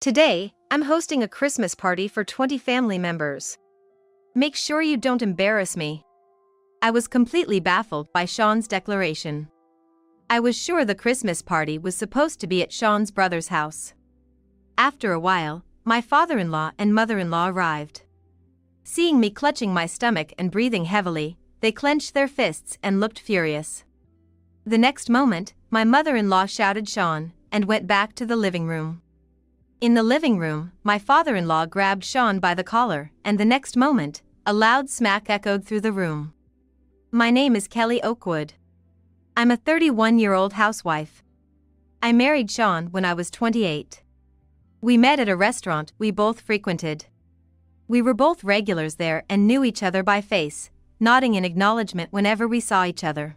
Today, I'm hosting a Christmas party for 20 family members. Make sure you don't embarrass me. I was completely baffled by Sean's declaration. I was sure the Christmas party was supposed to be at Sean's brother's house. After a while, my father-in-law and mother-in-law arrived. Seeing me clutching my stomach and breathing heavily, they clenched their fists and looked furious. The next moment, my mother-in-law shouted Sean and went back to the living room. In the living room, my father-in-law grabbed Sean by the collar, and the next moment, a loud smack echoed through the room. My name is Kelly Oakwood. I'm a 31-year-old housewife. I married Sean when I was 28. We met at a restaurant we both frequented. We were both regulars there and knew each other by face, nodding in acknowledgement whenever we saw each other.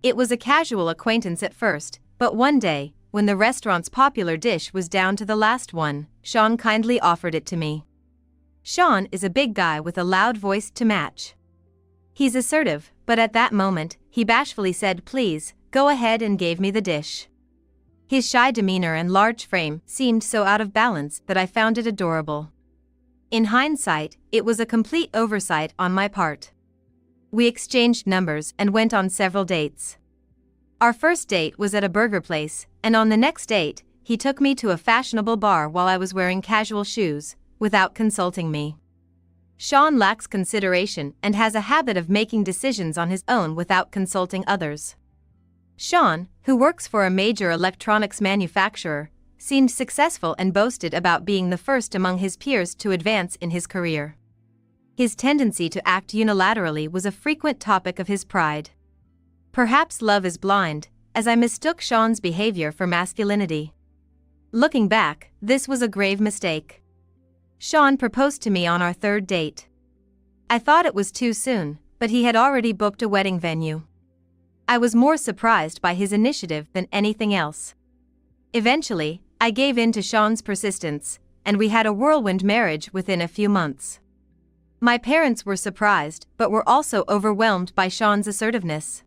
It was a casual acquaintance at first, but one day, when the restaurant's popular dish was down to the last one, Sean kindly offered it to me. Sean is a big guy with a loud voice to match. He's assertive, but at that moment, he bashfully said please, go ahead, and gave me the dish. His shy demeanor and large frame seemed so out of balance that I found it adorable. In hindsight, it was a complete oversight on my part. We exchanged numbers and went on several dates. Our first date was at a burger place, and on the next date, he took me to a fashionable bar while I was wearing casual shoes, without consulting me. Sean lacks consideration and has a habit of making decisions on his own without consulting others. Sean, who works for a major electronics manufacturer, seemed successful and boasted about being the first among his peers to advance in his career. His tendency to act unilaterally was a frequent topic of his pride. Perhaps love is blind, as I mistook Sean's behavior for masculinity. Looking back, this was a grave mistake. Sean proposed to me on our third date. I thought it was too soon, but he had already booked a wedding venue. I was more surprised by his initiative than anything else. Eventually, I gave in to Sean's persistence, and we had a whirlwind marriage within a few months. My parents were surprised, but were also overwhelmed by Sean's assertiveness.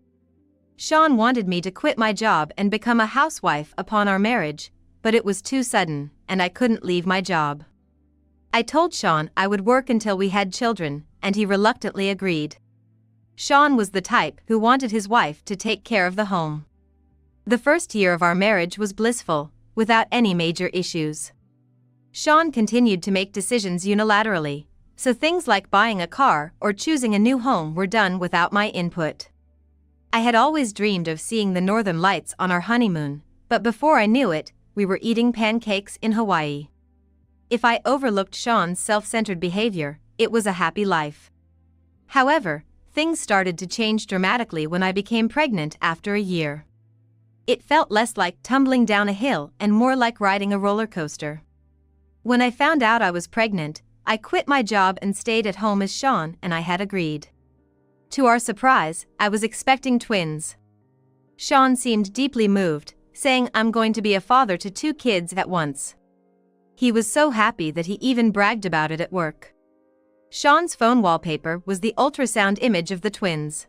Sean wanted me to quit my job and become a housewife upon our marriage, but it was too sudden, and I couldn't leave my job. I told Sean I would work until we had children, and he reluctantly agreed. Sean was the type who wanted his wife to take care of the home. The first year of our marriage was blissful, without any major issues. Sean continued to make decisions unilaterally, so things like buying a car or choosing a new home were done without my input. I had always dreamed of seeing the northern lights on our honeymoon, but before I knew it, we were eating pancakes in Hawaii. If I overlooked Sean's self-centered behavior, it was a happy life. However, things started to change dramatically when I became pregnant after a year. It felt less like tumbling down a hill and more like riding a roller coaster. When I found out I was pregnant, I quit my job and stayed at home as Sean and I had agreed. To our surprise, I was expecting twins. Sean seemed deeply moved, saying I'm going to be a father to 2 kids at once. He was so happy that he even bragged about it at work. Sean's phone wallpaper was the ultrasound image of the twins.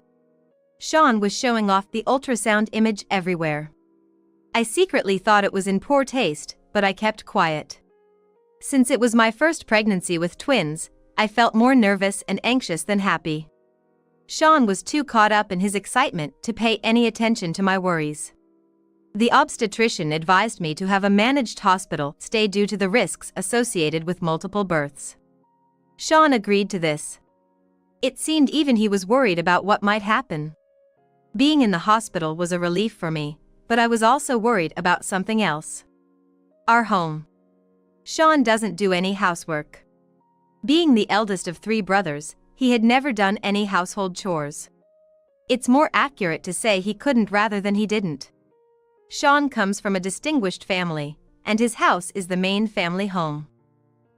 Sean was showing off the ultrasound image everywhere. I secretly thought it was in poor taste, but I kept quiet. Since it was my first pregnancy with twins, I felt more nervous and anxious than happy. Sean was too caught up in his excitement to pay any attention to my worries. The obstetrician advised me to have a managed hospital stay due to the risks associated with multiple births. Sean agreed to this. It seemed even he was worried about what might happen. Being in the hospital was a relief for me, but I was also worried about something else. Our home. Sean doesn't do any housework. Being the eldest of 3 brothers, he had never done any household chores. It's more accurate to say he couldn't rather than he didn't. Sean comes from a distinguished family, and his house is the main family home.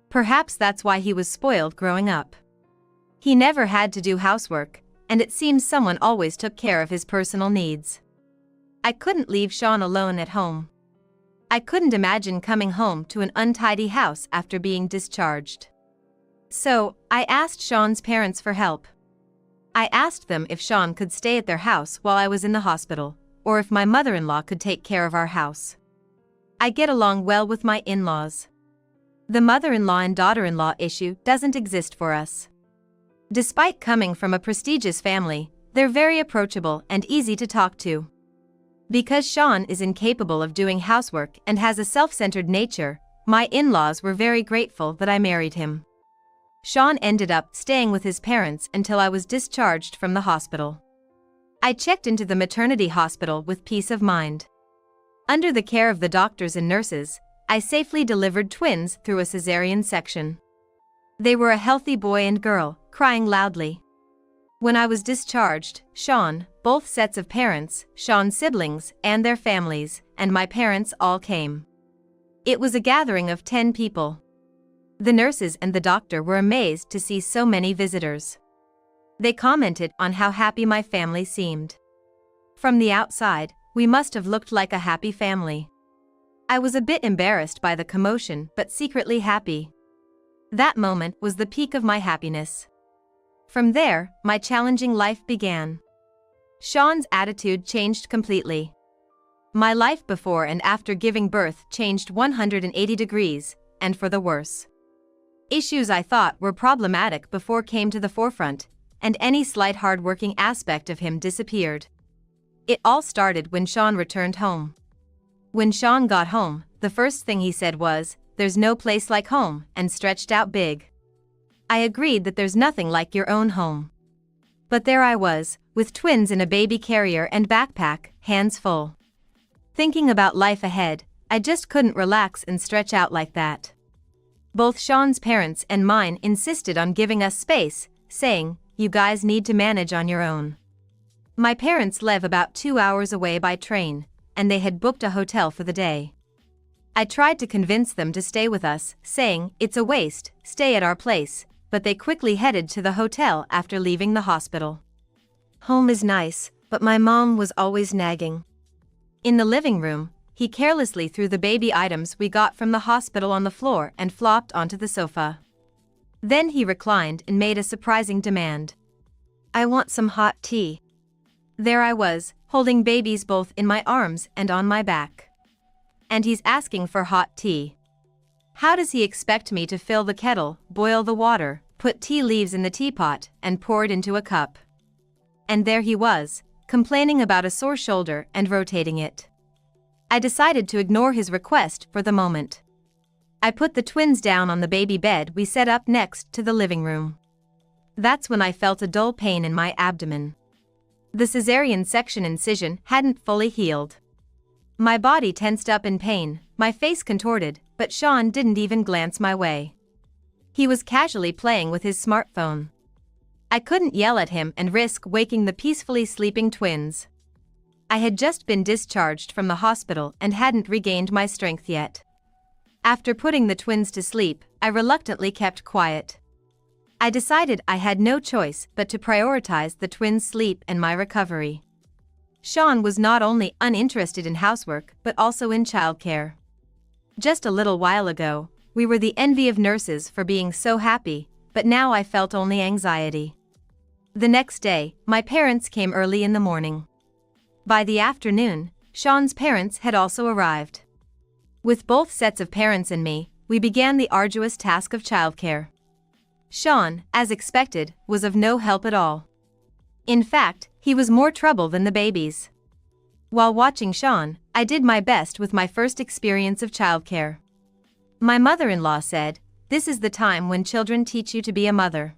Perhaps that's why he was spoiled growing up. He never had to do housework, and it seems someone always took care of his personal needs. I couldn't leave Sean alone at home. I couldn't imagine coming home to an untidy house after being discharged. So, I asked Sean's parents for help. I asked them if Sean could stay at their house while I was in the hospital, or if my mother-in-law could take care of our house. I get along well with my in-laws. The mother-in-law and daughter-in-law issue doesn't exist for us. Despite coming from a prestigious family, they're very approachable and easy to talk to. Because Sean is incapable of doing housework and has a self-centered nature, my in-laws were very grateful that I married him. Sean ended up staying with his parents until I was discharged from the hospital. I checked into the maternity hospital with peace of mind. Under the care of the doctors and nurses, I safely delivered twins through a cesarean section. They were a healthy boy and girl, crying loudly. When I was discharged, Sean, both sets of parents, Sean's siblings and their families, and my parents all came. It was a gathering of 10 people. The nurses and the doctor were amazed to see so many visitors. They commented on how happy my family seemed. From the outside, we must have looked like a happy family. I was a bit embarrassed by the commotion but secretly happy. That moment was the peak of my happiness. From there, my challenging life began. Sean's attitude changed completely. My life before and after giving birth changed 180 degrees, and for the worse. Issues I thought were problematic before came to the forefront, and any slight hard-working aspect of him disappeared. It all started when Sean returned home. When Sean got home, the first thing he said was, "There's no place like home," and stretched out big. I agreed that there's nothing like your own home. But there I was, with twins in a baby carrier and backpack, hands full. Thinking about life ahead, I just couldn't relax and stretch out like that. Both Sean's parents and mine insisted on giving us space, saying, "You guys need to manage on your own." My parents live about 2 hours away by train, and they had booked a hotel for the day. I tried to convince them to stay with us, saying, "It's a waste, stay at our place," but they quickly headed to the hotel after leaving the hospital. Home is nice, but my mom was always nagging. In the living room, he carelessly threw the baby items we got from the hospital on the floor and flopped onto the sofa. Then he reclined and made a surprising demand. "I want some hot tea." There I was, holding babies both in my arms and on my back. And he's asking for hot tea. How does he expect me to fill the kettle, boil the water, put tea leaves in the teapot, and pour it into a cup? And there he was, complaining about a sore shoulder and rotating it. I decided to ignore his request for the moment. I put the twins down on the baby bed we set up next to the living room. That's when I felt a dull pain in my abdomen. The cesarean section incision hadn't fully healed. My body tensed up in pain, my face contorted, but Sean didn't even glance my way. He was casually playing with his smartphone. I couldn't yell at him and risk waking the peacefully sleeping twins. I had just been discharged from the hospital and hadn't regained my strength yet. After putting the twins to sleep, I reluctantly kept quiet. I decided I had no choice but to prioritize the twins' sleep and my recovery. Sean was not only uninterested in housework but also in childcare. Just a little while ago, we were the envy of nurses for being so happy, but now I felt only anxiety. The next day, my parents came early in the morning. By the afternoon, Sean's parents had also arrived. With both sets of parents and me, we began the arduous task of childcare. Sean, as expected, was of no help at all. In fact, he was more trouble than the babies. While watching Sean, I did my best with my first experience of childcare. My mother-in-law said, "This is the time when children teach you to be a mother."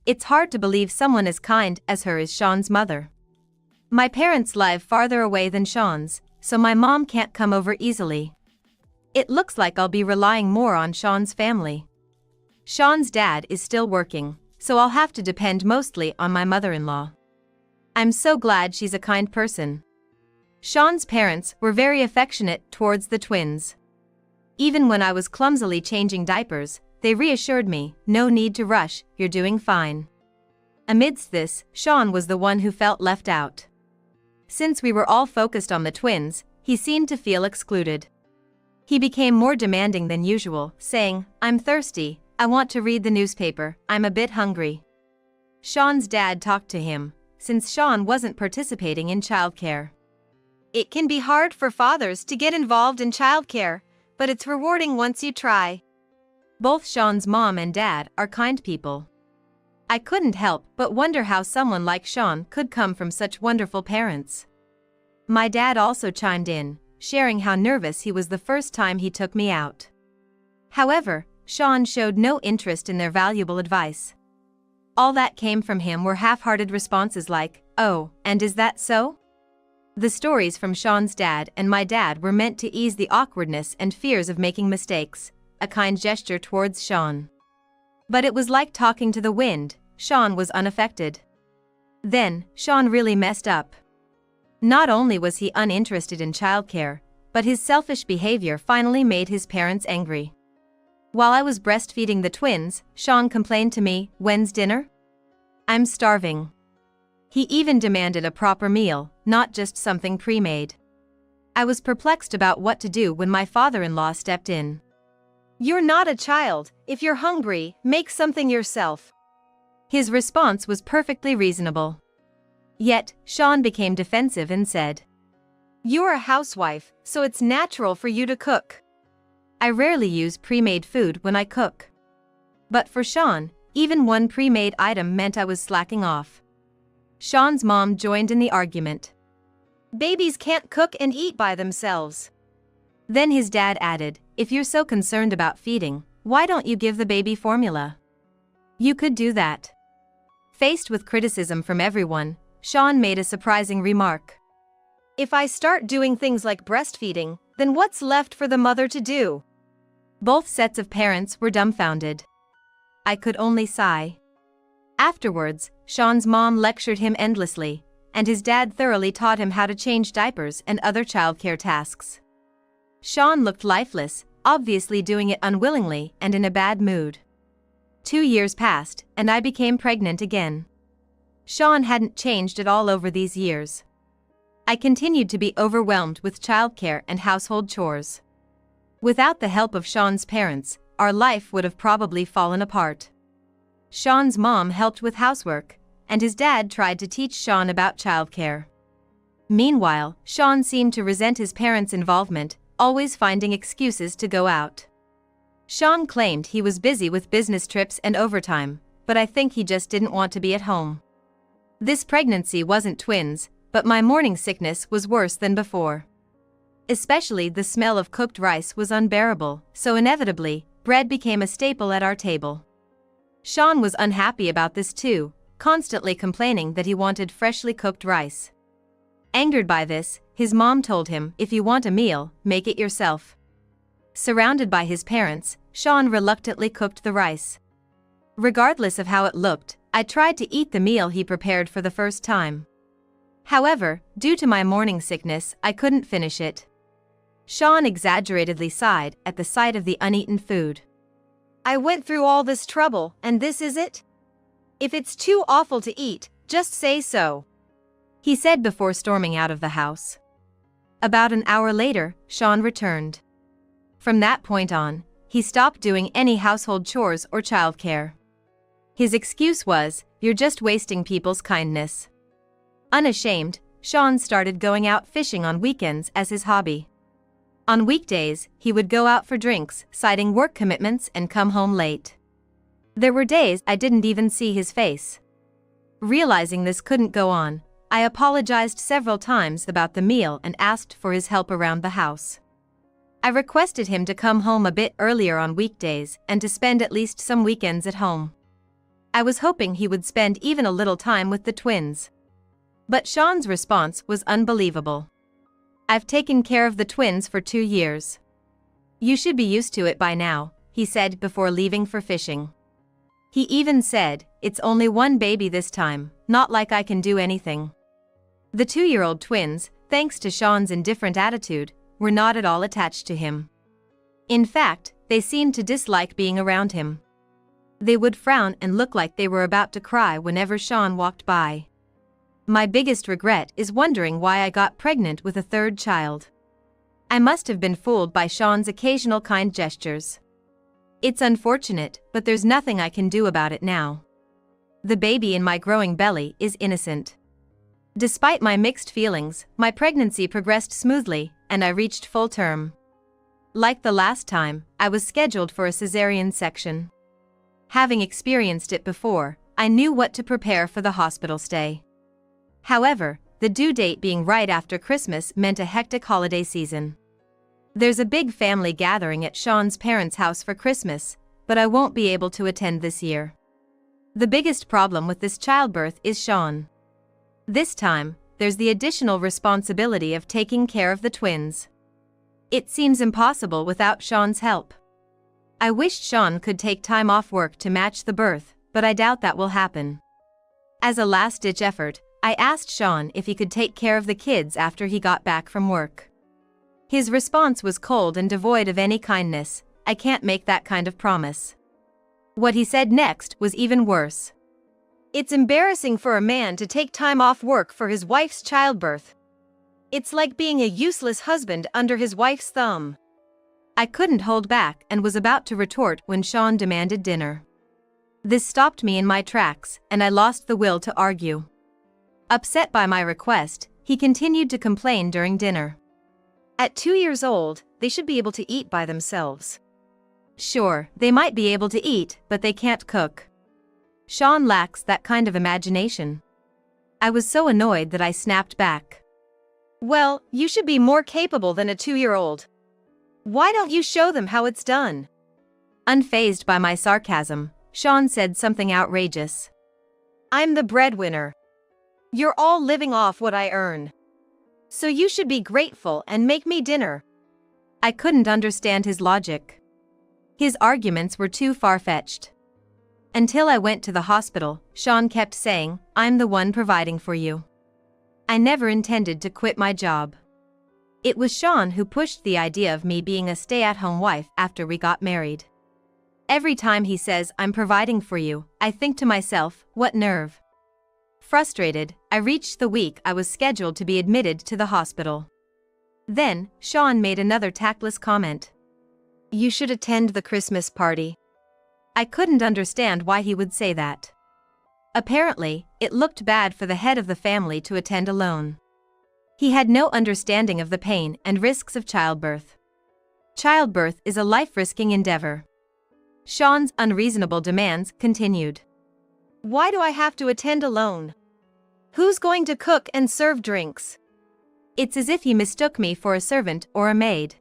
It's hard to believe someone as kind as her is Sean's mother. My parents live farther away than Sean's, so my mom can't come over easily. It looks like I'll be relying more on Sean's family. Sean's dad is still working, so I'll have to depend mostly on my mother-in-law. I'm so glad she's a kind person. Sean's parents were very affectionate towards the twins. Even when I was clumsily changing diapers, they reassured me, "No need to rush, you're doing fine." Amidst this, Sean was the one who felt left out. Since we were all focused on the twins, he seemed to feel excluded. He became more demanding than usual, saying, "I'm thirsty, I want to read the newspaper, I'm a bit hungry." Sean's dad talked to him, since Sean wasn't participating in childcare. It can be hard for fathers to get involved in childcare, but it's rewarding once you try. Both Sean's mom and dad are kind people. I couldn't help but wonder how someone like Sean could come from such wonderful parents. My dad also chimed in, sharing how nervous he was the first time he took me out. However, Sean showed no interest in their valuable advice. All that came from him were half-hearted responses like, "Oh, and is that so?" The stories from Sean's dad and my dad were meant to ease the awkwardness and fears of making mistakes, a kind gesture towards Sean. But it was like talking to the wind. Sean was unaffected. Then, Sean really messed up. Not only was he uninterested in childcare, but his selfish behavior finally made his parents angry. While I was breastfeeding the twins, Sean complained to me, "When's dinner? I'm starving." He even demanded a proper meal, not just something pre-made. I was perplexed about what to do when my father-in-law stepped in. "You're not a child. If you're hungry, make something yourself." His response was perfectly reasonable. Yet, Sean became defensive and said, "You're a housewife, so it's natural for you to cook." I rarely use pre-made food when I cook. But for Sean, even one pre-made item meant I was slacking off. Sean's mom joined in the argument. "Babies can't cook and eat by themselves." Then his dad added, "If you're so concerned about feeding, why don't you give the baby formula? You could do that." Faced with criticism from everyone, Sean made a surprising remark. "If I start doing things like breastfeeding, then what's left for the mother to do?" Both sets of parents were dumbfounded. I could only sigh. Afterwards, Sean's mom lectured him endlessly, and his dad thoroughly taught him how to change diapers and other childcare tasks. Sean looked lifeless, obviously doing it unwillingly and in a bad mood. 2 years passed, and I became pregnant again. Sean hadn't changed at all over these years. I continued to be overwhelmed with childcare and household chores. Without the help of Sean's parents, our life would have probably fallen apart. Sean's mom helped with housework, and his dad tried to teach Sean about childcare. Meanwhile, Sean seemed to resent his parents' involvement, always finding excuses to go out. Sean claimed he was busy with business trips and overtime, but I think he just didn't want to be at home. This pregnancy wasn't twins, but my morning sickness was worse than before. Especially the smell of cooked rice was unbearable, so inevitably, bread became a staple at our table. Sean was unhappy about this too, constantly complaining that he wanted freshly cooked rice. Angered by this, his mom told him, "If you want a meal, make it yourself." Surrounded by his parents, Sean reluctantly cooked the rice. Regardless of how it looked, I tried to eat the meal he prepared for the first time. However, due to my morning sickness, I couldn't finish it. Sean exaggeratedly sighed at the sight of the uneaten food. "I went through all this trouble, and this is it? If it's too awful to eat, just say so," he said before storming out of the house. About an hour later, Sean returned. From that point on, he stopped doing any household chores or childcare. His excuse was, "You're just wasting people's kindness." Unashamed, Sean started going out fishing on weekends as his hobby. On weekdays, he would go out for drinks, citing work commitments, and come home late. There were days I didn't even see his face. Realizing this couldn't go on, I apologized several times about the meal and asked for his help around the house. I requested him to come home a bit earlier on weekdays and to spend at least some weekends at home. I was hoping he would spend even a little time with the twins. But Sean's response was unbelievable. "I've taken care of the twins for 2 years. You should be used to it by now," he said before leaving for fishing. He even said, "It's only one baby this time, not like I can do anything." The 2-year-old twins, thanks to Sean's indifferent attitude, were not at all attached to him. In fact, they seemed to dislike being around him. They would frown and look like they were about to cry whenever Sean walked by. My biggest regret is wondering why I got pregnant with a 3rd child. I must have been fooled by Sean's occasional kind gestures. It's unfortunate, but there's nothing I can do about it now. The baby in my growing belly is innocent. Despite my mixed feelings, my pregnancy progressed smoothly, and I reached full term. like the last time, I was scheduled for a cesarean section. Having experienced it before, I knew what to prepare for the hospital stay. However, the due date being right after Christmas meant a hectic holiday season. There's a big family gathering at Sean's parents' house for Christmas, but I won't be able to attend this year. The biggest problem with this childbirth is Sean. This time, there's the additional responsibility of taking care of the twins. It seems impossible without Sean's help. I wished Sean could take time off work to match the birth, but I doubt that will happen. As a last-ditch effort, I asked Sean if he could take care of the kids after he got back from work. His response was cold and devoid of any kindness. I can't make that kind of promise. What he said next was even worse. It's embarrassing for a man to take time off work for his wife's childbirth. It's like being a useless husband under his wife's thumb. I couldn't hold back and was about to retort when Sean demanded dinner. This stopped me in my tracks, and I lost the will to argue. Upset by my request, he continued to complain during dinner. At 2 years old, they should be able to eat by themselves. Sure, they might be able to eat, but they can't cook. Sean lacks that kind of imagination. I was so annoyed that I snapped back. Well, you should be more capable than a 2-year-old. Why don't you show them how it's done? Unfazed by my sarcasm, Sean said something outrageous. I'm the breadwinner. You're all living off what I earn. So you should be grateful and make me dinner. I couldn't understand his logic. His arguments were too far-fetched. Until I went to the hospital, Sean kept saying, I'm the one providing for you. I never intended to quit my job. It was Sean who pushed the idea of me being a stay-at-home wife after we got married. Every time he says, I'm providing for you, I think to myself, what nerve. Frustrated, I reached the week I was scheduled to be admitted to the hospital. Then, Sean made another tactless comment. You should attend the Christmas party. I couldn't understand why he would say that. Apparently, it looked bad for the head of the family to attend alone. He had no understanding of the pain and risks of childbirth. Childbirth is a life-risking endeavor. Sean's unreasonable demands continued. Why do I have to attend alone? Who's going to cook and serve drinks? It's as if he mistook me for a servant or a maid.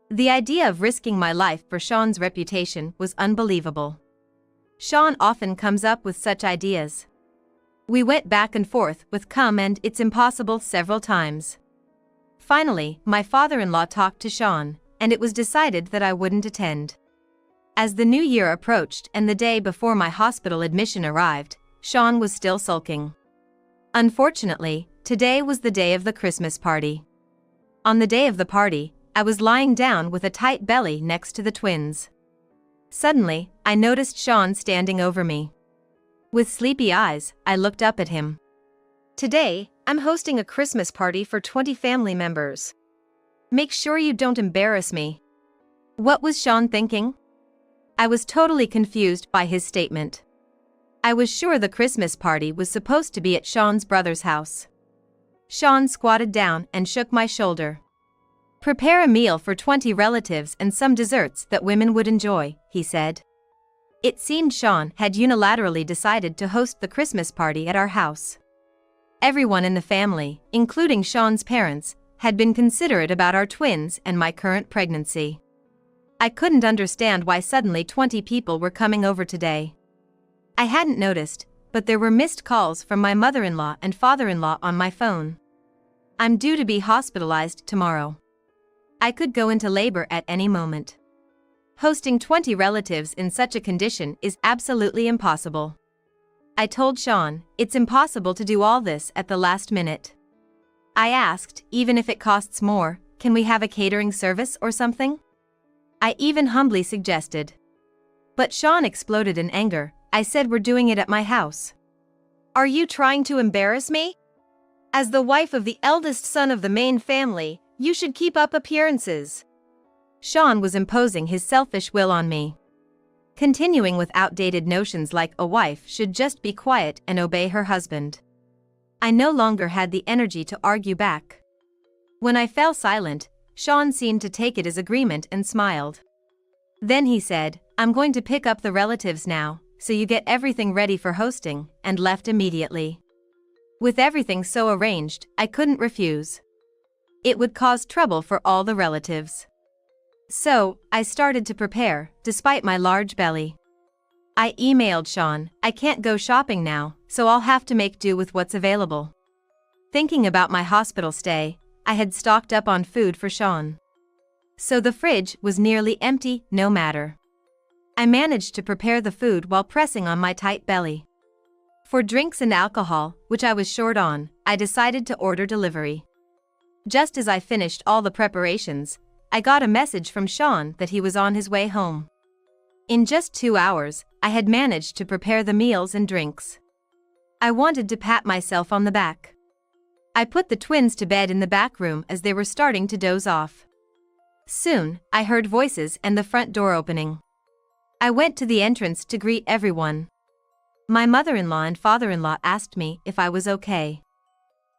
The idea of risking my life for Sean's reputation was unbelievable. Sean often comes up with such ideas. We went back and forth with come and it's impossible several times. Finally, my father-in-law talked to Sean, and it was decided that I wouldn't attend. As the new year approached and the day before my hospital admission arrived, Sean was still sulking. Unfortunately, today was the day of the Christmas party. On the day of the party, I was lying down with a tight belly next to the twins. Suddenly, I noticed Sean standing over me. With sleepy eyes, I looked up at him. Today, I'm hosting a Christmas party for 20 family members. Make sure you don't embarrass me. What was Sean thinking? I was totally confused by his statement. I was sure the Christmas party was supposed to be at Sean's brother's house. Sean squatted down and shook my shoulder. Prepare a meal for 20 relatives and some desserts that women would enjoy, he said. It seemed Sean had unilaterally decided to host the Christmas party at our house. Everyone in the family, including Sean's parents, had been considerate about our twins and my current pregnancy. I couldn't understand why suddenly 20 people were coming over today. I hadn't noticed, but there were missed calls from my mother-in-law and father-in-law on my phone. I'm due to be hospitalized tomorrow. I could go into labor at any moment. Hosting 20 relatives in such a condition is absolutely impossible. I told Sean, it's impossible to do all this at the last minute. I asked, even if it costs more, can we have a catering service or something? I even humbly suggested. But Sean exploded in anger. I said we're doing it at my house. Are you trying to embarrass me? As the wife of the eldest son of the main family, you should keep up appearances. Sean was imposing his selfish will on me. Continuing with outdated notions like a wife should just be quiet and obey her husband. I no longer had the energy to argue back. When I fell silent, Sean seemed to take it as agreement and smiled. Then he said, "I'm going to pick up the relatives now, so you get everything ready for hosting," and left immediately. With everything so arranged, I couldn't refuse. It would cause trouble for all the relatives. So, I started to prepare, despite my large belly. I emailed Sean, "I can't go shopping now, so I'll have to make do with what's available." Thinking about my hospital stay, I had stocked up on food for Sean. So the fridge was nearly empty, no matter. I managed to prepare the food while pressing on my tight belly. For drinks and alcohol, which I was short on, I decided to order delivery. Just as I finished all the preparations, I got a message from Sean that he was on his way home. In just 2 hours, I had managed to prepare the meals and drinks. I wanted to pat myself on the back. I put the twins to bed in the back room as they were starting to doze off. Soon, I heard voices and the front door opening. I went to the entrance to greet everyone. My mother-in-law and father-in-law asked me if I was okay.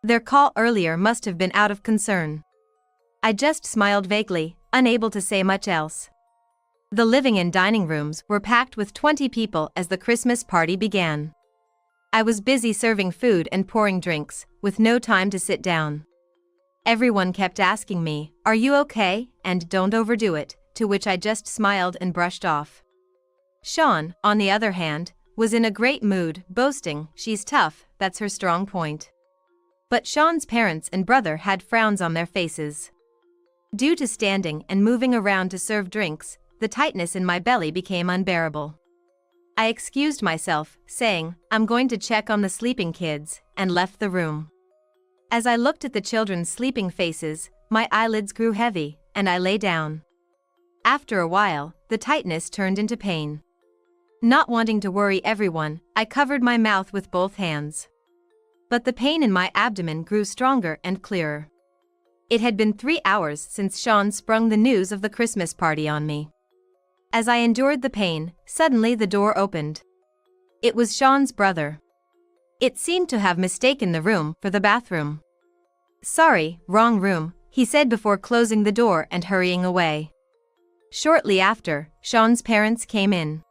Their call earlier must have been out of concern. I just smiled vaguely, unable to say much else. The living and dining rooms were packed with 20 people as the Christmas party began. I was busy serving food and pouring drinks, with no time to sit down. Everyone kept asking me, "Are you okay?" and "Don't overdo it," to which I just smiled and brushed off. Sean, on the other hand, was in a great mood, boasting, "She's tough, that's her strong point." But Sean's parents and brother had frowns on their faces. Due to standing and moving around to serve drinks, the tightness in my belly became unbearable. I excused myself, saying, "I'm going to check on the sleeping kids," and left the room. As I looked at the children's sleeping faces, my eyelids grew heavy, and I lay down. After a while, the tightness turned into pain. Not wanting to worry everyone, I covered my mouth with both hands. But the pain in my abdomen grew stronger and clearer. It had been 3 hours since Sean sprung the news of the Christmas party on me. As I endured the pain, suddenly the door opened. It was Sean's brother. It seemed to have mistaken the room for the bathroom. "Sorry, wrong room," he said before closing the door and hurrying away. Shortly after, Sean's parents came in.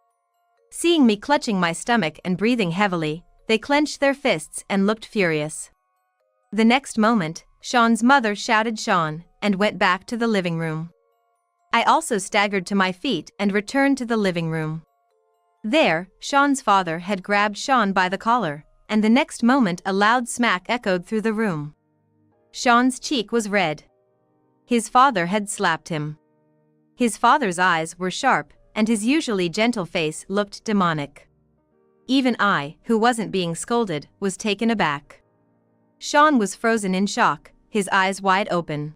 Seeing me clutching my stomach and breathing heavily, they clenched their fists and looked furious. The next moment, Sean's mother shouted Sean and went back to the living room. I also staggered to my feet and returned to the living room. There, Sean's father had grabbed Sean by the collar, and the next moment a loud smack echoed through the room. Sean's cheek was red. His father had slapped him. His father's eyes were sharp, and his usually gentle face looked demonic. Even I, who wasn't being scolded, was taken aback. Sean was frozen in shock, his eyes wide open.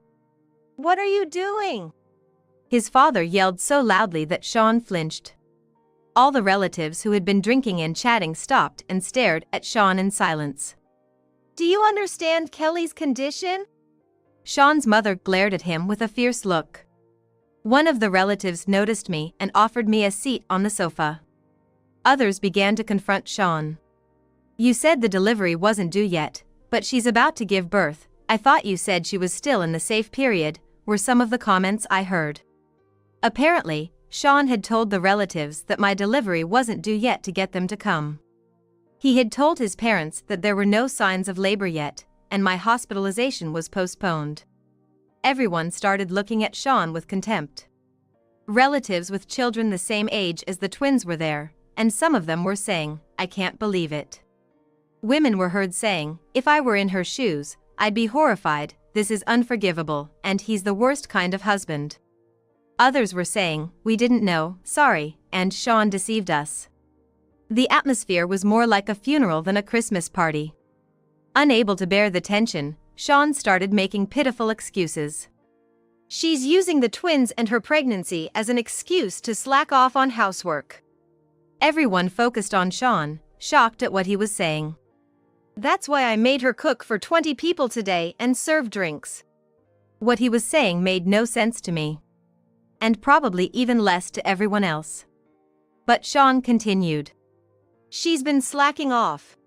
"What are you doing?" His father yelled so loudly that Sean flinched. All the relatives who had been drinking and chatting stopped and stared at Sean in silence. "Do you understand Kelly's condition?" Sean's mother glared at him with a fierce look. One of the relatives noticed me and offered me a seat on the sofa. Others began to confront Sean. "You said the delivery wasn't due yet, but she's about to give birth. I thought you said she was still in the safe period," were some of the comments I heard. Apparently, Sean had told the relatives that my delivery wasn't due yet to get them to come. He had told his parents that there were no signs of labor yet, and my hospitalization was postponed. Everyone started looking at Sean with contempt. Relatives with children the same age as the twins were there, and some of them were saying, "I can't believe it." Women were heard saying, "If I were in her shoes, I'd be horrified, this is unforgivable, and he's the worst kind of husband." Others were saying, "We didn't know, sorry, and Sean deceived us." The atmosphere was more like a funeral than a Christmas party. Unable to bear the tension, Sean started making pitiful excuses. "She's using the twins and her pregnancy as an excuse to slack off on housework." Everyone focused on Sean, shocked at what he was saying. "That's why I made her cook for 20 people today and serve drinks." What he was saying made no sense to me. And probably even less to everyone else. But Sean continued. "She's been slacking off.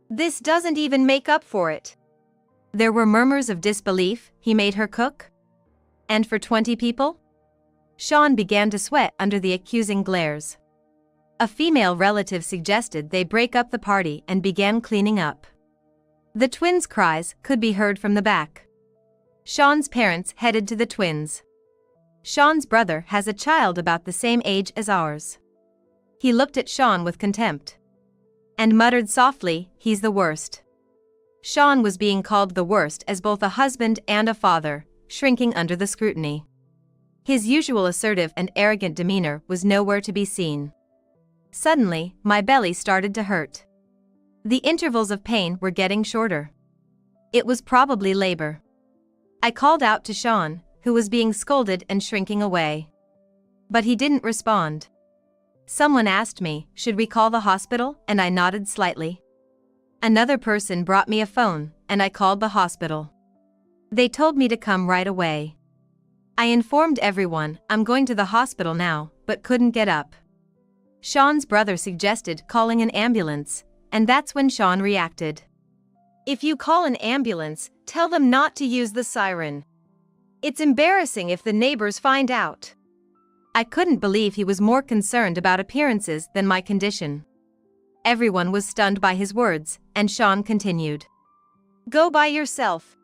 This doesn't even make up for it." There were murmurs of disbelief. He made her cook? And for 20 people? Sean began to sweat under the accusing glares. A female relative suggested they break up the party and began cleaning up. The twins' cries could be heard from the back. Sean's parents headed to the twins. Sean's brother has a child about the same age as ours. He looked at Sean with contempt and muttered softly, "He's the worst." Sean was being called the worst as both a husband and a father, shrinking under the scrutiny. His usual assertive and arrogant demeanor was nowhere to be seen. Suddenly, my belly started to hurt. The intervals of pain were getting shorter. It was probably labor. I called out to Sean, who was being scolded and shrinking away. But he didn't respond. Someone asked me, "Should we call the hospital?" and I nodded slightly. Another person brought me a phone, and I called the hospital. They told me to come right away. I informed everyone, "I'm going to the hospital now," but couldn't get up. Sean's brother suggested calling an ambulance, and that's when Sean reacted. "If you call an ambulance, tell them not to use the siren. It's embarrassing if the neighbors find out." I couldn't believe he was more concerned about appearances than my condition. Everyone was stunned by his words, and Sean continued. "Go by yourself.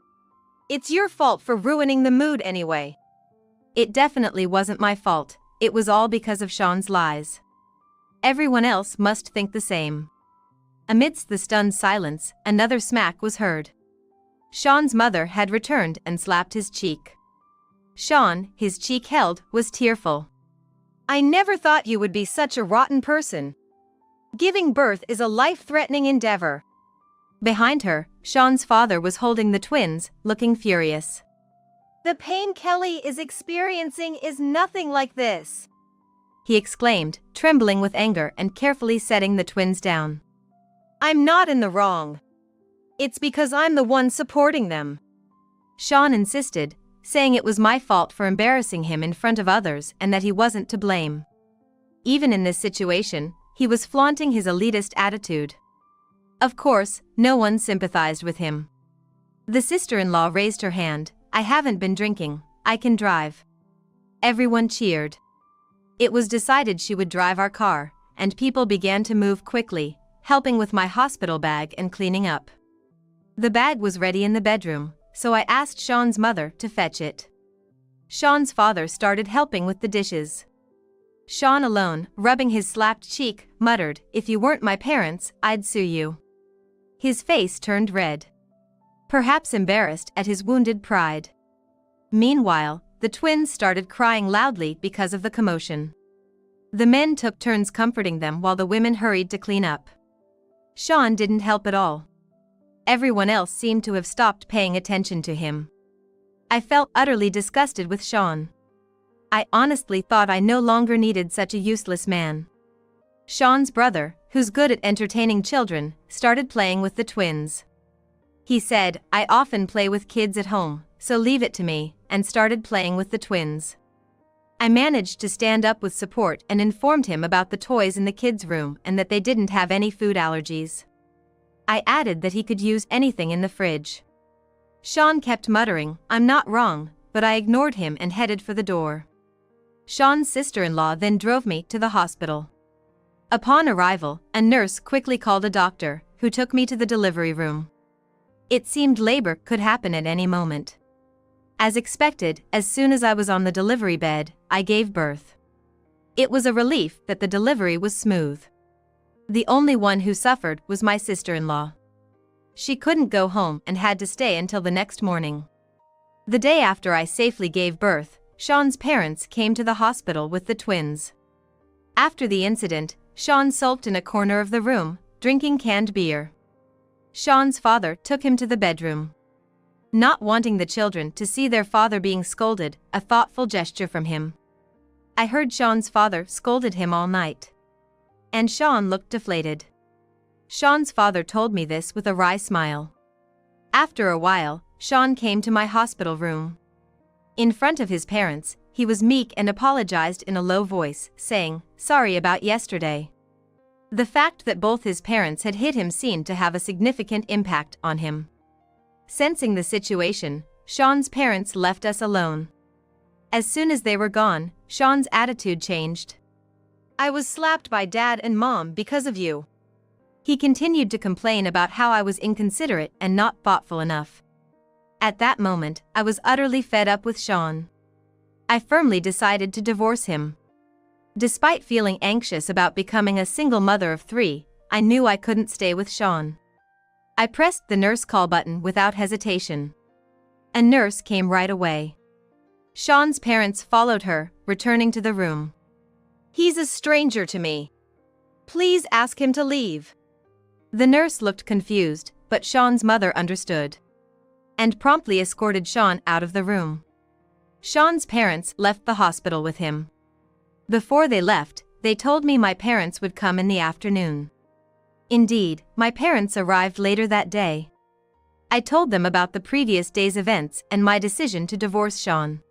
It's your fault for ruining the mood anyway." It definitely wasn't my fault, it was all because of Sean's lies. Everyone else must think the same. Amidst the stunned silence, another smack was heard. Sean's mother had returned and slapped his cheek. Sean, his cheek held, was tearful. "I never thought you would be such a rotten person. Giving birth is a life-threatening endeavor." Behind her, Sean's father was holding the twins, looking furious. "The pain Kelly is experiencing is nothing like this," he exclaimed, trembling with anger and carefully setting the twins down. "I'm not in the wrong. It's because I'm the one supporting them," Sean insisted, saying it was my fault for embarrassing him in front of others and that he wasn't to blame. Even in this situation, he was flaunting his elitist attitude. Of course, no one sympathized with him. The sister-in-law raised her hand. "I haven't been drinking, I can drive." Everyone cheered. It was decided she would drive our car, and people began to move quickly, helping with my hospital bag and cleaning up. The bag was ready in the bedroom, so I asked Sean's mother to fetch it. Sean's father started helping with the dishes. Sean alone, rubbing his slapped cheek, muttered, "If you weren't my parents, I'd sue you." His face turned red. Perhaps embarrassed at his wounded pride. Meanwhile, the twins started crying loudly because of the commotion. The men took turns comforting them while the women hurried to clean up. Sean didn't help at all. Everyone else seemed to have stopped paying attention to him. I felt utterly disgusted with Sean. I honestly thought I no longer needed such a useless man. Sean's brother, who's good at entertaining children, started playing with the twins. He said, "I often play with kids at home, so leave it to me," and started playing with the twins. I managed to stand up with support and informed him about the toys in the kids' room and that they didn't have any food allergies. I added that he could use anything in the fridge. Sean kept muttering, "I'm not wrong," but I ignored him and headed for the door. Sean's sister-in-law then drove me to the hospital. Upon arrival, a nurse quickly called a doctor, who took me to the delivery room. It seemed labor could happen at any moment. As expected, as soon as I was on the delivery bed, I gave birth. It was a relief that the delivery was smooth. The only one who suffered was my sister-in-law. She couldn't go home and had to stay until the next morning. The day after I safely gave birth, Sean's parents came to the hospital with the twins. After the incident, Sean sulked in a corner of the room, drinking canned beer. Sean's father took him to the bedroom. Not wanting the children to see their father being scolded, a thoughtful gesture from him. I heard Sean's father scolded him all night. And Sean looked deflated. Sean's father told me this with a wry smile. After a while, Sean came to my hospital room. In front of his parents, he was meek and apologized in a low voice, saying, "Sorry about yesterday." The fact that both his parents had hit him seemed to have a significant impact on him. Sensing the situation, Sean's parents left us alone. As soon as they were gone, Sean's attitude changed. "I was slapped by Dad and Mom because of you." He continued to complain about how I was inconsiderate and not thoughtful enough. At that moment, I was utterly fed up with Sean. I firmly decided to divorce him. Despite feeling anxious about becoming a single mother of 3, I knew I couldn't stay with Sean. I pressed the nurse call button without hesitation. A nurse came right away. Sean's parents followed her, returning to the room. "He's a stranger to me. Please ask him to leave." The nurse looked confused, but Sean's mother understood and promptly escorted Sean out of the room. Sean's parents left the hospital with him. Before they left, they told me my parents would come in the afternoon. Indeed, my parents arrived later that day. I told them about the previous day's events and my decision to divorce Sean.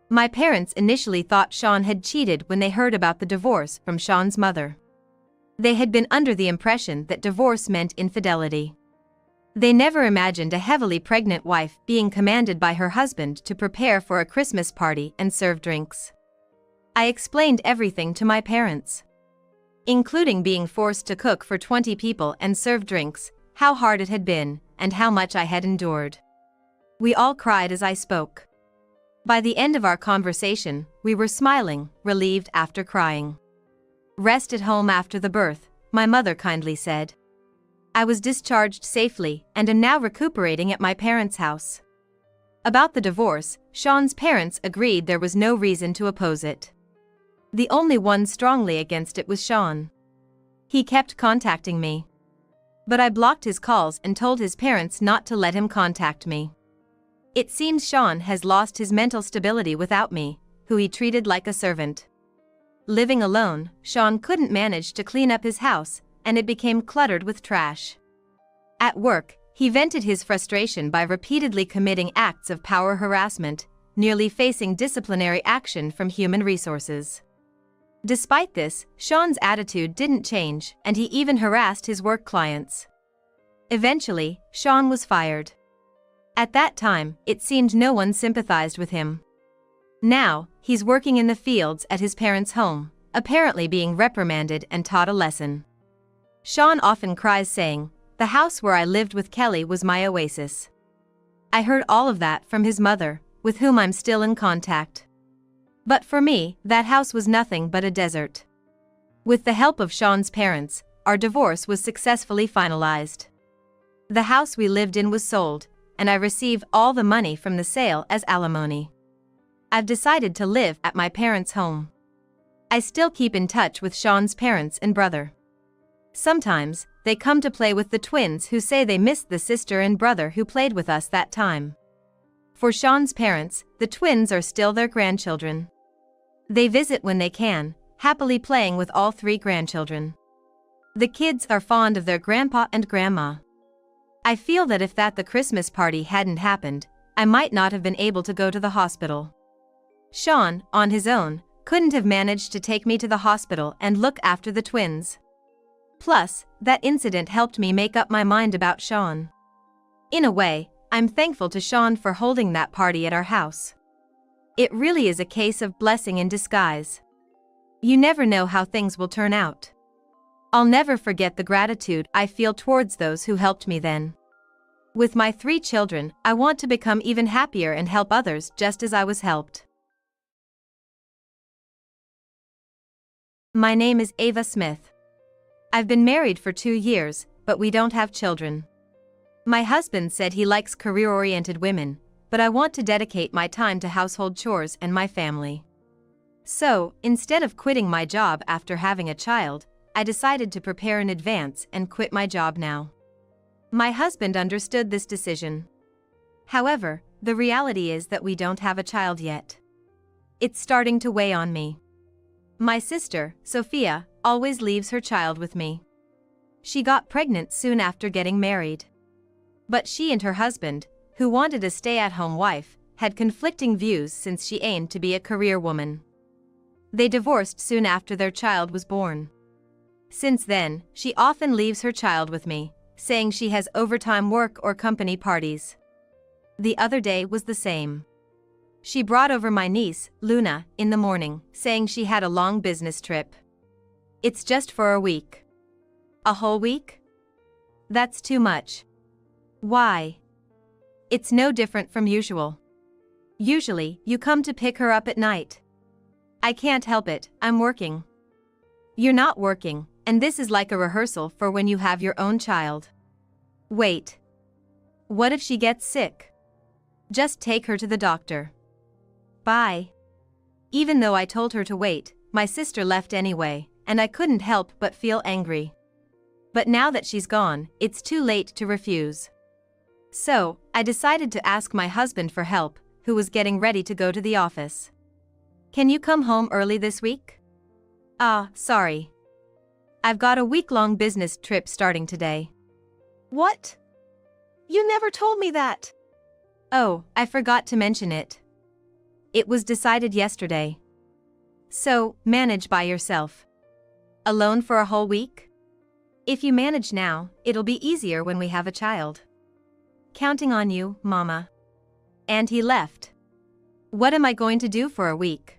My parents initially thought Sean had cheated when they heard about the divorce from Sean's mother. They had been under the impression that divorce meant infidelity. They never imagined a heavily pregnant wife being commanded by her husband to prepare for a Christmas party and serve drinks. I explained everything to my parents, including being forced to cook for 20 people and serve drinks, how hard it had been, and how much I had endured. We all cried as I spoke. By the end of our conversation, we were smiling, relieved after crying. "Rest at home after the birth," my mother kindly said. I was discharged safely and am now recuperating at my parents' house. About the divorce, Sean's parents agreed there was no reason to oppose it. The only one strongly against it was Sean. He kept contacting me, but I blocked his calls and told his parents not to let him contact me. It seems Sean has lost his mental stability without me, who he treated like a servant. Living alone, Sean couldn't manage to clean up his house, and it became cluttered with trash. At work, he vented his frustration by repeatedly committing acts of power harassment, nearly facing disciplinary action from human resources. Despite this, Sean's attitude didn't change, and he even harassed his work clients. Eventually, Sean was fired. At that time, it seemed no one sympathized with him. Now, he's working in the fields at his parents' home, apparently being reprimanded and taught a lesson. Sean often cries saying, "The house where I lived with Kelly was my oasis." I heard all of that from his mother, with whom I'm still in contact. But for me, that house was nothing but a desert. With the help of Sean's parents, our divorce was successfully finalized. The house we lived in was sold, and I receive all the money from the sale as alimony. I've decided to live at my parents' home. I still keep in touch with Sean's parents and brother. Sometimes, they come to play with the twins who say they missed the sister and brother who played with us that time. For Sean's parents, the twins are still their grandchildren. They visit when they can, happily playing with all 3 grandchildren. The kids are fond of their grandpa and grandma. I feel that if the Christmas party hadn't happened, I might not have been able to go to the hospital. Sean, on his own, couldn't have managed to take me to the hospital and look after the twins. Plus, that incident helped me make up my mind about Sean. In a way, I'm thankful to Sean for holding that party at our house. It really is a case of blessing in disguise. You never know how things will turn out. I'll never forget the gratitude I feel towards those who helped me then. With my 3 children, I want to become even happier and help others just as I was helped. My name is Ava Smith. I've been married for 2 years, but we don't have children. My husband said he likes career-oriented women, but I want to dedicate my time to household chores and my family. So, instead of quitting my job after having a child, I decided to prepare in advance and quit my job now. My husband understood this decision. However, the reality is that we don't have a child yet. It's starting to weigh on me. My sister, Sophia, always leaves her child with me. She got pregnant soon after getting married. But she and her husband, who wanted a stay-at-home wife, had conflicting views since she aimed to be a career woman. They divorced soon after their child was born. Since then, she often leaves her child with me, saying she has overtime work or company parties. The other day was the same. She brought over my niece, Luna, in the morning, saying she had a long business trip. It's just for a week. A whole week? That's too much. Why? It's no different from usual. Usually, you come to pick her up at night. I can't help it, I'm working. You're not working, and this is like a rehearsal for when you have your own child. Wait. What if she gets sick? Just take her to the doctor. Bye. Even though I told her to wait, my sister left anyway, and I couldn't help but feel angry. But now that she's gone, it's too late to refuse. So, I decided to ask my husband for help, who was getting ready to go to the office. Can you come home early this week? Sorry. I've got a week-long business trip starting today. What? You never told me that. Oh, I forgot to mention it. It was decided yesterday. So, manage by yourself. Alone for a whole week? If you manage now, it'll be easier when we have a child. Counting on you, Mama. And he left. What am I going to do for a week?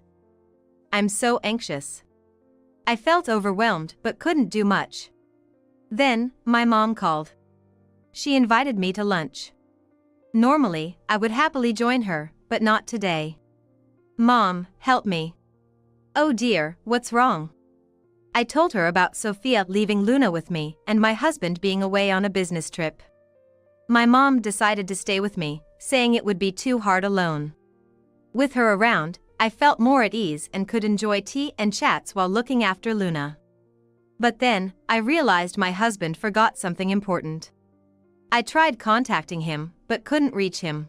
I'm so anxious. I felt overwhelmed but couldn't do much. Then, my mom called. She invited me to lunch. Normally, I would happily join her, but not today. Mom, help me. Oh dear, what's wrong? I told her about Sophia leaving Luna with me and my husband being away on a business trip. My mom decided to stay with me, saying it would be too hard alone. With her around, I felt more at ease and could enjoy tea and chats while looking after Luna. But then, I realized my husband forgot something important. I tried contacting him, but couldn't reach him.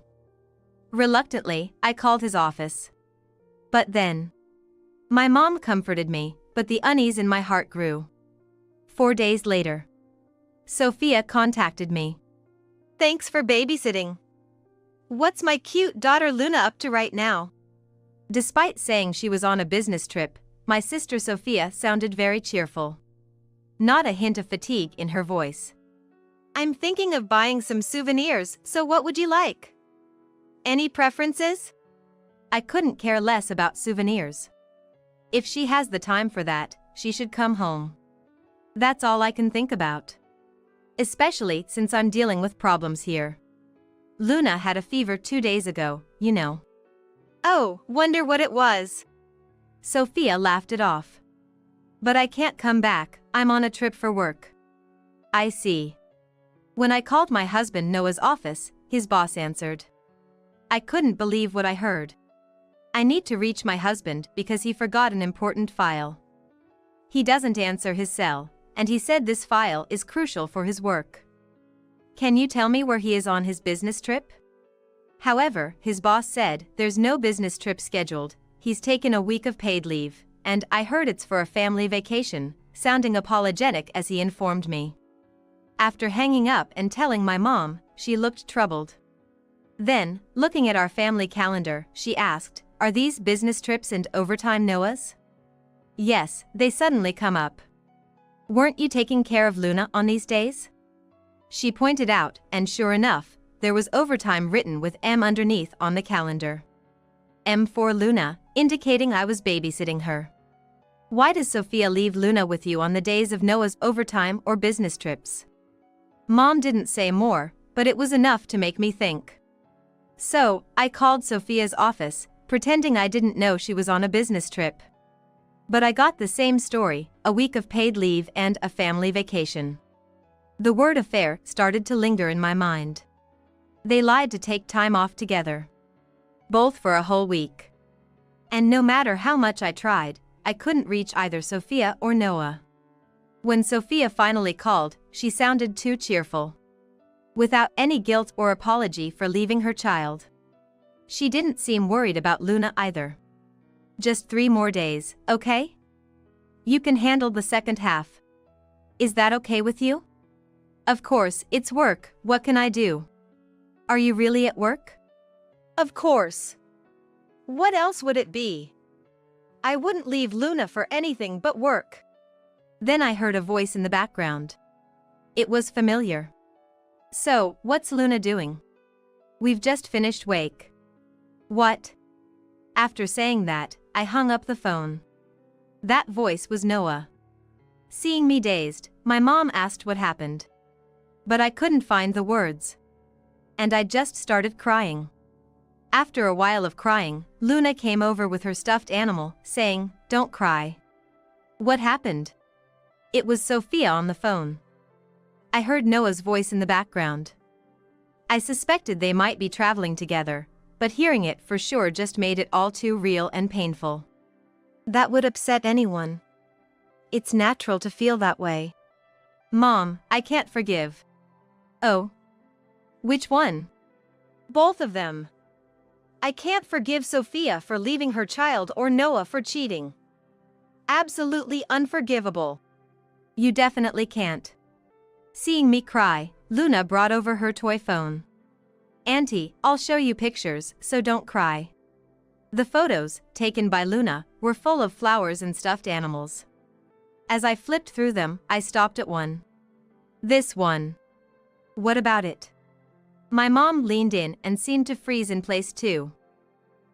Reluctantly, I called his office. But then, my mom comforted me, but the unease in my heart grew. 4 days later, Sophia contacted me. Thanks for babysitting. What's my cute daughter Luna up to right now? Despite saying she was on a business trip, my sister Sophia sounded very cheerful. Not a hint of fatigue in her voice. I'm thinking of buying some souvenirs, so what would you like? Any preferences? I couldn't care less about souvenirs. If she has the time for that, she should come home. That's all I can think about. Especially since I'm dealing with problems here. Luna had a fever 2 days ago, you know. Oh, wonder what it was. Sophia laughed it off. But I can't come back, I'm on a trip for work. I see. When I called my husband Noah's office, his boss answered. I couldn't believe what I heard. I need to reach my husband because he forgot an important file. He doesn't answer his cell, and he said this file is crucial for his work. Can you tell me where he is on his business trip? However, his boss said there's no business trip scheduled, he's taken a week of paid leave, and I heard it's for a family vacation, sounding apologetic as he informed me. After hanging up and telling my mom, she looked troubled. Then, looking at our family calendar, she asked, are these business trips and overtime Noah's? Yes, they suddenly come up. Weren't you taking care of Luna on these days? She pointed out, and sure enough, there was overtime written with M underneath on the calendar. M for Luna, indicating I was babysitting her. Why does Sophia leave Luna with you on the days of Noah's overtime or business trips? Mom didn't say more, but it was enough to make me think. So, I called Sophia's office, pretending I didn't know she was on a business trip. But I got the same story, a week of paid leave and a family vacation. The word affair started to linger in my mind. They lied to take time off together. Both for a whole week. And no matter how much I tried, I couldn't reach either Sophia or Noah. When Sophia finally called, she sounded too cheerful. Without any guilt or apology for leaving her child. She didn't seem worried about Luna either. Just 3 more days, okay? You can handle the second half. Is that okay with you? Of course, it's work, what can I do? Are you really at work? Of course. What else would it be? I wouldn't leave Luna for anything but work. Then I heard a voice in the background. It was familiar. So, what's Luna doing? We've just finished wake. What? After saying that, I hung up the phone. That voice was Noah. Seeing me dazed, my mom asked what happened. But I couldn't find the words. And I just started crying. After a while of crying, Luna came over with her stuffed animal, saying, "Don't cry." What happened? It was Sophia on the phone. I heard Noah's voice in the background. I suspected they might be traveling together, but hearing it for sure just made it all too real and painful. That would upset anyone. It's natural to feel that way. Mom, I can't forgive. Oh. Which one? Both of them. I can't forgive Sophia for leaving her child or Noah for cheating. Absolutely unforgivable. You definitely can't. Seeing me cry, Luna brought over her toy phone. Auntie, I'll show you pictures, so don't cry. The photos, taken by Luna, were full of flowers and stuffed animals. As I flipped through them, I stopped at one. This one. What about it? My mom leaned in and seemed to freeze in place too.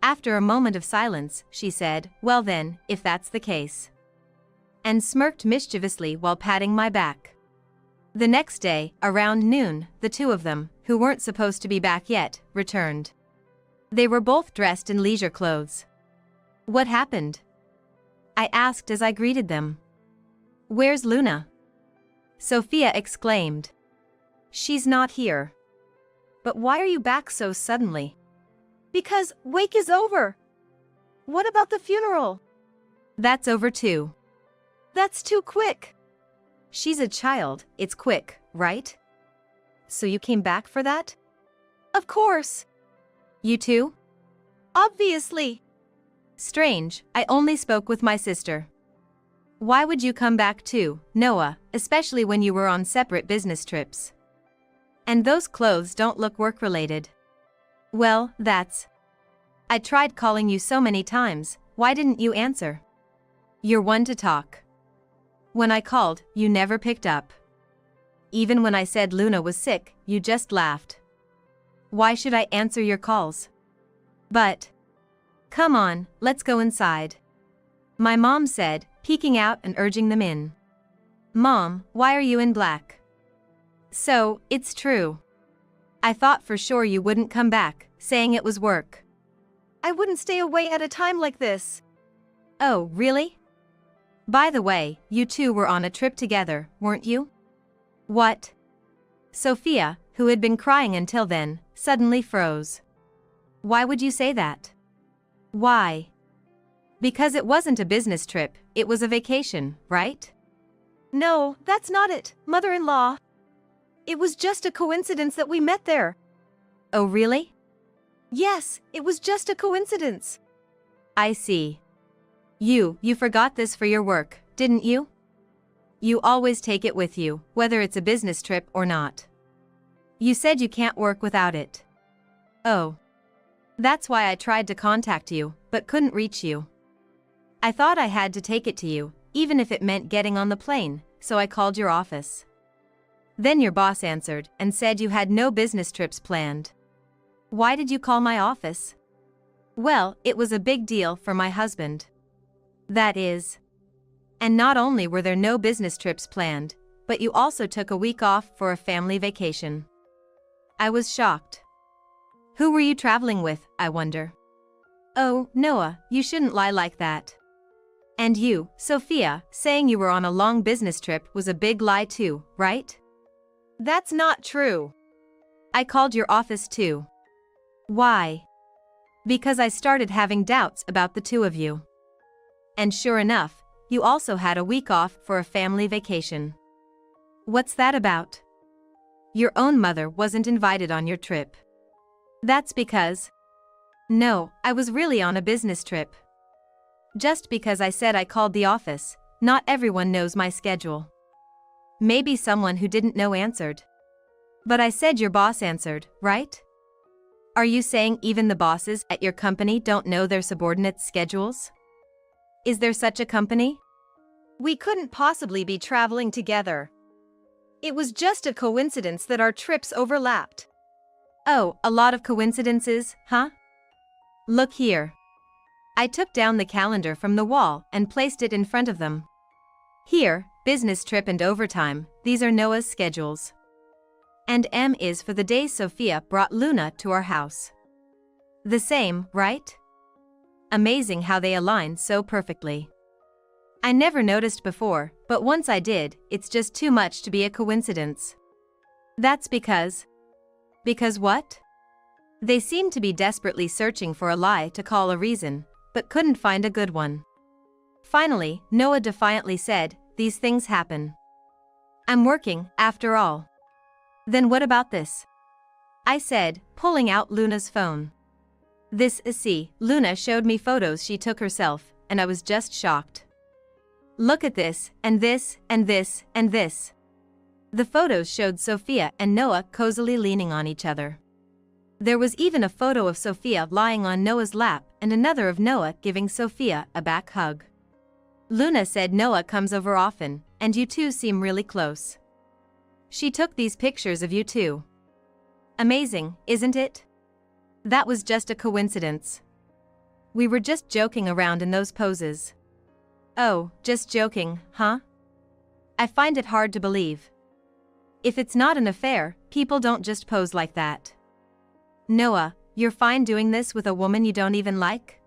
After a moment of silence, she said, "Well then, if that's the case." And smirked mischievously while patting my back. The next day, around noon, the two of them, who weren't supposed to be back yet, returned. They were both dressed in leisure clothes. What happened? I asked as I greeted them. Where's Luna? Sophia exclaimed. She's not here. But why are you back so suddenly? Because wake is over. What about the funeral? That's over too. That's too quick. She's a child, it's quick, right? So you came back for that? Of course. You too? Obviously. Strange, I only spoke with my sister. Why would you come back too, Noah, especially when you were on separate business trips? And those clothes don't look work-related. Well, that's... I tried calling you so many times, why didn't you answer? You're one to talk. When I called, you never picked up. Even when I said Luna was sick, you just laughed. Why should I answer your calls? But... Come on, let's go inside. My mom said, peeking out and urging them in. Mom, why are you in black? So, it's true. I thought for sure you wouldn't come back, saying it was work. I wouldn't stay away at a time like this. Oh, really? By the way, you two were on a trip together, weren't you? What? Sophia, who had been crying until then, suddenly froze. Why would you say that? Why? Because it wasn't a business trip, it was a vacation, right? No, that's not it, mother-in-law. It was just a coincidence that we met there. Oh, really? Yes, it was just a coincidence. I see. You forgot this for your work, didn't you? You always take it with you, whether it's a business trip or not. You said you can't work without it. Oh. That's why I tried to contact you, but couldn't reach you. I thought I had to take it to you, even if it meant getting on the plane, so I called your office. Then your boss answered and said you had no business trips planned. Why did you call my office? Well, it was a big deal for my husband. That is. And not only were there no business trips planned, but you also took a week off for a family vacation. I was shocked. Who were you traveling with, I wonder? Oh, Noah, you shouldn't lie like that. And you, Sophia, saying you were on a long business trip was a big lie too, right? That's not true. I called your office too. Why? Because I started having doubts about the two of you. And sure enough, you also had a week off for a family vacation. What's that about? Your own mother wasn't invited on your trip. That's because... No, I was really on a business trip. Just because I said I called the office, not everyone knows my schedule. Maybe someone who didn't know answered. But I said your boss answered, right? Are you saying even the bosses at your company don't know their subordinates' schedules? Is there such a company? We couldn't possibly be traveling together. It was just a coincidence that our trips overlapped. Oh, a lot of coincidences, huh? Look here. I took down the calendar from the wall and placed it in front of them. Here, business trip and overtime, these are Noah's schedules. And M is for the days Sophia brought Luna to our house. The same, right? Amazing how they align so perfectly. I never noticed before, but once I did, it's just too much to be a coincidence. That's because... Because what? They seem to be desperately searching for a lie to call a reason, but couldn't find a good one. Finally, Noah defiantly said, "These things happen. I'm working, after all." "Then what about this?" I said, pulling out Luna's phone. Luna showed me photos she took herself, and I was just shocked. "Look at this, and this, and this, and this." The photos showed Sophia and Noah cozily leaning on each other. There was even a photo of Sophia lying on Noah's lap and another of Noah giving Sophia a back hug. Luna said Noah comes over often, and you two seem really close. She took these pictures of you too. Amazing, isn't it? That was just a coincidence. We were just joking around in those poses. Oh, just joking, huh? I find it hard to believe. If it's not an affair, people don't just pose like that. Noah, you're fine doing this with a woman you don't even like?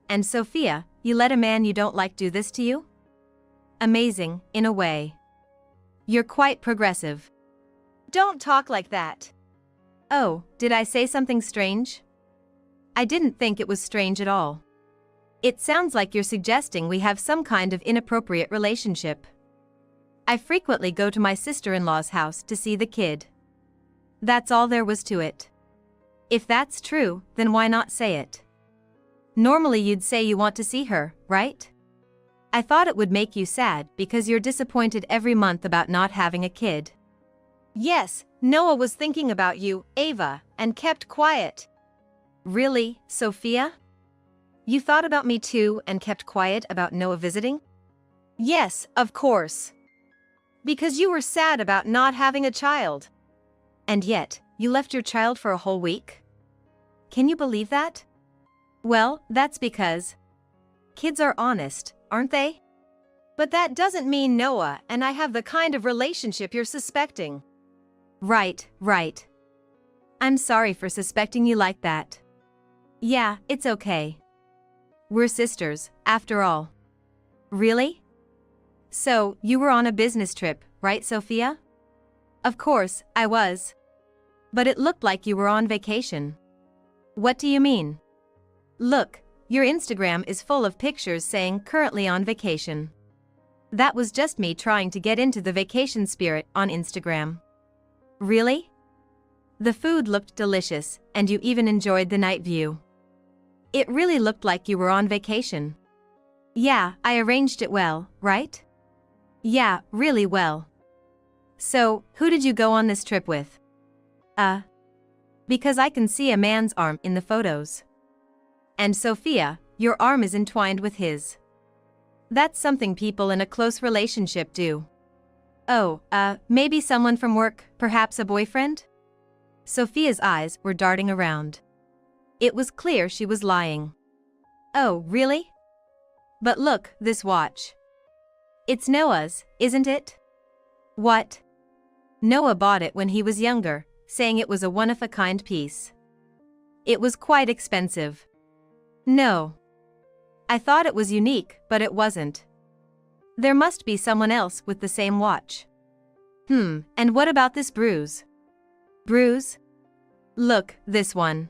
And Sophia, you let a man you don't like do this to you? Amazing, in a way. You're quite progressive. Don't talk like that. Oh, did I say something strange? I didn't think it was strange at all. It sounds like you're suggesting we have some kind of inappropriate relationship. I frequently go to my sister-in-law's house to see the kid. That's all there was to it. If that's true, then why not say it? Normally you'd say you want to see her, right? I thought it would make you sad because you're disappointed every month about not having a kid. Yes, Noah was thinking about you, Ava, and kept quiet. Really, Sophia? You thought about me too and kept quiet about Noah visiting? Yes, of course. Because you were sad about not having a child. And yet, you left your child for a whole week? Can you believe that? Well, that's because kids are honest, aren't they? But that doesn't mean Noah and I have the kind of relationship you're suspecting. Right. I'm sorry for suspecting you like that. Yeah, it's okay. We're sisters, after all. Really? So, you were on a business trip, right, Sophia? Of course, I was. But it looked like you were on vacation. What do you mean? Look, your Instagram is full of pictures saying currently on vacation. That was just me trying to get into the vacation spirit on Instagram. Really? The food looked delicious, and you even enjoyed the night view. It really looked like you were on vacation. Yeah, I arranged it well, right? Yeah, really well. So, who did you go on this trip with? Because I can see a man's arm in the photos. And Sophia, your arm is entwined with his. That's something people in a close relationship do. Oh, maybe someone from work, perhaps a boyfriend? Sophia's eyes were darting around. It was clear she was lying. Oh, really? But look, this watch. It's Noah's, isn't it? What? Noah bought it when he was younger, saying it was a one-of-a-kind piece. It was quite expensive. No. I thought it was unique, but it wasn't. There must be someone else with the same watch. And what about this bruise? Bruise? Look, this one.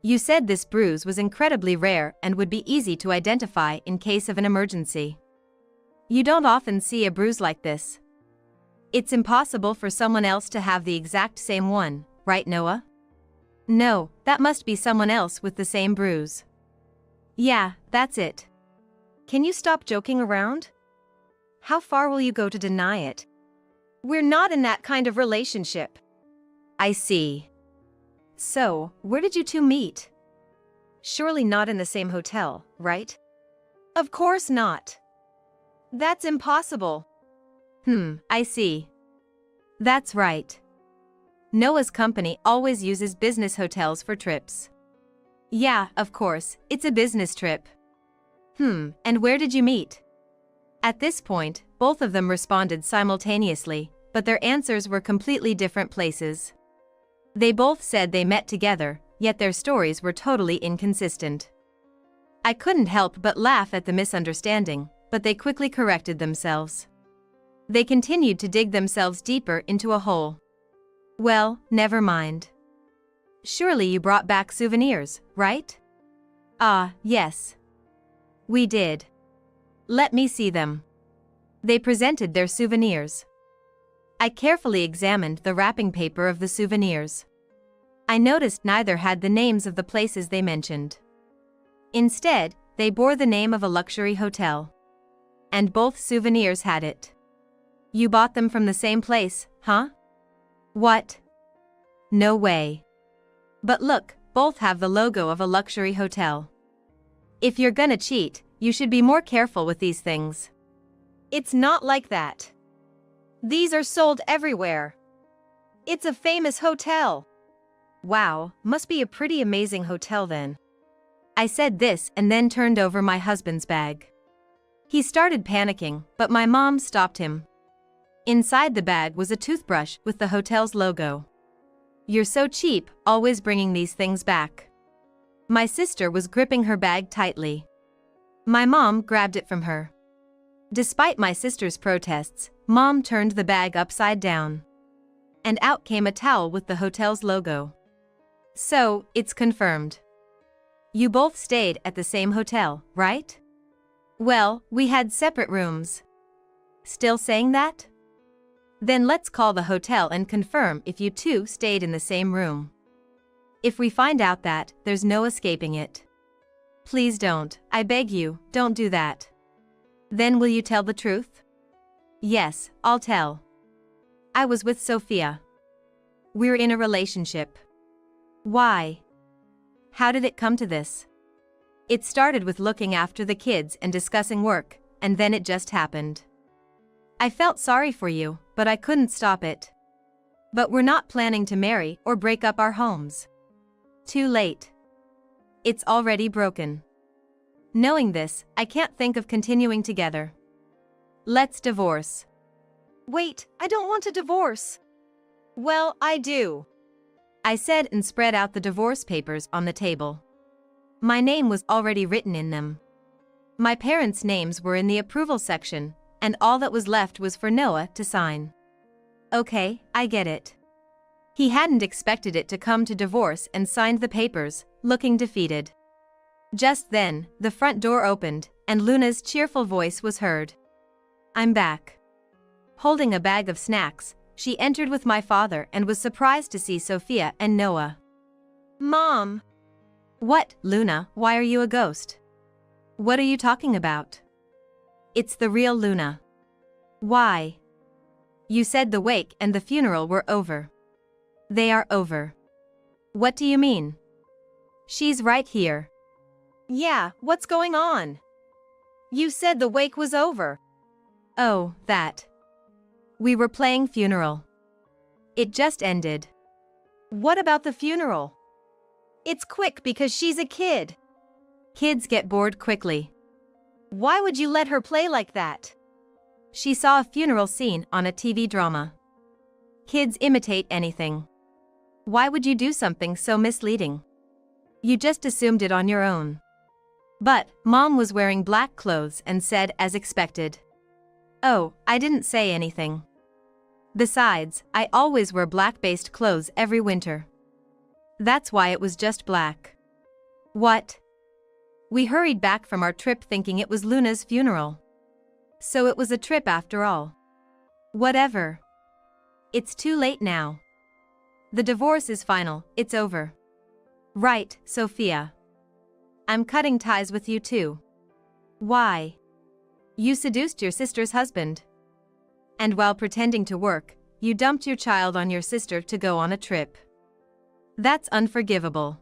You said this bruise was incredibly rare and would be easy to identify in case of an emergency. You don't often see a bruise like this. It's impossible for someone else to have the exact same one, right, Noah? No, that must be someone else with the same bruise. Yeah, that's it. Can you stop joking around? How far will you go to deny it? We're not in that kind of relationship. I see. So, where did you two meet? Surely not in the same hotel, right? Of course not. That's impossible. I see. That's right. Noah's company always uses business hotels for trips. Yeah, of course, it's a business trip. And where did you meet? At this point, both of them responded simultaneously, but their answers were completely different places. They both said they met together, yet their stories were totally inconsistent. I couldn't help but laugh at the misunderstanding, but they quickly corrected themselves. They continued to dig themselves deeper into a hole. Well, never mind. Surely you brought back souvenirs, right? Ah, yes. We did. Let me see them. They presented their souvenirs. I carefully examined the wrapping paper of the souvenirs. I noticed neither had the names of the places they mentioned. Instead, they bore the name of a luxury hotel. And both souvenirs had it. You bought them from the same place, huh? What? No way. But look, both have the logo of a luxury hotel. If you're gonna cheat, you should be more careful with these things. It's not like that. These are sold everywhere. It's a famous hotel. Wow, must be a pretty amazing hotel then. I said this and then turned over my husband's bag. He started panicking, but my mom stopped him. Inside the bag was a toothbrush with the hotel's logo. You're so cheap, always bringing these things back. My sister was gripping her bag tightly. My mom grabbed it from her. Despite my sister's protests, Mom turned the bag upside down. And out came a towel with the hotel's logo. So, it's confirmed. You both stayed at the same hotel, right? Well, we had separate rooms. Still saying that? Then let's call the hotel and confirm if you two stayed in the same room. If we find out that, there's no escaping it. Please don't, I beg you, don't do that. Then will you tell the truth? Yes, I'll tell. I was with Sophia. We're in a relationship. Why? How did it come to this? It started with looking after the kids and discussing work, and then it just happened. I felt sorry for you, but I couldn't stop it. But we're not planning to marry or break up our homes. Too late. It's already broken. Knowing this, I can't think of continuing together. Let's divorce. Wait, I don't want a divorce. Well, I do. I said and spread out the divorce papers on the table. My name was already written in them. My parents' names were in the approval section, and all that was left was for Noah to sign. Okay, I get it. He hadn't expected it to come to divorce and signed the papers, looking defeated. Just then, the front door opened, and Luna's cheerful voice was heard. I'm back. Holding a bag of snacks, she entered with my father and was surprised to see Sophia and Noah. Mom! What, Luna, why are you a ghost? What are you talking about? It's the real Luna. Why? You said the wake and the funeral were over. They are over. What do you mean? She's right here. Yeah, what's going on? You said the wake was over. Oh, that. We were playing funeral. It just ended. What about the funeral? It's quick because she's a kid. Kids get bored quickly. Why would you let her play like that? She saw a funeral scene on a TV drama. Kids imitate anything. Why would you do something so misleading? You just assumed it on your own. But, Mom was wearing black clothes and said as expected. Oh, I didn't say anything. Besides, I always wear black-based clothes every winter. That's why it was just black. What? We hurried back from our trip thinking it was Luna's funeral. So it was a trip after all. Whatever. It's too late now. The divorce is final, it's over. Right, Sophia. I'm cutting ties with you too. Why? You seduced your sister's husband. And while pretending to work, you dumped your child on your sister to go on a trip. That's unforgivable.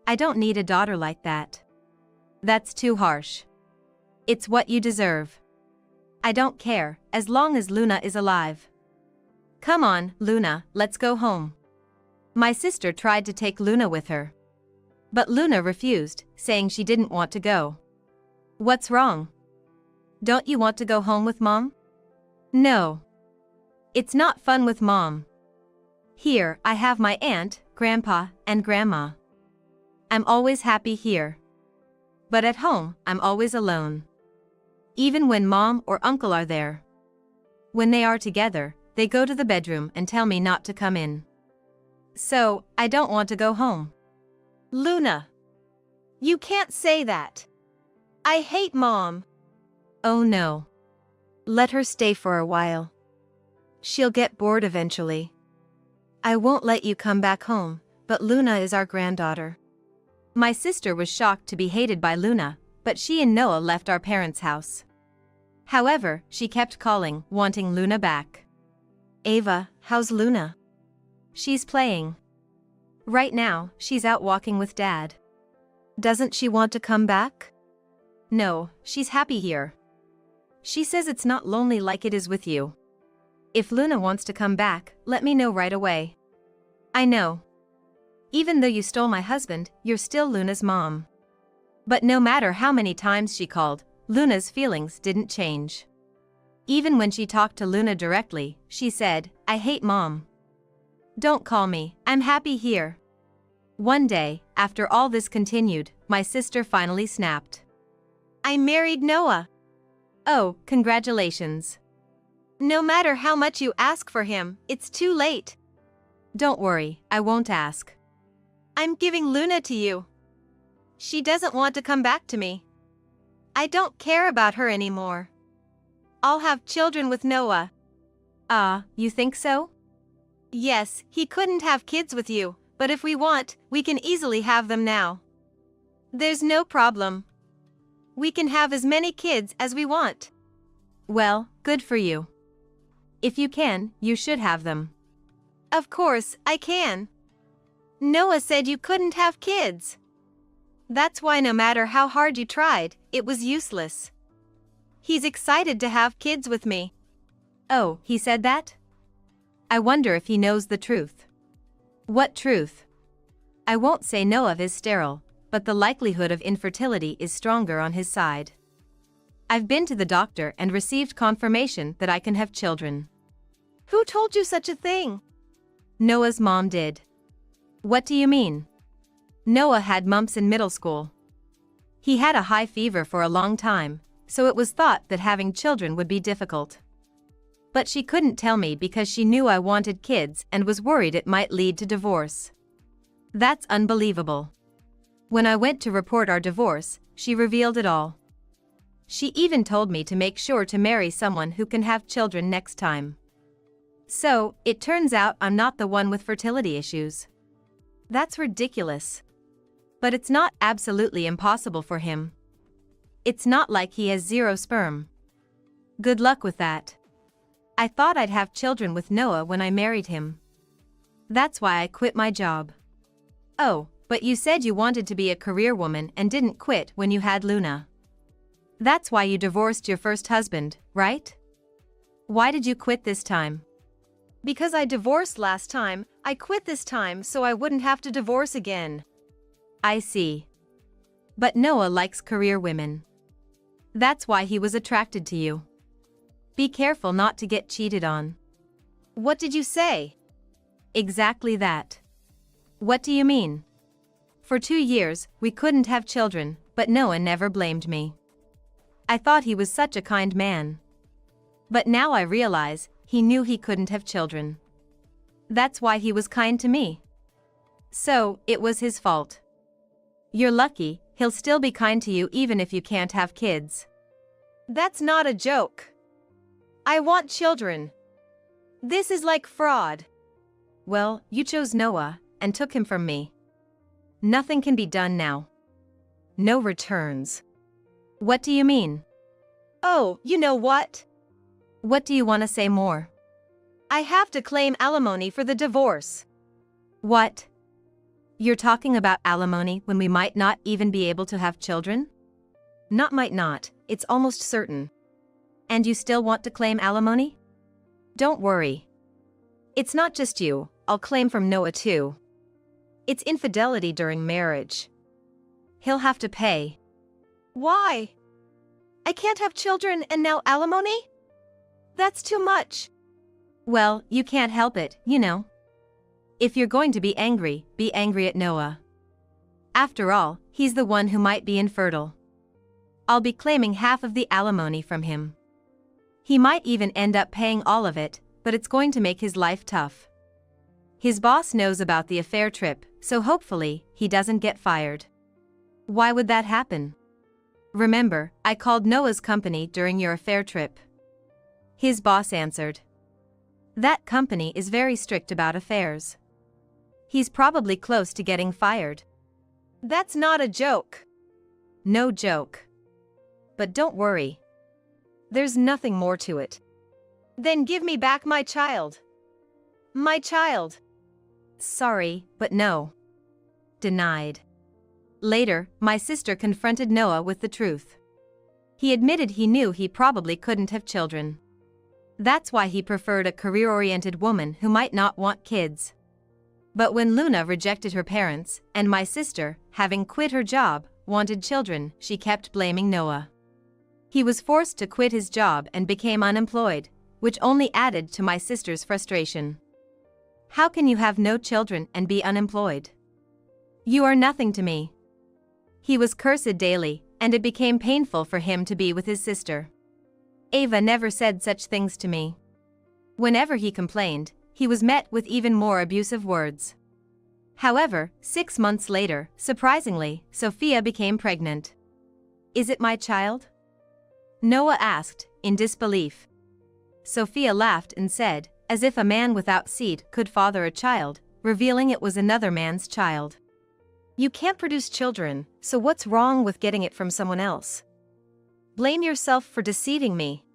I don't need a daughter like that. That's too harsh. It's what you deserve. I don't care, as long as Luna is alive. Come on, Luna, let's go home. My sister tried to take Luna with her. But Luna refused, saying she didn't want to go. What's wrong? Don't you want to go home with Mom? No. It's not fun with Mom. Here, I have my aunt, grandpa, and grandma. I'm always happy here. But at home, I'm always alone. Even when Mom or Uncle are there. When they are together, they go to the bedroom and tell me not to come in. So, I don't want to go home. Luna. You can't say that. I hate Mom. Oh no. Let her stay for a while. She'll get bored eventually. I won't let you come back home, but Luna is our granddaughter. My sister was shocked to be hated by Luna, but she and Noah left our parents' house. However, she kept calling, wanting Luna back. Ava, how's Luna? She's playing. Right now, she's out walking with Dad. Doesn't she want to come back? No, she's happy here. She says it's not lonely like it is with you. If Luna wants to come back, let me know right away. I know. Even though you stole my husband, you're still Luna's mom. But no matter how many times she called, Luna's feelings didn't change. Even when she talked to Luna directly, she said, I hate Mom. Don't call me, I'm happy here. One day, after all this continued, my sister finally snapped. I married Noah. Oh, congratulations. No matter how much you ask for him, it's too late. Don't worry, I won't ask. I'm giving Luna to you. She doesn't want to come back to me. I don't care about her anymore. I'll have children with Noah. You think so? Yes, he couldn't have kids with you, but if we want, we can easily have them now. There's no problem. We can have as many kids as we want. Well, good for you. If you can, you should have them. Of course, I can. Noah said you couldn't have kids. That's why no matter how hard you tried, it was useless. He's excited to have kids with me. Oh, he said that? I wonder if he knows the truth. What truth? I won't say Noah is sterile, but the likelihood of infertility is stronger on his side. I've been to the doctor and received confirmation that I can have children. Who told you such a thing? Noah's mom did. What do you mean? Noah had mumps in middle school. He had a high fever for a long time, so it was thought that having children would be difficult. But she couldn't tell me because she knew I wanted kids and was worried it might lead to divorce. That's unbelievable. When I went to report our divorce, she revealed it all. She even told me to make sure to marry someone who can have children next time. So, it turns out I'm not the one with fertility issues. That's ridiculous. But it's not absolutely impossible for him. It's not like he has zero sperm. Good luck with that. I thought I'd have children with Noah when I married him. That's why I quit my job. Oh, but you said you wanted to be a career woman and didn't quit when you had Luna. That's why you divorced your first husband, right? Why did you quit this time? Because I divorced last time, I quit this time so I wouldn't have to divorce again. I see. But Noah likes career women. That's why he was attracted to you. Be careful not to get cheated on. What did you say? Exactly that. What do you mean? For 2 years, we couldn't have children, but Noah never blamed me. I thought he was such a kind man. But now I realize, he knew he couldn't have children. That's why he was kind to me. So, it was his fault. You're lucky, he'll still be kind to you even if you can't have kids. That's not a joke. I want children. This is like fraud. Well, you chose Noah, and took him from me. Nothing can be done now. No returns. What do you mean? Oh, you know what? What do you want to say more? I have to claim alimony for the divorce. What? You're talking about alimony when we might not even be able to have children? Not might not, it's almost certain. And you still want to claim alimony? Don't worry. It's not just you, I'll claim from Noah too. It's infidelity during marriage. he'll have to pay. Why? I can't have children and now alimony? That's too much. Well, you can't help it, you know. If you're going to be angry at Noah. After all, he's the one who might be infertile. I'll be claiming half of the alimony from him. He might even end up paying all of it, but it's going to make his life tough. His boss knows about the affair trip, so hopefully, he doesn't get fired. Why would that happen? Remember, I called Noah's company during your affair trip. His boss answered. That company is very strict about affairs. He's probably close to getting fired. That's not a joke. No joke. But don't worry. There's nothing more to it. Then give me back my child. My child. Sorry, but no. Denied. Later, my sister confronted Noah with the truth. He admitted he knew he probably couldn't have children. That's why he preferred a career-oriented woman who might not want kids. But when Luna rejected her parents, and my sister, having quit her job, wanted children, she kept blaming Noah. He was forced to quit his job and became unemployed, which only added to my sister's frustration. How can you have no children and be unemployed? You are nothing to me. He was cursed daily, and it became painful for him to be with his sister. Ava never said such things to me. Whenever he complained, he was met with even more abusive words. However, 6 months later, surprisingly, Sophia became pregnant. Is it my child? Noah asked, in disbelief. Sophia laughed and said, as if a man without seed could father a child, revealing it was another man's child. You can't produce children, so what's wrong with getting it from someone else? Blame yourself for deceiving me.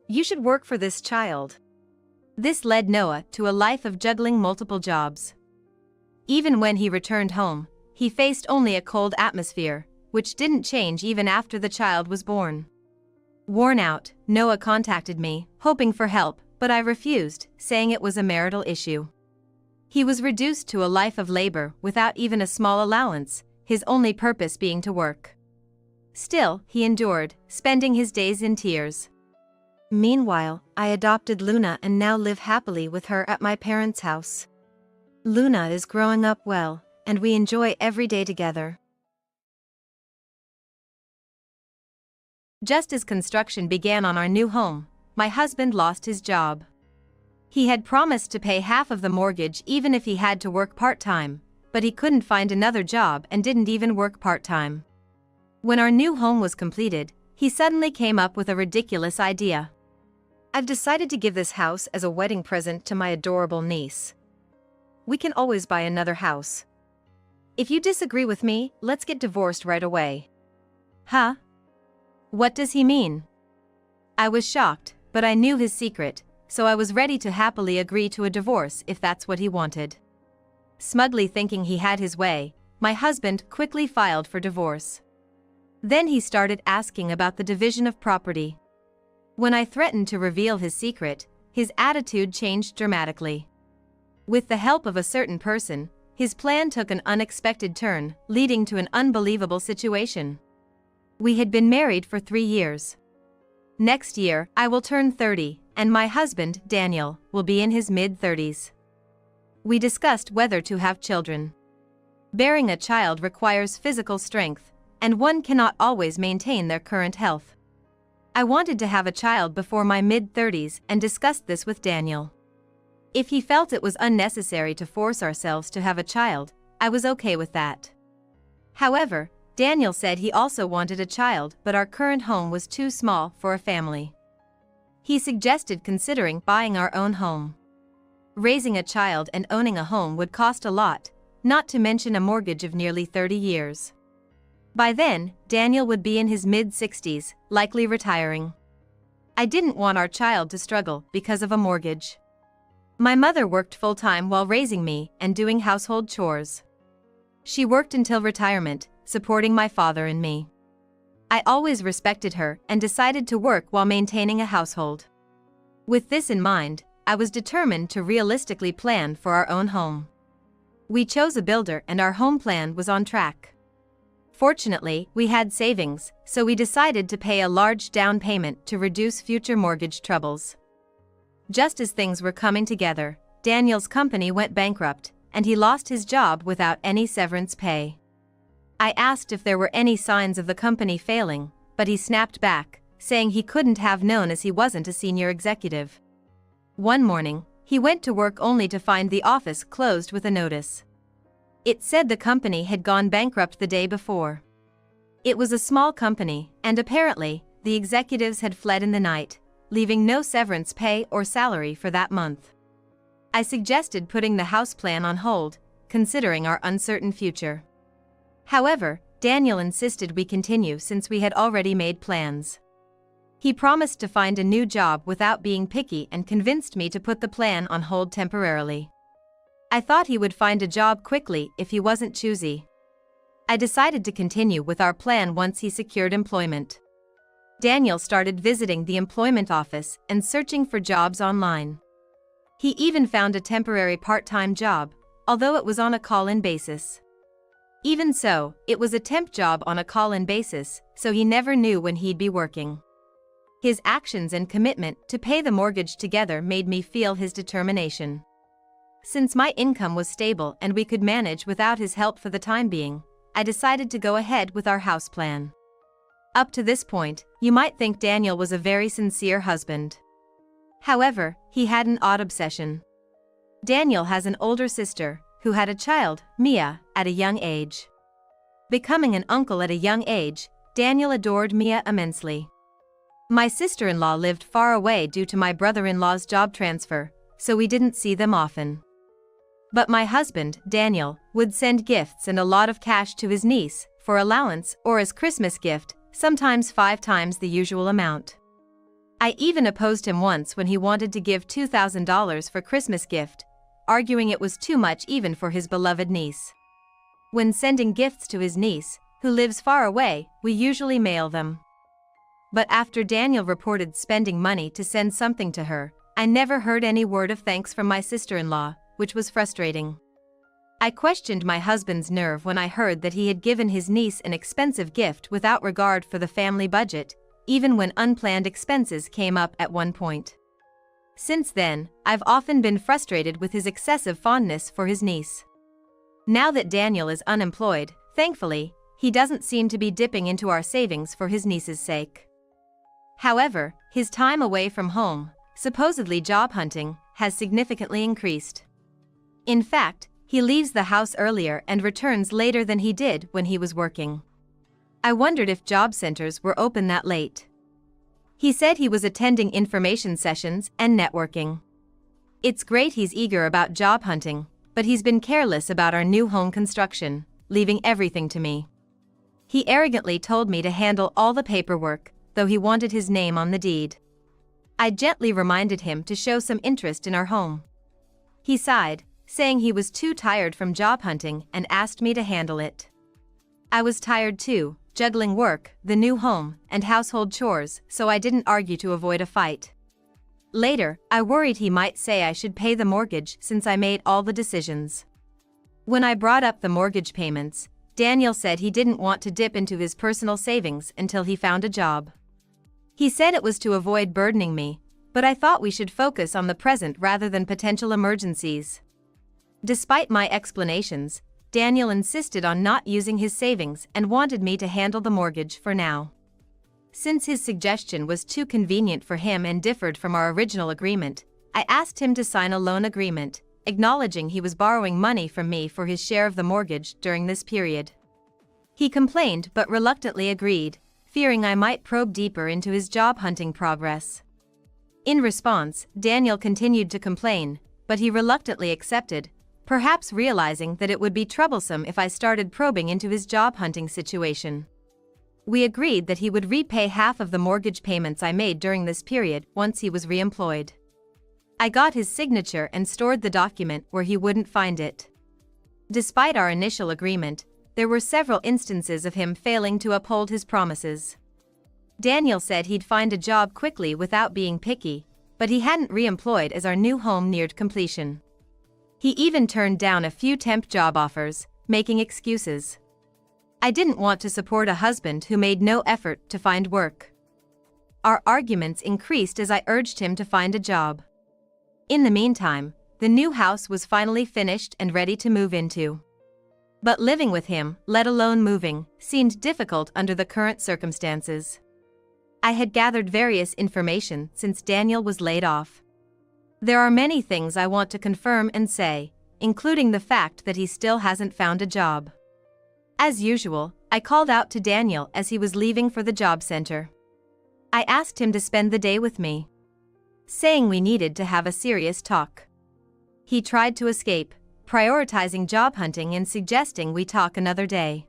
You should work for this child. This led Noah to a life of juggling multiple jobs. Even when he returned home, he faced only a cold atmosphere, which didn't change even after the child was born. Worn out, Noah contacted me, hoping for help, but I refused, saying it was a marital issue. He was reduced to a life of labor without even a small allowance, his only purpose being to work. Still, he endured, spending his days in tears. Meanwhile, I adopted Luna and now live happily with her at my parents' house. Luna is growing up well, and we enjoy every day together. Just as construction began on our new home, my husband lost his job. He had promised to pay half of the mortgage even if he had to work part-time, but he couldn't find another job and didn't even work part-time. When our new home was completed, he suddenly came up with a ridiculous idea. I've decided to give this house as a wedding present to my adorable niece. We can always buy another house. If you disagree with me, let's get divorced right away. Huh? What does he mean? I was shocked, but I knew his secret, so I was ready to happily agree to a divorce if that's what he wanted. Smugly thinking he had his way, my husband quickly filed for divorce. Then he started asking about the division of property. When I threatened to reveal his secret, his attitude changed dramatically. With the help of a certain person, his plan took an unexpected turn, leading to an unbelievable situation. We had been married for 3 years. Next year, I will turn 30, and my husband, Daniel, will be in his mid-30s. We discussed whether to have children. Bearing a child requires physical strength, and one cannot always maintain their current health. I wanted to have a child before my mid-30s and discussed this with Daniel. If he felt it was unnecessary to force ourselves to have a child, I was okay with that. However, Daniel said he also wanted a child, but our current home was too small for a family. He suggested considering buying our own home. Raising a child and owning a home would cost a lot, not to mention a mortgage of nearly 30 years. By then, Daniel would be in his mid-60s, likely retiring. I didn't want our child to struggle because of a mortgage. My mother worked full-time while raising me and doing household chores. She worked until retirement, supporting my father and me. I always respected her and decided to work while maintaining a household. With this in mind, I was determined to realistically plan for our own home. We chose a builder and our home plan was on track. Fortunately, we had savings, so we decided to pay a large down payment to reduce future mortgage troubles. Just as things were coming together, Daniel's company went bankrupt, and he lost his job without any severance pay. I asked if there were any signs of the company failing, but he snapped back, saying he couldn't have known as he wasn't a senior executive. One morning, he went to work only to find the office closed with a notice. It said the company had gone bankrupt the day before. It was a small company, and apparently, the executives had fled in the night, leaving no severance pay or salary for that month. I suggested putting the house plan on hold, considering our uncertain future. However, Daniel insisted we continue since we had already made plans. He promised to find a new job without being picky and convinced me to put the plan on hold temporarily. I thought he would find a job quickly if he wasn't choosy. I decided to continue with our plan once he secured employment. Daniel started visiting the employment office and searching for jobs online. He even found a temporary part-time job, although it was on a call-in basis. Even so, it was a temp job on a call-in basis, so he never knew when he'd be working. His actions and commitment to pay the mortgage together made me feel his determination. Since my income was stable and we could manage without his help for the time being, I decided to go ahead with our house plan. Up to this point, you might think Daniel was a very sincere husband. However, he had an odd obsession. Daniel has an older sister, who had a child, Mia, at a young age. Becoming an uncle at a young age, Daniel adored Mia immensely. My sister-in-law lived far away due to my brother-in-law's job transfer, so we didn't see them often. But my husband, Daniel, would send gifts and a lot of cash to his niece, for allowance or as Christmas gift, sometimes 5 times the usual amount. I even opposed him once when he wanted to give $2,000 for Christmas gift, arguing it was too much even for his beloved niece. When sending gifts to his niece, who lives far away, we usually mail them. But after Daniel reported spending money to send something to her, I never heard any word of thanks from my sister-in-law, which was frustrating. I questioned my husband's nerve when I heard that he had given his niece an expensive gift without regard for the family budget, even when unplanned expenses came up at one point. Since then, I've often been frustrated with his excessive fondness for his niece. Now that Daniel is unemployed, thankfully, he doesn't seem to be dipping into our savings for his niece's sake. However, his time away from home, supposedly job hunting, has significantly increased. In fact, he leaves the house earlier and returns later than he did when he was working. I wondered if job centers were open that late. He said he was attending information sessions and networking. It's great he's eager about job hunting, but he's been careless about our new home construction, leaving everything to me. He arrogantly told me to handle all the paperwork, though he wanted his name on the deed. I gently reminded him to show some interest in our home. He sighed, saying he was too tired from job hunting and asked me to handle it. I was tired too, juggling work, the new home, and household chores, so I didn't argue to avoid a fight. Later, I worried he might say I should pay the mortgage since I made all the decisions. When I brought up the mortgage payments, Daniel said he didn't want to dip into his personal savings until he found a job. He said it was to avoid burdening me, but I thought we should focus on the present rather than potential emergencies. Despite my explanations, Daniel insisted on not using his savings and wanted me to handle the mortgage for now. Since his suggestion was too convenient for him and differed from our original agreement, I asked him to sign a loan agreement, acknowledging he was borrowing money from me for his share of the mortgage during this period. He complained but reluctantly agreed, fearing I might probe deeper into his job hunting progress. In response, Daniel continued to complain, but he reluctantly accepted, perhaps realizing that it would be troublesome if I started probing into his job hunting situation. We agreed that he would repay half of the mortgage payments I made during this period once he was reemployed. I got his signature and stored the document where he wouldn't find it. Despite our initial agreement, there were several instances of him failing to uphold his promises. Daniel said he'd find a job quickly without being picky, but he hadn't reemployed as our new home neared completion. He even turned down a few temp job offers, making excuses. I didn't want to support a husband who made no effort to find work. Our arguments increased as I urged him to find a job. In the meantime, the new house was finally finished and ready to move into. But living with him, let alone moving, seemed difficult under the current circumstances. I had gathered various information since Daniel was laid off. There are many things I want to confirm and say, including the fact that he still hasn't found a job. As usual, I called out to Daniel as he was leaving for the job center. I asked him to spend the day with me, saying we needed to have a serious talk. He tried to escape, prioritizing job hunting and suggesting we talk another day.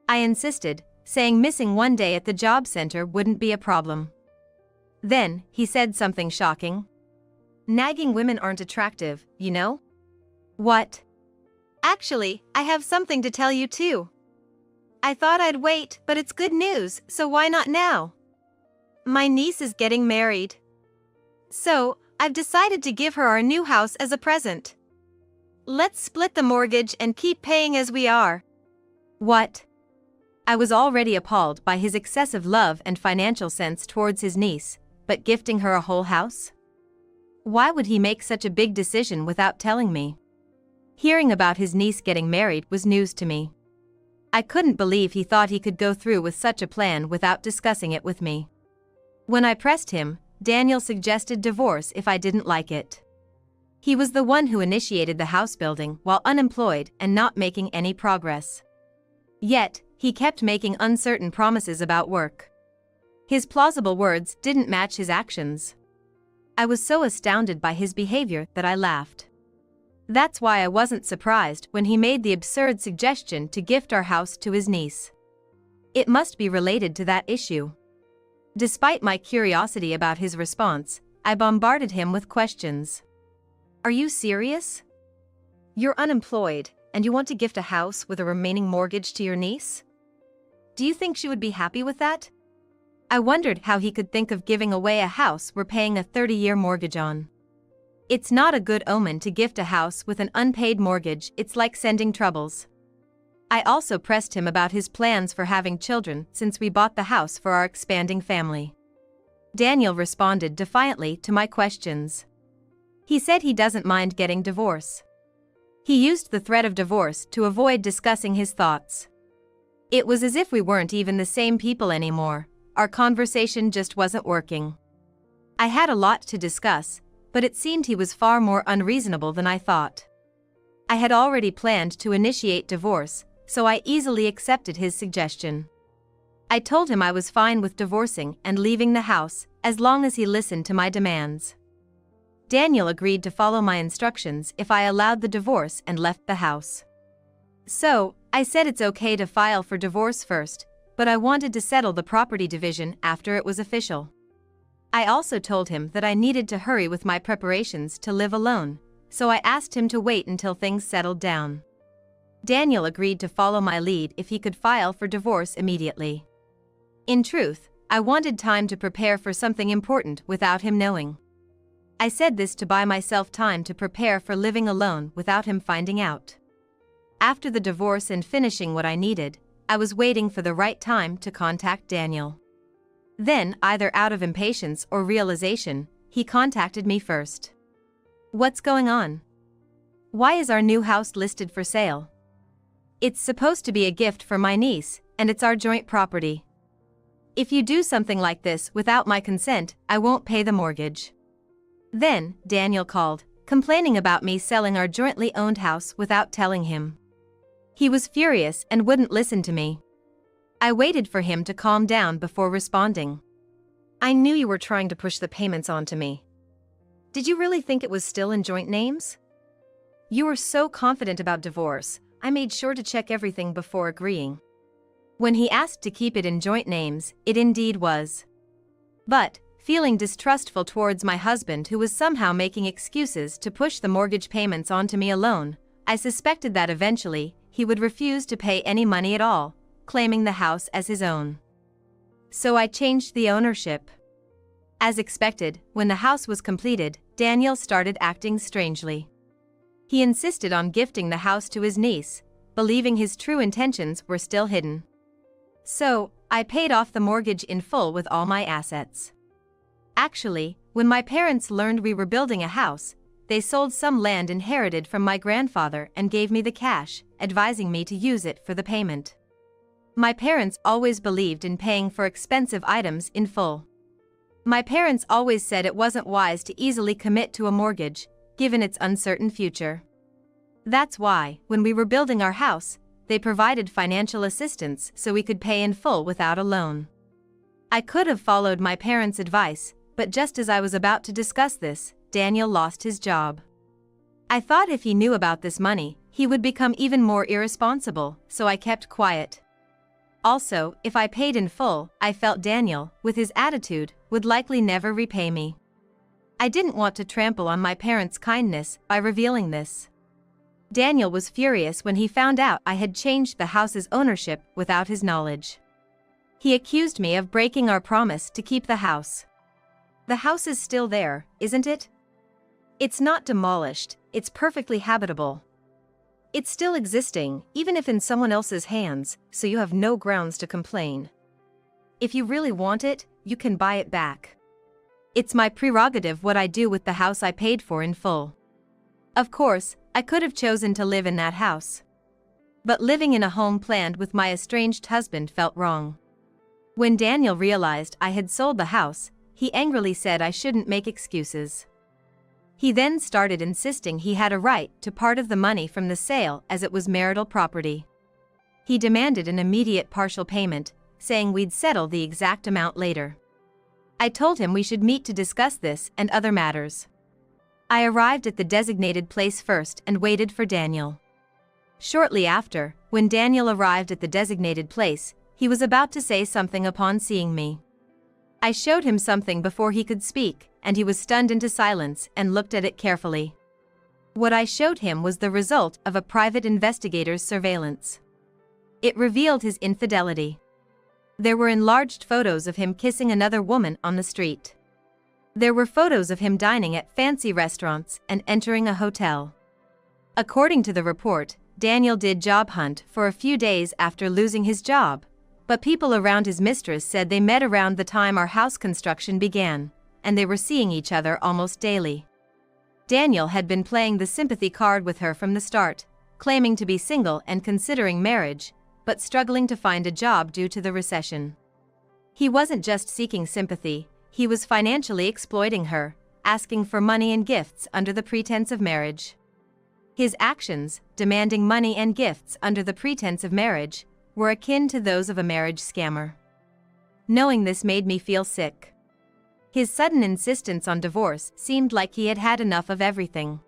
I insisted, saying missing one day at the job center wouldn't be a problem. Then, he said something shocking. Nagging women aren't attractive, you know? What? Actually, I have something to tell you too. I thought I'd wait, but it's good news, so why not now? My niece is getting married. So, I've decided to give her our new house as a present. Let's split the mortgage and keep paying as we are. What? I was already appalled by his excessive love and financial sense towards his niece, but gifting her a whole house? Why would he make such a big decision without telling me? Hearing about his niece getting married was news to me. I couldn't believe he thought he could go through with such a plan without discussing it with me. When I pressed him, Daniel suggested divorce if I didn't like it. He was the one who initiated the house building while unemployed and not making any progress. Yet, he kept making uncertain promises about work. His plausible words didn't match his actions. I was so astounded by his behavior that I laughed. That's why I wasn't surprised when he made the absurd suggestion to gift our house to his niece. It must be related to that issue. Despite my curiosity about his response, I bombarded him with questions. Are you serious? You're unemployed, and you want to gift a house with a remaining mortgage to your niece? Do you think she would be happy with that? I wondered how he could think of giving away a house we're paying a 30-year mortgage on. It's not a good omen to gift a house with an unpaid mortgage, it's like sending troubles. I also pressed him about his plans for having children since we bought the house for our expanding family. Daniel responded defiantly to my questions. He said he doesn't mind getting divorce. He used the threat of divorce to avoid discussing his thoughts. It was as if we weren't even the same people anymore. Our conversation just wasn't working. I had a lot to discuss, but it seemed he was far more unreasonable than I thought. I had already planned to initiate divorce, so I easily accepted his suggestion. I told him I was fine with divorcing and leaving the house, as long as he listened to my demands. Daniel agreed to follow my instructions if I allowed the divorce and left the house. So, I said it's okay to file for divorce first, but I wanted to settle the property division after it was official. I also told him that I needed to hurry with my preparations to live alone, so I asked him to wait until things settled down. Daniel agreed to follow my lead if he could file for divorce immediately. In truth, I wanted time to prepare for something important without him knowing. I said this to buy myself time to prepare for living alone without him finding out. After the divorce and finishing what I needed, I was waiting for the right time to contact Daniel. Then, either out of impatience or realization, he contacted me first. What's going on? Why is our new house listed for sale? It's supposed to be a gift for my niece, and it's our joint property. If you do something like this without my consent, I won't pay the mortgage. Then, Daniel called, complaining about me selling our jointly owned house without telling him. He was furious and wouldn't listen to me. I waited for him to calm down before responding. I knew you were trying to push the payments onto me. Did you really think it was still in joint names? You were so confident about divorce, I made sure to check everything before agreeing. When he asked to keep it in joint names, it indeed was. But, feeling distrustful towards my husband who was somehow making excuses to push the mortgage payments onto me alone, I suspected that eventually, he would refuse to pay any money at all, claiming the house as his own. So I changed the ownership. As expected, when the house was completed, Daniel started acting strangely. He insisted on gifting the house to his niece, believing his true intentions were still hidden. So, I paid off the mortgage in full with all my assets. Actually, when my parents learned we were building a house, they sold some land inherited from my grandfather and gave me the cash, advising me to use it for the payment. My parents always believed in paying for expensive items in full. My parents always said it wasn't wise to easily commit to a mortgage, given its uncertain future. That's why, when we were building our house, they provided financial assistance so we could pay in full without a loan. I could have followed my parents' advice, but just as I was about to discuss this, Daniel lost his job. I thought if he knew about this money, he would become even more irresponsible, so I kept quiet. Also, if I paid in full, I felt Daniel, with his attitude, would likely never repay me. I didn't want to trample on my parents' kindness by revealing this. Daniel was furious when he found out I had changed the house's ownership without his knowledge. He accused me of breaking our promise to keep the house. The house is still there, isn't it? It's not demolished, it's perfectly habitable. It's still existing, even if in someone else's hands, so you have no grounds to complain. If you really want it, you can buy it back. It's my prerogative what I do with the house I paid for in full. Of course, I could have chosen to live in that house. But living in a home planned with my estranged husband felt wrong. When Daniel realized I had sold the house, he angrily said I shouldn't make excuses. He then started insisting he had a right to part of the money from the sale as it was marital property. He demanded an immediate partial payment, saying we'd settle the exact amount later. I told him we should meet to discuss this and other matters. I arrived at the designated place first and waited for Daniel. Shortly after, when Daniel arrived at the designated place, he was about to say something upon seeing me. I showed him something before he could speak, and he was stunned into silence and looked at it carefully. What I showed him was the result of a private investigator's surveillance. It revealed his infidelity. There were enlarged photos of him kissing another woman on the street. There were photos of him dining at fancy restaurants and entering a hotel. According to the report, Daniel did job hunt for a few days after losing his job, but people around his mistress said they met around the time our house construction began, and they were seeing each other almost daily. Daniel had been playing the sympathy card with her from the start, claiming to be single and considering marriage, but struggling to find a job due to the recession. He wasn't just seeking sympathy, he was financially exploiting her, asking for money and gifts under the pretense of marriage. His actions, demanding money and gifts under the pretense of marriage, were akin to those of a marriage scammer. Knowing this made me feel sick. His sudden insistence on divorce seemed like he had had enough of everything.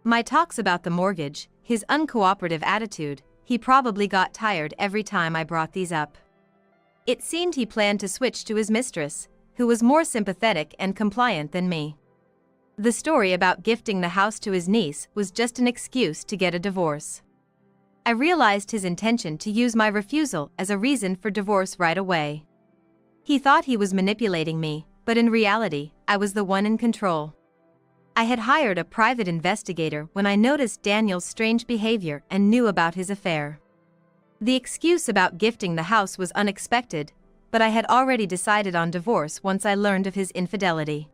My talks about the mortgage, his uncooperative attitude, he probably got tired every time I brought these up. It seemed he planned to switch to his mistress, who was more sympathetic and compliant than me. The story about gifting the house to his niece was just an excuse to get a divorce. I realized his intention to use my refusal as a reason for divorce right away. He thought he was manipulating me, but in reality, I was the one in control. I had hired a private investigator when I noticed Daniel's strange behavior and knew about his affair. The excuse about gifting the house was unexpected, but I had already decided on divorce once I learned of his infidelity.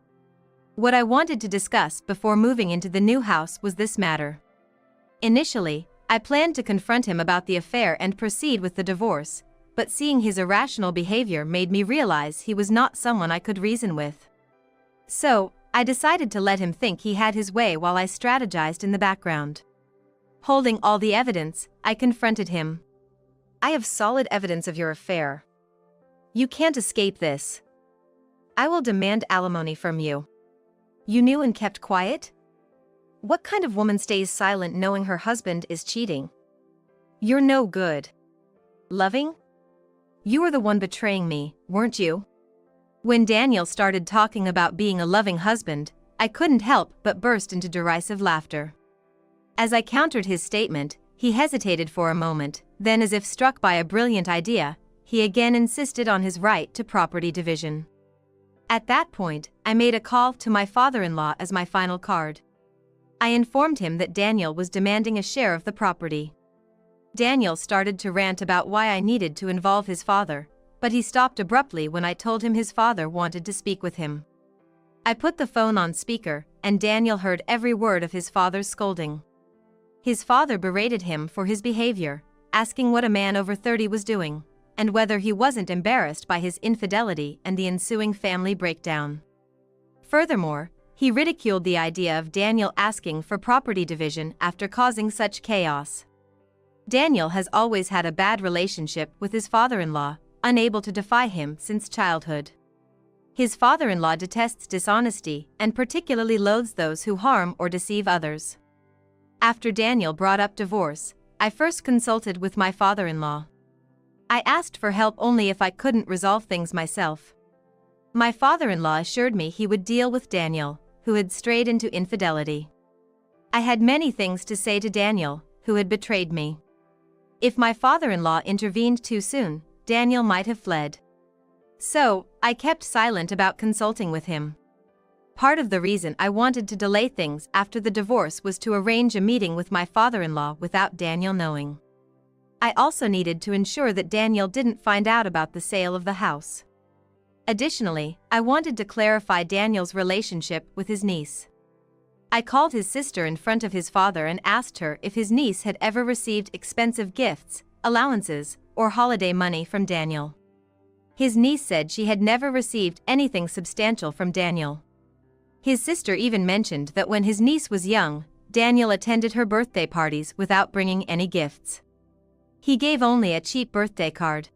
What I wanted to discuss before moving into the new house was this matter. Initially, I planned to confront him about the affair and proceed with the divorce, but seeing his irrational behavior made me realize he was not someone I could reason with. So, I decided to let him think he had his way while I strategized in the background. Holding all the evidence, I confronted him. I have solid evidence of your affair. You can't escape this. I will demand alimony from you. You knew and kept quiet? What kind of woman stays silent knowing her husband is cheating? You're no good. Loving? You were the one betraying me, weren't you? When Daniel started talking about being a loving husband, I couldn't help but burst into derisive laughter. As I countered his statement, he hesitated for a moment, then as if struck by a brilliant idea, he again insisted on his right to property division. At that point, I made a call to my father-in-law as my final card. I informed him that Daniel was demanding a share of the property. Daniel started to rant about why I needed to involve his father, but he stopped abruptly when I told him his father wanted to speak with him. I put the phone on speaker, and Daniel heard every word of his father's scolding. His father berated him for his behavior, asking what a man over 30 was doing, and whether he wasn't embarrassed by his infidelity and the ensuing family breakdown. Furthermore, he ridiculed the idea of Daniel asking for property division after causing such chaos. Daniel has always had a bad relationship with his father-in-law, unable to defy him since childhood. His father-in-law detests dishonesty and particularly loathes those who harm or deceive others. After Daniel brought up divorce, I first consulted with my father-in-law. I asked for help only if I couldn't resolve things myself. My father-in-law assured me he would deal with Daniel, who had strayed into infidelity. I had many things to say to Daniel, who had betrayed me. If my father-in-law intervened too soon, Daniel might have fled. So, I kept silent about consulting with him. Part of the reason I wanted to delay things after the divorce was to arrange a meeting with my father-in-law without Daniel knowing. I also needed to ensure that Daniel didn't find out about the sale of the house. Additionally, I wanted to clarify Daniel's relationship with his niece. I called his sister in front of his father and asked her if his niece had ever received expensive gifts, allowances, or holiday money from Daniel. His niece said she had never received anything substantial from Daniel. His sister even mentioned that when his niece was young, Daniel attended her birthday parties without bringing any gifts. He gave only a cheap birthday card.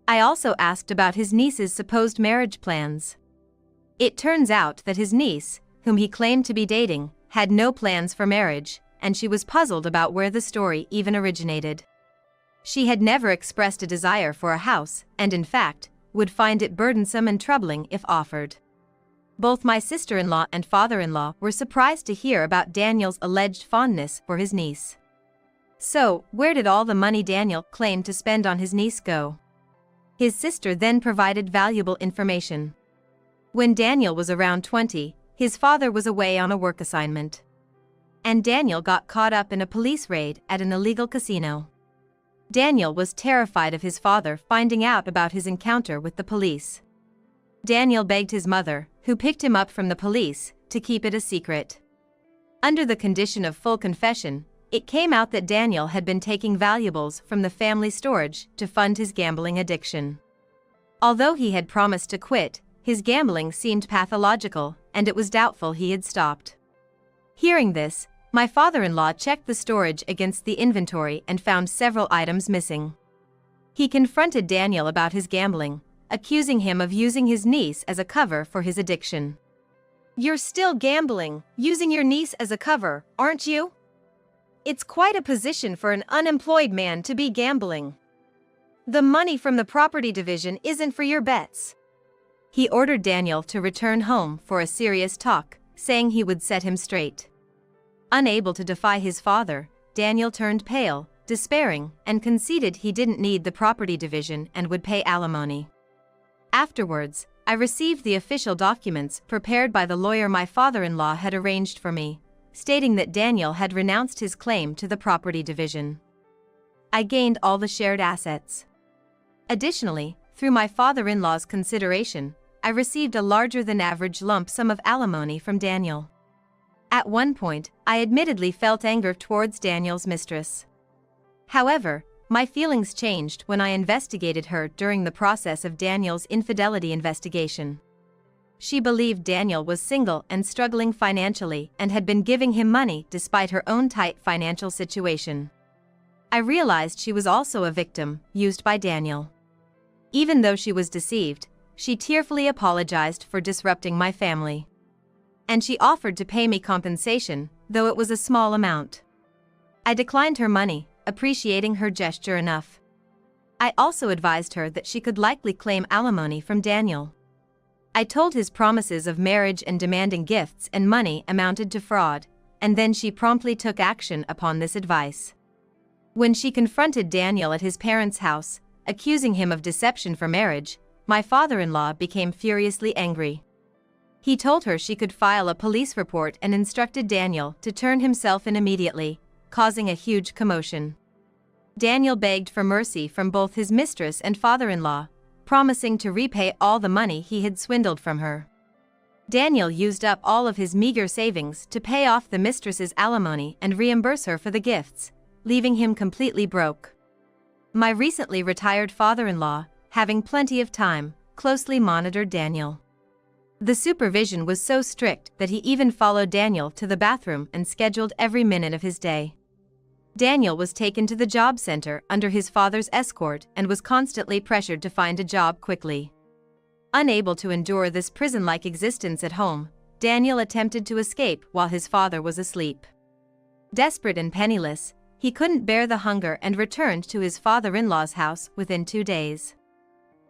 I also asked about his niece's supposed marriage plans. It turns out that his niece, whom he claimed to be dating, had no plans for marriage, and she was puzzled about where the story even originated. She had never expressed a desire for a house, and in fact, would find it burdensome and troubling if offered. Both my sister-in-law and father-in-law were surprised to hear about Daniel's alleged fondness for his niece. So, where did all the money Daniel claimed to spend on his niece go? His sister then provided valuable information. When Daniel was around 20, his father was away on a work assignment. And Daniel got caught up in a police raid at an illegal casino. Daniel was terrified of his father finding out about his encounter with the police. Daniel begged his mother, who picked him up from the police, to keep it a secret. Under the condition of full confession, it came out that Daniel had been taking valuables from the family storage to fund his gambling addiction. Although he had promised to quit, his gambling seemed pathological, and it was doubtful he had stopped. Hearing this, my father-in-law checked the storage against the inventory and found several items missing. He confronted Daniel about his gambling, accusing him of using his niece as a cover for his addiction. You're still gambling, using your niece as a cover, aren't you? It's quite a position for an unemployed man to be gambling. The money from the property division isn't for your bets. He ordered Daniel to return home for a serious talk, saying he would set him straight. Unable to defy his father, Daniel turned pale, despairing, and conceded he didn't need the property division and would pay alimony. Afterwards, I received the official documents prepared by the lawyer my father-in-law had arranged for me, stating that Daniel had renounced his claim to the property division. I gained all the shared assets. Additionally, through my father-in-law's consideration, I received a larger-than-average lump sum of alimony from Daniel. At one point, I admittedly felt anger towards Daniel's mistress. However, my feelings changed when I investigated her during the process of Daniel's infidelity investigation. She believed Daniel was single and struggling financially and had been giving him money despite her own tight financial situation. I realized she was also a victim, used by Daniel. Even though she was deceived, she tearfully apologized for disrupting my family. And she offered to pay me compensation, though it was a small amount. I declined her money, appreciating her gesture enough. I also advised her that she could likely claim alimony from Daniel. I told his promises of marriage and demanding gifts and money amounted to fraud, and then she promptly took action upon this advice. When she confronted Daniel at his parents' house, accusing him of deception for marriage, my father-in-law became furiously angry. He told her she could file a police report and instructed Daniel to turn himself in immediately, causing a huge commotion. Daniel begged for mercy from both his mistress and father-in-law, promising to repay all the money he had swindled from her. Daniel used up all of his meager savings to pay off the mistress's alimony and reimburse her for the gifts, leaving him completely broke. My recently retired father-in-law, having plenty of time, closely monitored Daniel. The supervision was so strict that he even followed Daniel to the bathroom and scheduled every minute of his day. Daniel was taken to the job center under his father's escort and was constantly pressured to find a job quickly. Unable to endure this prison-like existence at home, Daniel attempted to escape while his father was asleep. Desperate and penniless, he couldn't bear the hunger and returned to his father-in-law's house within 2 days.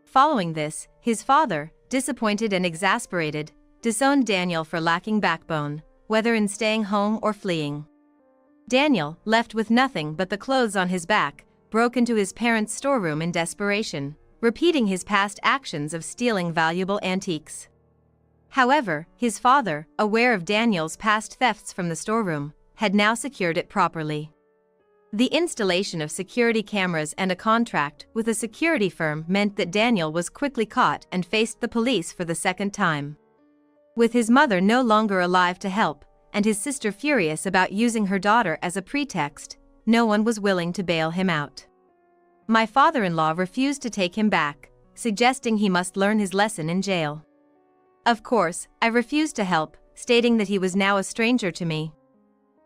Following this, his father, disappointed and exasperated, disowned Daniel for lacking backbone, whether in staying home or fleeing. Daniel, left with nothing but the clothes on his back, broke into his parents' storeroom in desperation, repeating his past actions of stealing valuable antiques. However, his father, aware of Daniel's past thefts from the storeroom, had now secured it properly. The installation of security cameras and a contract with a security firm meant that Daniel was quickly caught and faced the police for the second time. With his mother no longer alive to help, and his sister furious about using her daughter as a pretext, no one was willing to bail him out. My father-in-law refused to take him back, suggesting he must learn his lesson in jail. Of course, I refused to help, stating that he was now a stranger to me.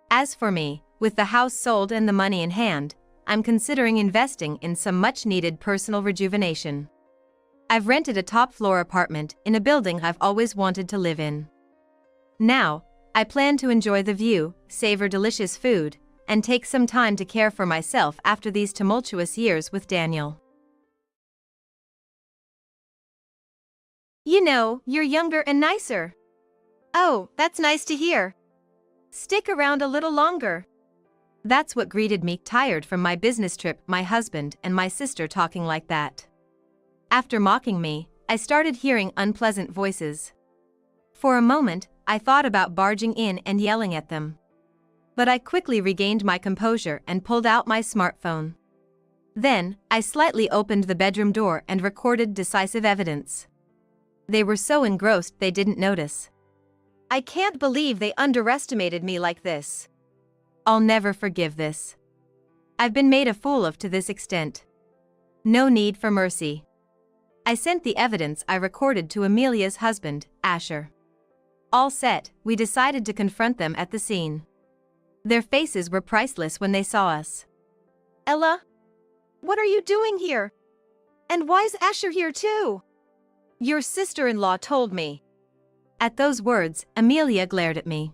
As for me, with the house sold and the money in hand, I'm considering investing in some much-needed personal rejuvenation. I've rented a top-floor apartment in a building I've always wanted to live in. Now, I plan to enjoy the view, savor delicious food, and take some time to care for myself after these tumultuous years with Daniel. You know, you're younger and nicer. Oh, that's nice to hear. Stick around a little longer. That's what greeted me, tired from my business trip, my husband and my sister talking like that. After mocking me, I started hearing unpleasant voices. For a moment, I thought about barging in and yelling at them. But I quickly regained my composure and pulled out my smartphone. Then, I slightly opened the bedroom door and recorded decisive evidence. They were so engrossed they didn't notice. I can't believe they underestimated me like this. I'll never forgive this. I've been made a fool of to this extent. No need for mercy. I sent the evidence I recorded to Amelia's husband, Asher. All set, we decided to confront them at the scene. Their faces were priceless when they saw us. Ella? What are you doing here? And why's Asher here too? Your sister-in-law told me. At those words, Amelia glared at me.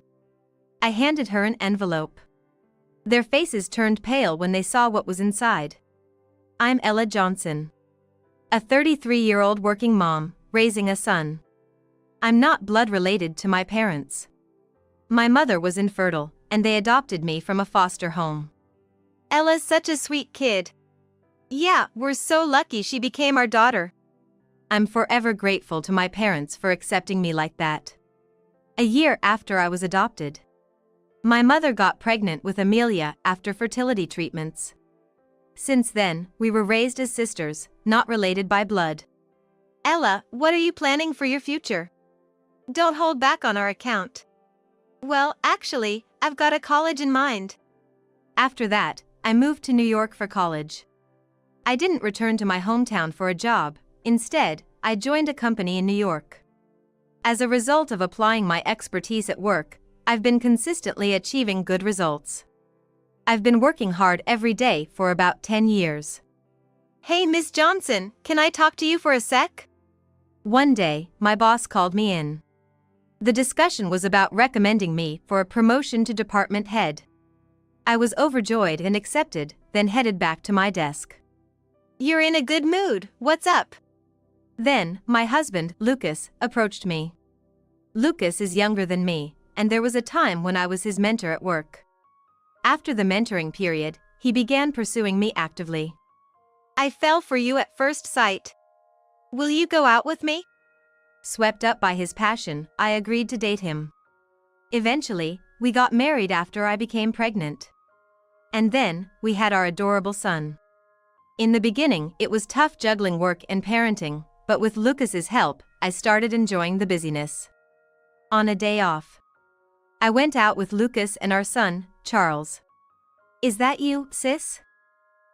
I handed her an envelope. Their faces turned pale when they saw what was inside. I'm Ella Johnson. A 33-year-old working mom, raising a son. I'm not blood related to my parents. My mother was infertile, and they adopted me from a foster home. Ella's such a sweet kid. Yeah, we're so lucky she became our daughter. I'm forever grateful to my parents for accepting me like that. A year after I was adopted, my mother got pregnant with Amelia after fertility treatments. Since then, we were raised as sisters, not related by blood. Ella, what are you planning for your future? Don't hold back on our account. Well, actually, I've got a college in mind. After that, I moved to New York for college. I didn't return to my hometown for a job. Instead, I joined a company in New York. As a result of applying my expertise at work, I've been consistently achieving good results. I've been working hard every day for about 10 years. Hey, Miss Johnson, can I talk to you for a sec? One day, my boss called me in. The discussion was about recommending me for a promotion to department head. I was overjoyed and accepted, then headed back to my desk. You're in a good mood, what's up? Then, my husband, Lucas, approached me. Lucas is younger than me, and there was a time when I was his mentor at work. After the mentoring period, he began pursuing me actively. I fell for you at first sight. Will you go out with me? Swept up by his passion, I agreed to date him. Eventually, we got married after I became pregnant. And then, we had our adorable son. In the beginning, it was tough juggling work and parenting, but with Lucas's help, I started enjoying the busyness. On a day off, I went out with Lucas and our son, Charles. Is that you, sis?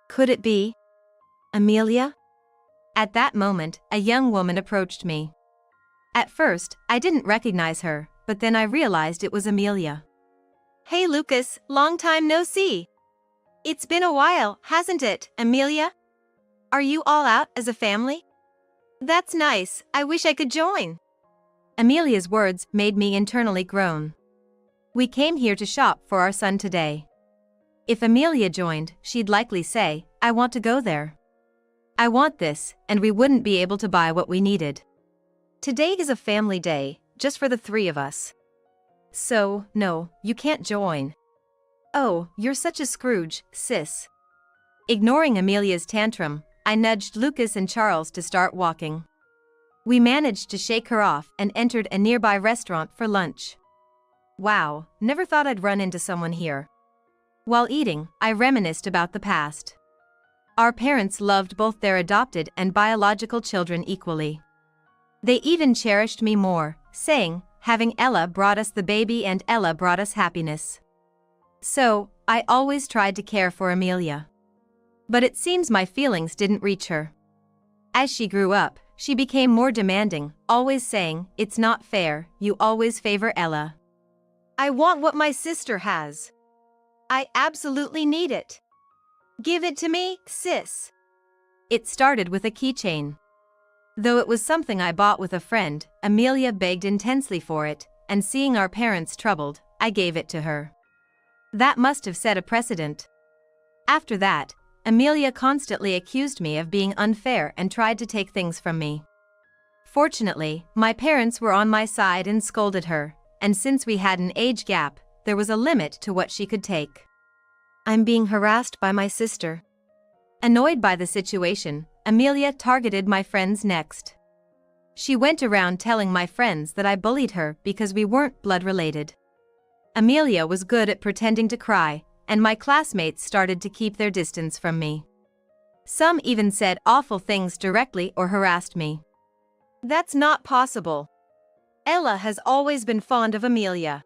Could it be Amelia? At that moment, a young woman approached me. At first, I didn't recognize her, but then I realized it was Amelia. Hey Lucas, long time no see. It's been a while, hasn't it, Amelia? Are you all out as a family? That's nice, I wish I could join. Amelia's words made me internally groan. We came here to shop for our son today. If Amelia joined, she'd likely say, I want to go there. I want this, and we wouldn't be able to buy what we needed. Today is a family day, just for the three of us. So, no, you can't join. Oh, you're such a Scrooge, sis. Ignoring Amelia's tantrum, I nudged Lucas and Charles to start walking. We managed to shake her off and entered a nearby restaurant for lunch. Wow, never thought I'd run into someone here. While eating, I reminisced about the past. Our parents loved both their adopted and biological children equally. They even cherished me more, saying, having Ella brought us the baby and Ella brought us happiness. So, I always tried to care for Amelia. But it seems my feelings didn't reach her. As she grew up, she became more demanding, always saying, it's not fair, you always favor Ella. I want what my sister has. I absolutely need it. Give it to me, sis. It started with a keychain. Though it was something I bought with a friend, Amelia begged intensely for it, and seeing our parents troubled, I gave it to her. That must have set a precedent. After that, Amelia constantly accused me of being unfair and tried to take things from me. Fortunately, my parents were on my side and scolded her, and since we had an age gap, there was a limit to what she could take. I'm being harassed by my sister. Annoyed by the situation, Amelia targeted my friends next. She went around telling my friends that I bullied her because we weren't blood related. Amelia was good at pretending to cry, and my classmates started to keep their distance from me. Some even said awful things directly or harassed me. That's not possible. Ella has always been fond of Amelia.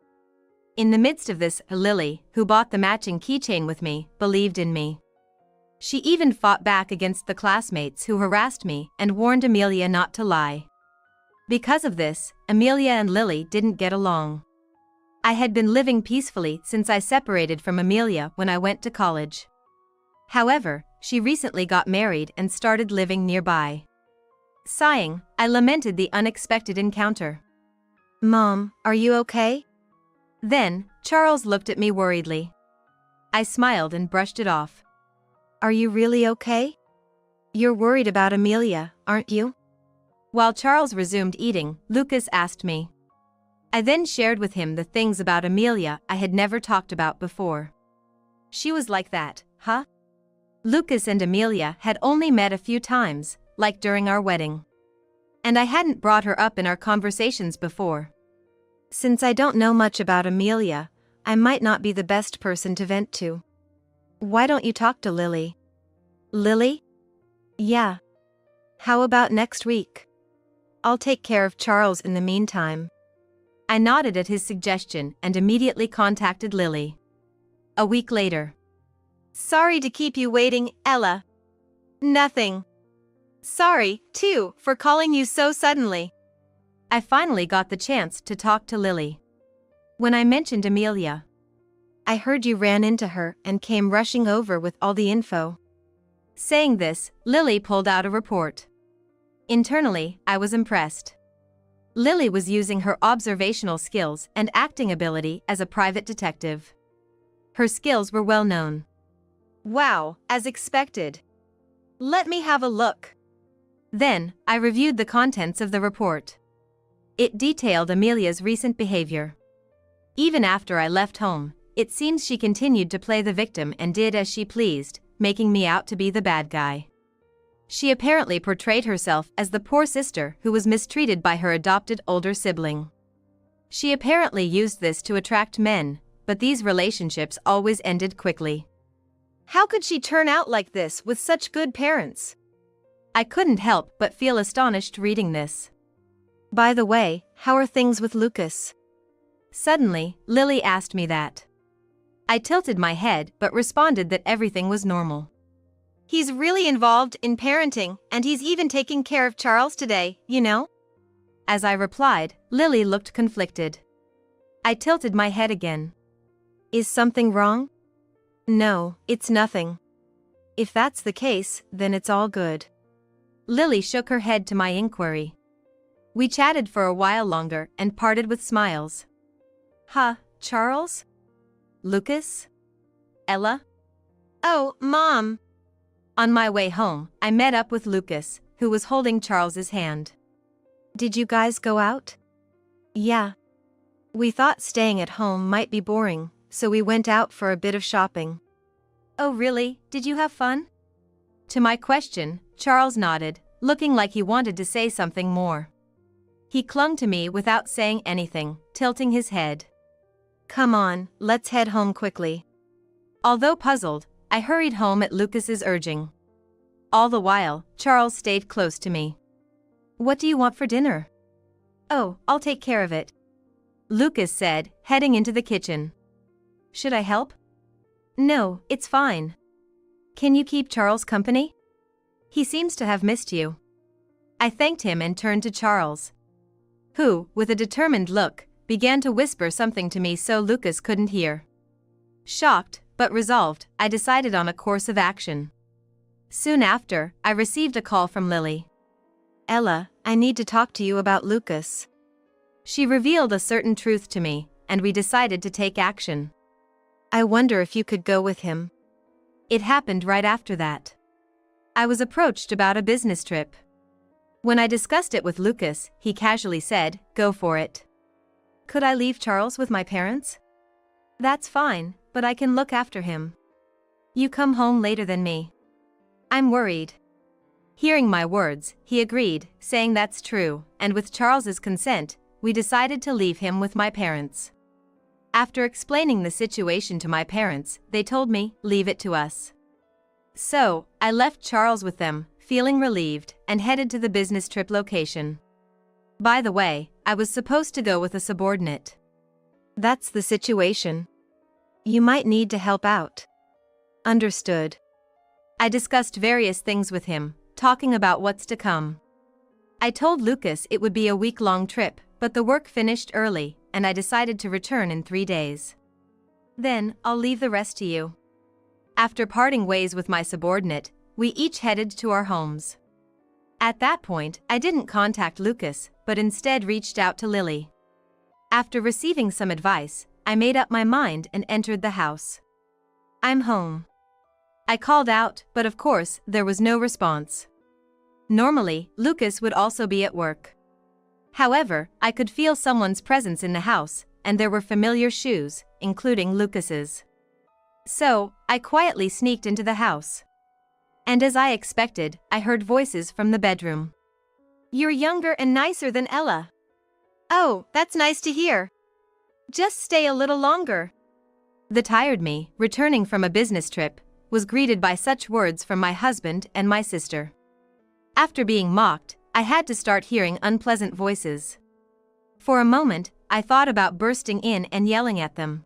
In the midst of this, Lily, who bought the matching keychain with me, believed in me. She even fought back against the classmates who harassed me and warned Amelia not to lie. Because of this, Amelia and Lily didn't get along. I had been living peacefully since I separated from Amelia when I went to college. However, she recently got married and started living nearby. Sighing, I lamented the unexpected encounter. Mom, are you okay? Then, Charles looked at me worriedly. I smiled and brushed it off. Are you really okay? You're worried about Amelia, aren't you? While Charles resumed eating, Lucas asked me. I then shared with him the things about Amelia I had never talked about before. She was like that, huh? Lucas and Amelia had only met a few times, like during our wedding. And I hadn't brought her up in our conversations before. Since I don't know much about Amelia, I might not be the best person to vent to. Why don't you talk to Lily? Lily? Yeah. How about next week? I'll take care of Charles in the meantime. I nodded at his suggestion and immediately contacted Lily. A week later. Sorry to keep you waiting, Ella. Nothing. Sorry, too, for calling you so suddenly. I finally got the chance to talk to Lily. When I mentioned Amelia, I heard you ran into her and came rushing over with all the info. Saying this, Lily pulled out a report. Internally, I was impressed. Lily was using her observational skills and acting ability as a private detective. Her skills were well known. Wow, as expected. Let me have a look. Then, I reviewed the contents of the report. It detailed Amelia's recent behavior. Even after I left home, it seems she continued to play the victim and did as she pleased, making me out to be the bad guy. She apparently portrayed herself as the poor sister who was mistreated by her adopted older sibling. She apparently used this to attract men, but these relationships always ended quickly. How could she turn out like this with such good parents? I couldn't help but feel astonished reading this. By the way, how are things with Lucas? Suddenly, Lily asked me that. I tilted my head but responded that everything was normal. He's really involved in parenting, and he's even taking care of Charles today, you know? As I replied, Lily looked conflicted. I tilted my head again. Is something wrong? No, it's nothing. If that's the case, then it's all good. Lily shook her head to my inquiry. We chatted for a while longer and parted with smiles. Charles? Lucas? Ella? Oh, Mom. On my way home, I met up with Lucas, who was holding Charles's hand. Did you guys go out? Yeah. We thought staying at home might be boring, so we went out for a bit of shopping. Oh really? Did you have fun? To my question, Charles nodded, looking like he wanted to say something more. He clung to me without saying anything, tilting his head. Come on, let's head home quickly. Although puzzled, I hurried home at Lucas's urging. All the while, Charles stayed close to me. What do you want for dinner? Oh, I'll take care of it, Lucas said, heading into the kitchen. Should I help? No, it's fine. Can you keep Charles company? He seems to have missed you. I thanked him and turned to Charles, who, with a determined look, began to whisper something to me so Lucas couldn't hear. Shocked, but resolved, I decided on a course of action. Soon after, I received a call from Lily. Ella, I need to talk to you about Lucas. She revealed a certain truth to me, and we decided to take action. I wonder if you could go with him. It happened right after that. I was approached about a business trip. When I discussed it with Lucas, he casually said, "Go for it." Could I leave Charles with my parents? That's fine, but I can look after him. You come home later than me. I'm worried. Hearing my words, he agreed, saying that's true, and with Charles's consent, we decided to leave him with my parents. After explaining the situation to my parents, they told me, leave it to us. So, I left Charles with them, feeling relieved, and headed to the business trip location. By the way, I was supposed to go with a subordinate. That's the situation. You might need to help out. Understood. I discussed various things with him, talking about what's to come. I told Lucas it would be a week-long trip, but the work finished early, and I decided to return in 3 days. Then, I'll leave the rest to you. After parting ways with my subordinate, we each headed to our homes. At that point, I didn't contact Lucas, but instead reached out to Lily. After receiving some advice, I made up my mind and entered the house. I'm home. I called out, but of course, there was no response. Normally, Lucas would also be at work. However, I could feel someone's presence in the house, and there were familiar shoes, including Lucas's. So, I quietly sneaked into the house. And as I expected, I heard voices from the bedroom. You're younger and nicer than Ella. Oh, that's nice to hear. Just stay a little longer. The tired me, returning from a business trip, was greeted by such words from my husband and my sister. After being mocked, I had to start hearing unpleasant voices. For a moment, I thought about bursting in and yelling at them.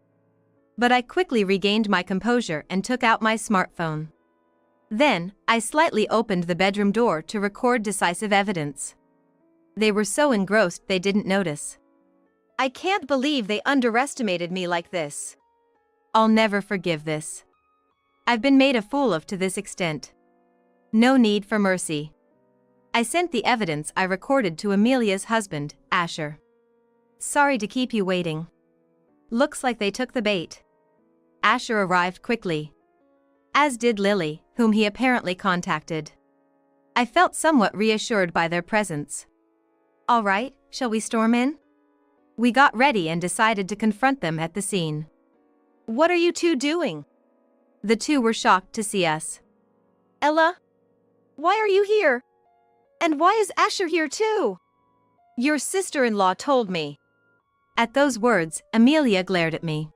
But I quickly regained my composure and took out my smartphone. Then, I slightly opened the bedroom door to record decisive evidence. They were so engrossed they didn't notice. I can't believe they underestimated me like this. I'll never forgive this. I've been made a fool of to this extent. No need for mercy. I sent the evidence I recorded to Amelia's husband, Asher. Sorry to keep you waiting. Looks like they took the bait. Asher arrived quickly. As did Lily, whom he apparently contacted. I felt somewhat reassured by their presence. All right, shall we storm in? We got ready and decided to confront them at the scene. What are you two doing? The two were shocked to see us. Ella? Why are you here? And why is Asher here too? Your sister-in-law told me. At those words, Amelia glared at me.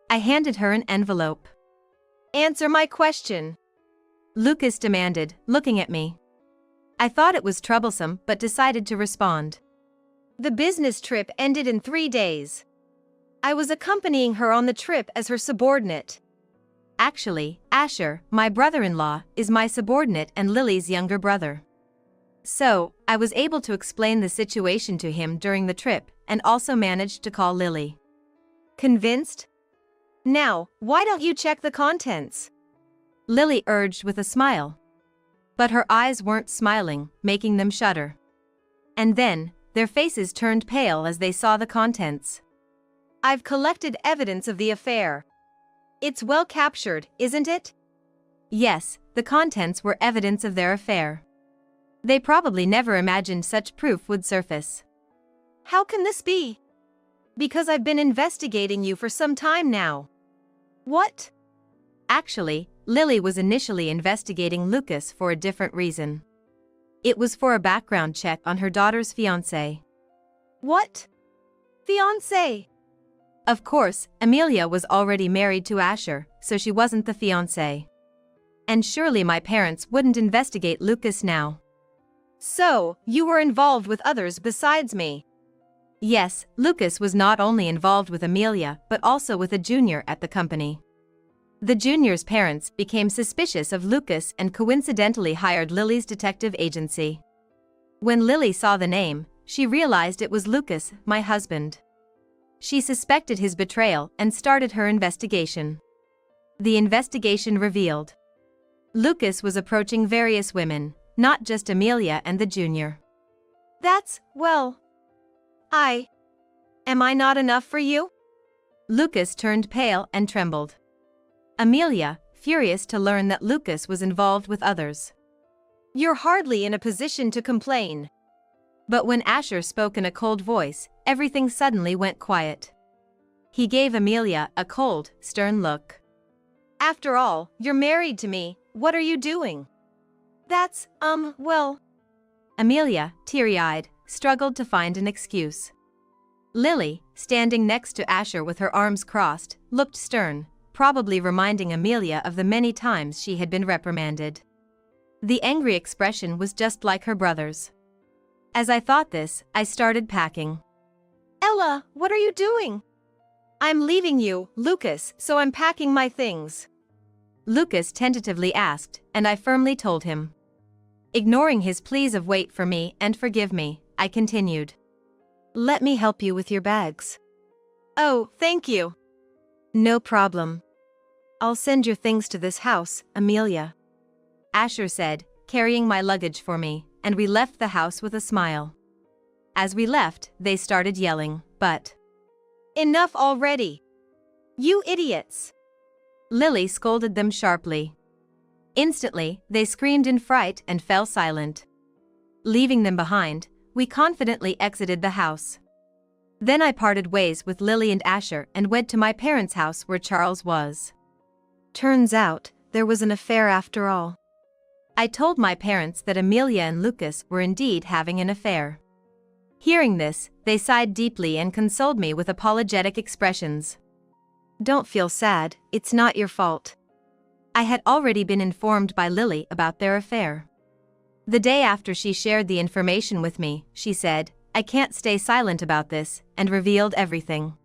I handed her an envelope. Answer my question. Lucas demanded, looking at me. I thought it was troublesome but decided to respond. The business trip ended in 3 days. I was accompanying her on the trip as her subordinate. Actually, Asher, my brother-in-law, is my subordinate and Lily's younger brother. So, I was able to explain the situation to him during the trip and also managed to call Lily. Convinced? Now, why don't you check the contents? Lily urged with a smile. But her eyes weren't smiling, making them shudder. And then, their faces turned pale as they saw the contents. I've collected evidence of the affair. It's well captured, isn't it? Yes, the contents were evidence of their affair. They probably never imagined such proof would surface. How can this be? Because I've been investigating you for some time now. What? Actually, Lily was initially investigating Lucas for a different reason. It was for a background check on her daughter's fiancé. What? Fiancé? Of course, Amelia was already married to Asher, so she wasn't the fiancé. And surely my parents wouldn't investigate Lucas now. So, you were involved with others besides me? Yes, Lucas was not only involved with Amelia but also with a junior at the company. The junior's parents became suspicious of Lucas and coincidentally hired Lily's detective agency. When Lily saw the name, she realized it was Lucas, my husband. She suspected his betrayal and started her investigation. The investigation revealed Lucas was approaching various women, not just Amelia and the junior. That's, well... Am I not enough for you? Lucas turned pale and trembled. Amelia, furious to learn that Lucas was involved with others. You're hardly in a position to complain. But when Asher spoke in a cold voice, everything suddenly went quiet. He gave Amelia a cold, stern look. After all, you're married to me, what are you doing? That's, well... Amelia, teary-eyed, struggled to find an excuse. Lily, standing next to Asher with her arms crossed, looked stern, probably reminding Amelia of the many times she had been reprimanded. The angry expression was just like her brother's. As I thought this, I started packing. Ella, what are you doing? I'm leaving you, Lucas, so I'm packing my things. Lucas tentatively asked, and I firmly told him. Ignoring his pleas of wait for me and forgive me, I continued. Let me help you with your bags. Oh, thank you. No problem. I'll send your things to this house, Amelia. Asher said, carrying my luggage for me, and we left the house with a smile. As we left, they started yelling, but... Enough already! You idiots! Lily scolded them sharply. Instantly, they screamed in fright and fell silent. Leaving them behind, we confidently exited the house. Then I parted ways with Lily and Asher and went to my parents' house where Charles was. Turns out, there was an affair after all. I told my parents that Amelia and Lucas were indeed having an affair. Hearing this, they sighed deeply and consoled me with apologetic expressions. Don't feel sad, it's not your fault. I had already been informed by Lily about their affair. The day after she shared the information with me, she said, I can't stay silent about this, and revealed everything.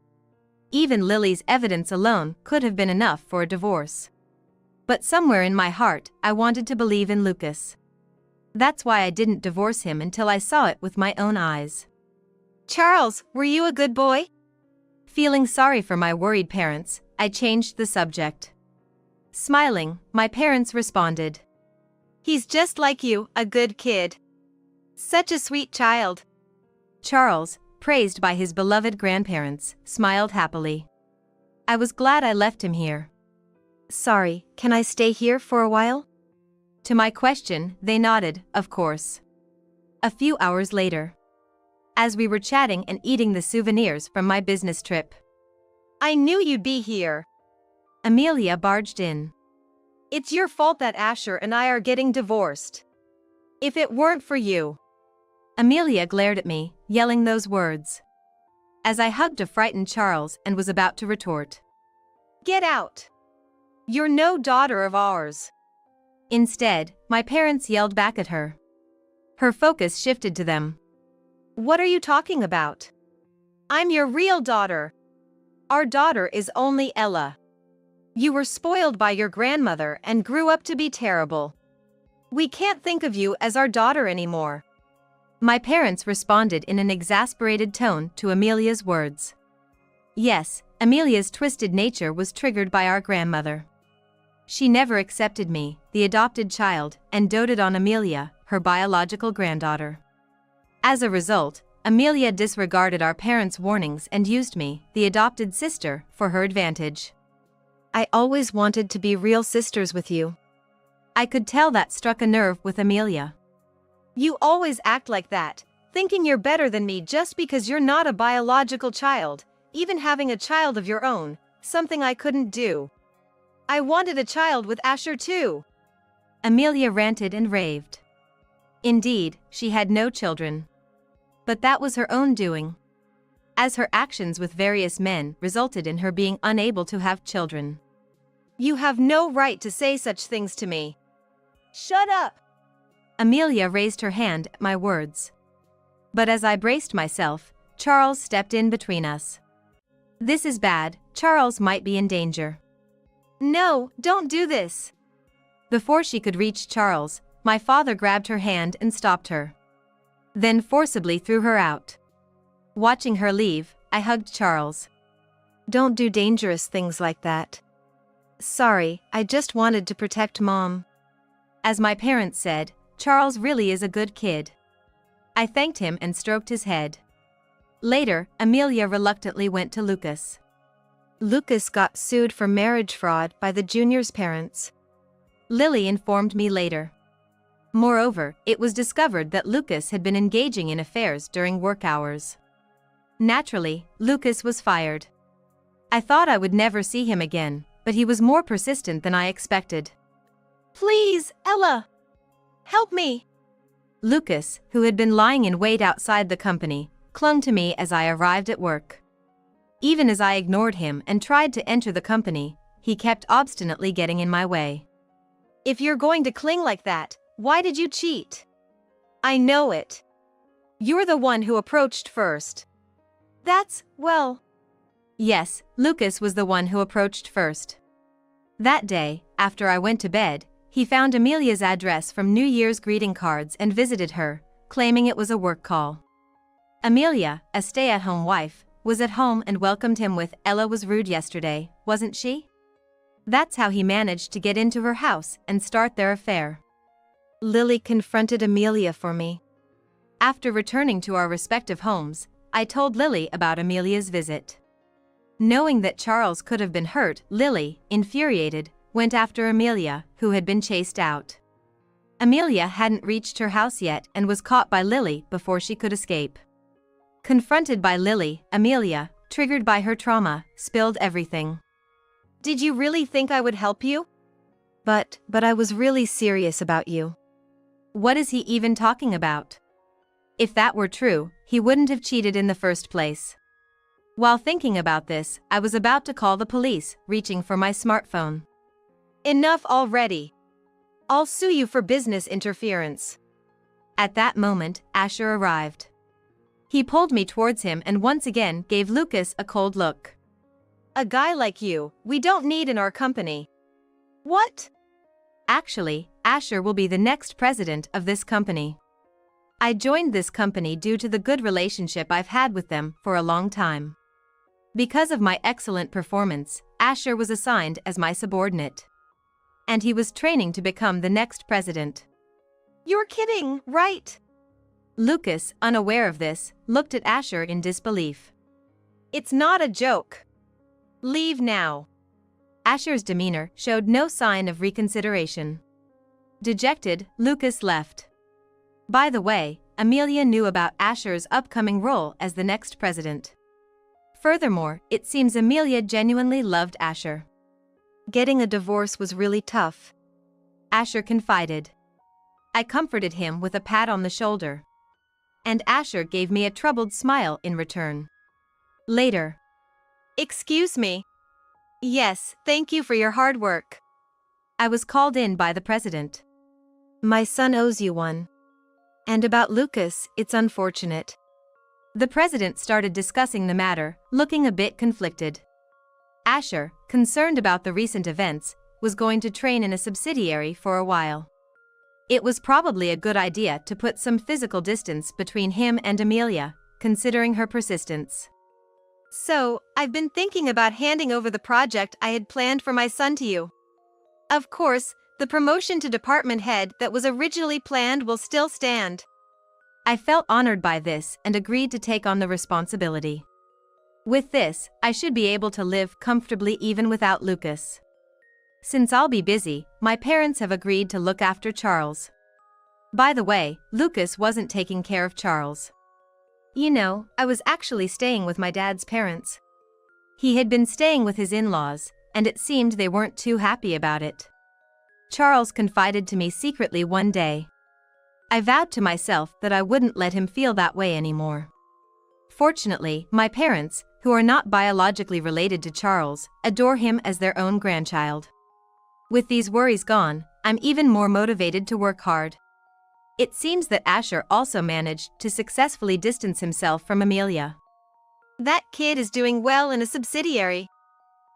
Even Lily's evidence alone could have been enough for a divorce. But somewhere in my heart, I wanted to believe in Lucas. That's why I didn't divorce him until I saw it with my own eyes. Charles, were you a good boy? Feeling sorry for my worried parents, I changed the subject. Smiling, my parents responded. He's just like you, a good kid. Such a sweet child. Charles, praised by his beloved grandparents, smiled happily. I was glad I left him here. Sorry, can I stay here for a while? To my question, they nodded, of course. A few hours later. As we were chatting and eating the souvenirs from my business trip. I knew you'd be here. Amelia barged in. It's your fault that Asher and I are getting divorced. If it weren't for you. Amelia glared at me, yelling those words. As I hugged a frightened Charles and was about to retort. Get out. You're no daughter of ours. Instead, my parents yelled back at her. Her focus shifted to them. What are you talking about? I'm your real daughter. Our daughter is only Ella. You were spoiled by your grandmother and grew up to be terrible. We can't think of you as our daughter anymore. My parents responded in an exasperated tone to Amelia's words. Yes, Amelia's twisted nature was triggered by our grandmother. She never accepted me, the adopted child, and doted on Amelia, her biological granddaughter. As a result, Amelia disregarded our parents' warnings and used me, the adopted sister, for her advantage. I always wanted to be real sisters with you. I could tell that struck a nerve with Amelia. You always act like that, thinking you're better than me just because you're not a biological child, even having a child of your own, something I couldn't do. I wanted a child with Asher too. Amelia ranted and raved. Indeed, she had no children. But that was her own doing, as her actions with various men resulted in her being unable to have children. You have no right to say such things to me. Shut up! Amelia raised her hand at my words. But as I braced myself, Charles stepped in between us. This is bad, Charles might be in danger. No, don't do this. Before she could reach Charles, my father grabbed her hand and stopped her. Then forcibly threw her out. Watching her leave, I hugged Charles. Don't do dangerous things like that. Sorry, I just wanted to protect Mom. As my parents said, Charles really is a good kid. I thanked him and stroked his head. Later, Amelia reluctantly went to Lucas. Lucas got sued for marriage fraud by the junior's parents. Lily informed me later. Moreover, it was discovered that Lucas had been engaging in affairs during work hours. Naturally, Lucas was fired. I thought I would never see him again, but he was more persistent than I expected. Please, Ella! Help me! Lucas, who had been lying in wait outside the company, clung to me as I arrived at work. Even as I ignored him and tried to enter the company, he kept obstinately getting in my way. If you're going to cling like that, why did you cheat? I know it. You're the one who approached first. Well. Yes, Lucas was the one who approached first. That day, after I went to bed, he found Amelia's address from New Year's greeting cards and visited her, claiming it was a work call. Amelia, a stay-at-home wife, was at home and welcomed him with, "Ella was rude yesterday, wasn't she?" That's how he managed to get into her house and start their affair. Lily confronted Amelia for me. After returning to our respective homes, I told Lily about Amelia's visit. Knowing that Charles could have been hurt, Lily, infuriated, went after Amelia, who had been chased out. Amelia hadn't reached her house yet and was caught by Lily before she could escape. Confronted by Lily, Amelia, triggered by her trauma, spilled everything. Did you really think I would help you? But I was really serious about you. What is he even talking about? If that were true, he wouldn't have cheated in the first place. While thinking about this, I was about to call the police, reaching for my smartphone. Enough already. I'll sue you for business interference. At that moment, Asher arrived. He pulled me towards him and once again gave Lucas a cold look. A guy like you, we don't need in our company. What? Actually, Asher will be the next president of this company. I joined this company due to the good relationship I've had with them for a long time. Because of my excellent performance, Asher was assigned as my subordinate. And he was training to become the next president. You're kidding, right? Lucas, unaware of this, looked at Asher in disbelief. It's not a joke. Leave now. Asher's demeanor showed no sign of reconsideration. Dejected, Lucas left. By the way, Amelia knew about Asher's upcoming role as the next president. Furthermore, it seems Amelia genuinely loved Asher. Getting a divorce was really tough. Asher confided. I comforted him with a pat on the shoulder. And Asher gave me a troubled smile in return. Later. Excuse me. Yes, thank you for your hard work. I was called in by the president. My son owes you one. And about Lucas, it's unfortunate. The president started discussing the matter, looking a bit conflicted. Asher, concerned about the recent events, was going to train in a subsidiary for a while. It was probably a good idea to put some physical distance between him and Amelia, considering her persistence. So, I've been thinking about handing over the project I had planned for my son to you. Of course, the promotion to department head that was originally planned will still stand. I felt honored by this and agreed to take on the responsibility. With this, I should be able to live comfortably even without Lucas. Since I'll be busy, my parents have agreed to look after Charles. By the way, Lucas wasn't taking care of Charles. You know, I was actually staying with my dad's parents. He had been staying with his in-laws, and it seemed they weren't too happy about it. Charles confided to me secretly one day. I vowed to myself that I wouldn't let him feel that way anymore. Fortunately, my parents, who are not biologically related to Charles, adore him as their own grandchild. With these worries gone, I'm even more motivated to work hard. It seems that Asher also managed to successfully distance himself from Amelia. That kid is doing well in a subsidiary,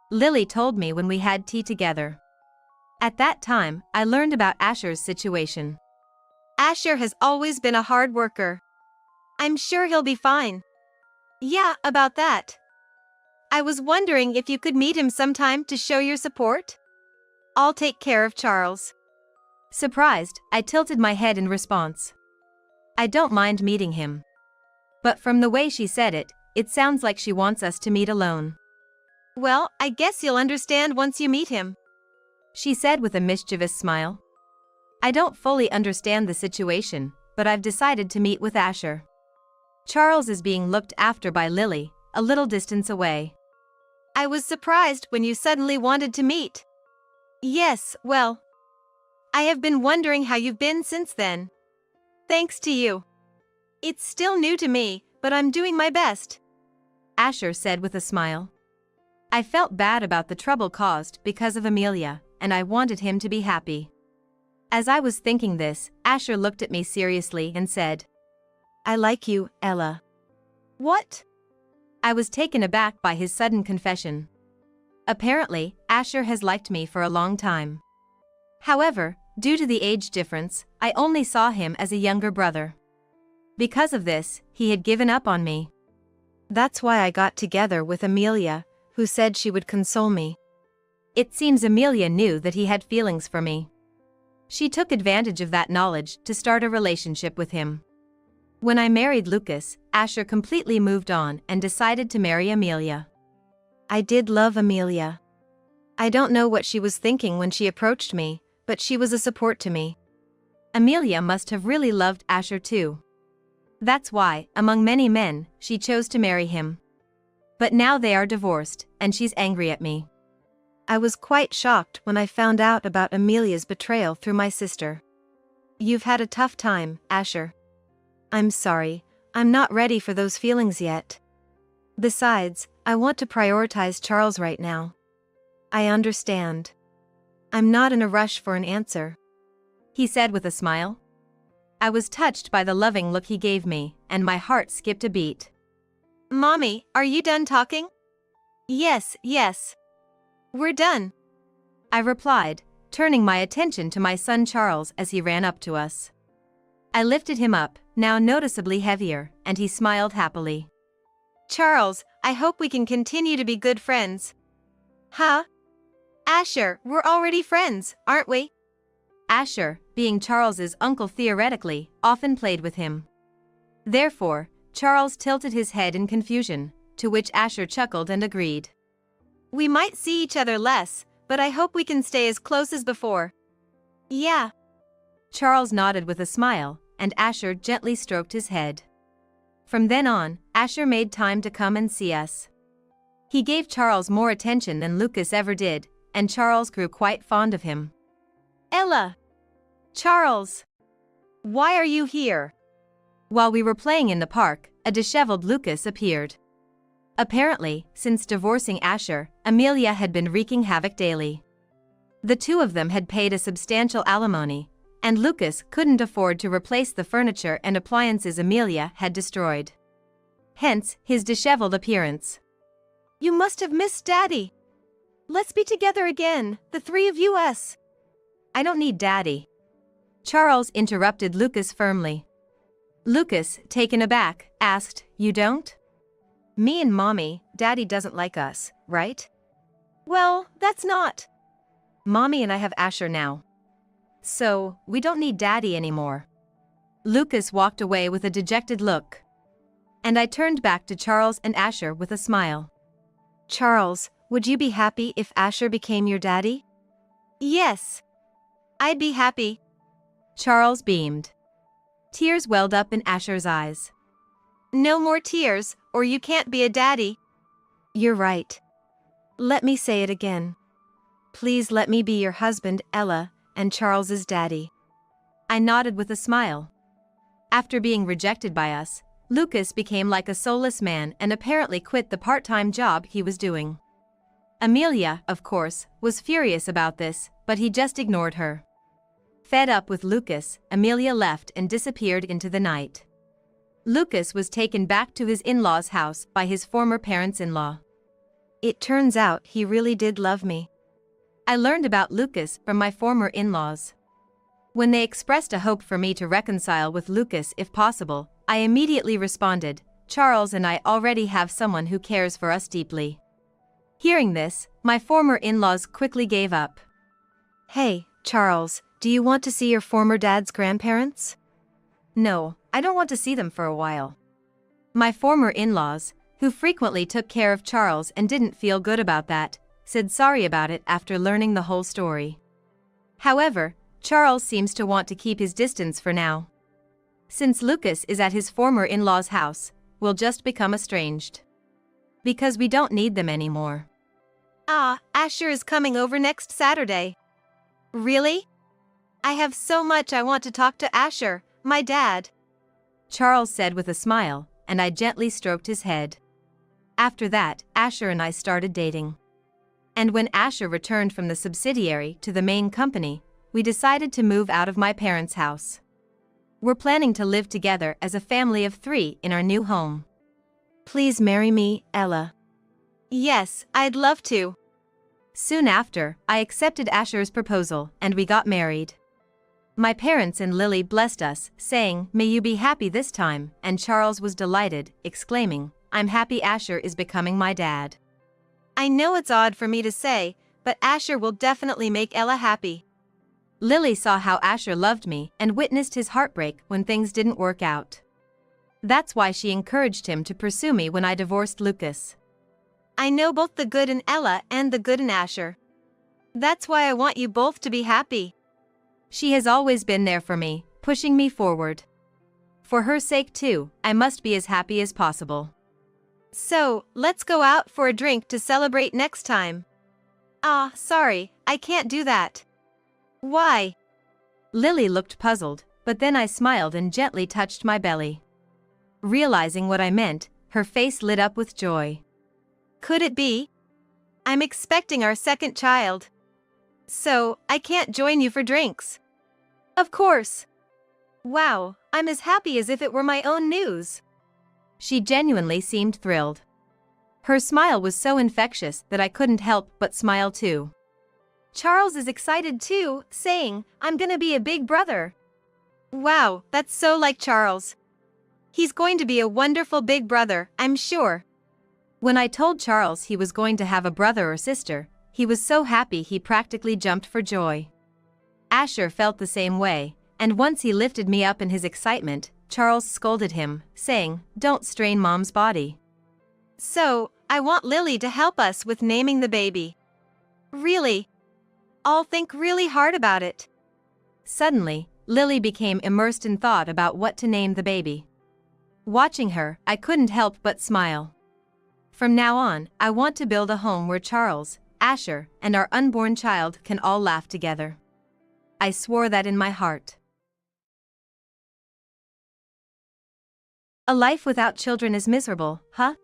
Lily told me when we had tea together. At that time, I learned about Asher's situation. Asher has always been a hard worker. I'm sure he'll be fine. Yeah, about that. I was wondering if you could meet him sometime to show your support? I'll take care of Charles. Surprised, I tilted my head in response. I don't mind meeting him. But from the way she said it, it sounds like she wants us to meet alone. Well, I guess you'll understand once you meet him, she said with a mischievous smile. I don't fully understand the situation, but I've decided to meet with Asher. Charles is being looked after by Lily, a little distance away. I was surprised when you suddenly wanted to meet. Yes, well, I have been wondering how you've been since then. Thanks to you. It's still new to me, but I'm doing my best, Asher said with a smile. I felt bad about the trouble caused because of Amelia, and I wanted him to be happy. As I was thinking this, Asher looked at me seriously and said, I like you, Ella. What? I was taken aback by his sudden confession. Apparently, Asher has liked me for a long time. However, due to the age difference, I only saw him as a younger brother. Because of this, he had given up on me. That's why I got together with Amelia, who said she would console me. It seems Amelia knew that he had feelings for me. She took advantage of that knowledge to start a relationship with him. When I married Lucas, Asher completely moved on and decided to marry Amelia. I did love Amelia. I don't know what she was thinking when she approached me, but she was a support to me. Amelia must have really loved Asher too. That's why, among many men, she chose to marry him. But now they are divorced, and she's angry at me. I was quite shocked when I found out about Amelia's betrayal through my sister. You've had a tough time, Asher. I'm sorry, I'm not ready for those feelings yet. Besides, I want to prioritize Charles right now. I understand. I'm not in a rush for an answer, he said with a smile. I was touched by the loving look he gave me, and my heart skipped a beat. Mommy, are you done talking? Yes. We're done, I replied, turning my attention to my son Charles as he ran up to us. I lifted him up, now noticeably heavier, and he smiled happily. Charles, I hope we can continue to be good friends. Huh? Asher, we're already friends, aren't we? Asher, being Charles's uncle theoretically, often played with him. Therefore, Charles tilted his head in confusion, to which Asher chuckled and agreed. We might see each other less, but I hope we can stay as close as before. Yeah. Charles nodded with a smile, and Asher gently stroked his head. From then on, Asher made time to come and see us. He gave Charles more attention than Lucas ever did, and Charles grew quite fond of him. Ella! Charles! Why are you here? While we were playing in the park, a disheveled Lucas appeared. Apparently, since divorcing Asher, Amelia had been wreaking havoc daily. The two of them had paid a substantial alimony, and Lucas couldn't afford to replace the furniture and appliances Amelia had destroyed. Hence, his disheveled appearance. You must have missed Daddy. Let's be together again, the three of us. I don't need Daddy. Charles interrupted Lucas firmly. Lucas, taken aback, asked, You don't? Me and Mommy, Daddy doesn't like us, right? Well, that's not. Mommy and I have Asher now. So, we don't need Daddy anymore. Lucas walked away with a dejected look. And I turned back to Charles and Asher with a smile. Charles, would you be happy if Asher became your daddy? Yes. I'd be happy. Charles beamed. Tears welled up in Asher's eyes. No more tears, or you can't be a daddy. You're right. Let me say it again. Please let me be your husband, Ella, and Charles's daddy. I nodded with a smile. After being rejected by us, Lucas became like a soulless man and apparently quit the part-time job he was doing. Amelia, of course, was furious about this, but he just ignored her. Fed up with Lucas, Amelia left and disappeared into the night. Lucas was taken back to his in-laws' house by his former parents-in-law. It turns out he really did love me. I learned about Lucas from my former in-laws. When they expressed a hope for me to reconcile with Lucas if possible, I immediately responded, Charles and I already have someone who cares for us deeply. Hearing this, my former in-laws quickly gave up. Hey, Charles, do you want to see your former dad's grandparents? No, I don't want to see them for a while. My former in-laws, who frequently took care of Charles and didn't feel good about that, said sorry about it after learning the whole story. However, Charles seems to want to keep his distance for now. Since Lucas is at his former in-laws' house, we'll just become estranged. Because we don't need them anymore. Asher is coming over next Saturday. Really? I have so much I want to talk to Asher, my dad. Charles said with a smile, and I gently stroked his head. After that, Asher and I started dating. And when Asher returned from the subsidiary to the main company, we decided to move out of my parents' house. We're planning to live together as a family of 3 in our new home. Please marry me, Ella. Yes, I'd love to. Soon after, I accepted Asher's proposal and we got married. My parents and Lily blessed us, saying, May you be happy this time, and Charles was delighted, exclaiming, I'm happy Asher is becoming my dad. I know it's odd for me to say, but Asher will definitely make Ella happy. Lily saw how Asher loved me and witnessed his heartbreak when things didn't work out. That's why she encouraged him to pursue me when I divorced Lucas. I know both the good in Ella and the good in Asher. That's why I want you both to be happy. She has always been there for me, pushing me forward. For her sake too, I must be as happy as possible. So, let's go out for a drink to celebrate next time. Sorry, I can't do that. Why? Lily looked puzzled, but then I smiled and gently touched my belly. Realizing what I meant, her face lit up with joy. Could it be? I'm expecting our second child. So, I can't join you for drinks. Of course. Wow, I'm as happy as if it were my own news. She genuinely seemed thrilled. Her smile was so infectious that I couldn't help but smile too. Charles is excited too, saying, I'm gonna be a big brother. Wow, that's so like Charles. He's going to be a wonderful big brother, I'm sure. When I told Charles he was going to have a brother or sister, he was so happy he practically jumped for joy. Asher felt the same way, and once he lifted me up in his excitement, Charles scolded him, saying, Don't strain Mom's body. So, I want Lily to help us with naming the baby. Really? I'll think really hard about it. Suddenly, Lily became immersed in thought about what to name the baby. Watching her, I couldn't help but smile. From now on, I want to build a home where Charles, Asher, and our unborn child can all laugh together. I swore that in my heart. A life without children is miserable, huh?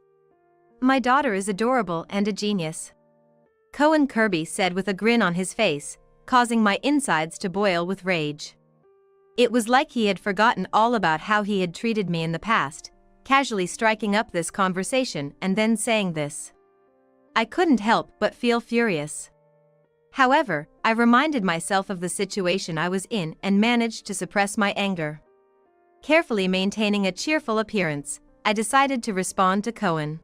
My daughter is adorable and a genius," Cohen Kirby said with a grin on his face, causing my insides to boil with rage. It was like he had forgotten all about how he had treated me in the past, casually striking up this conversation and then saying this. I couldn't help but feel furious. However, I reminded myself of the situation I was in and managed to suppress my anger. Carefully maintaining a cheerful appearance, I decided to respond to Cohen.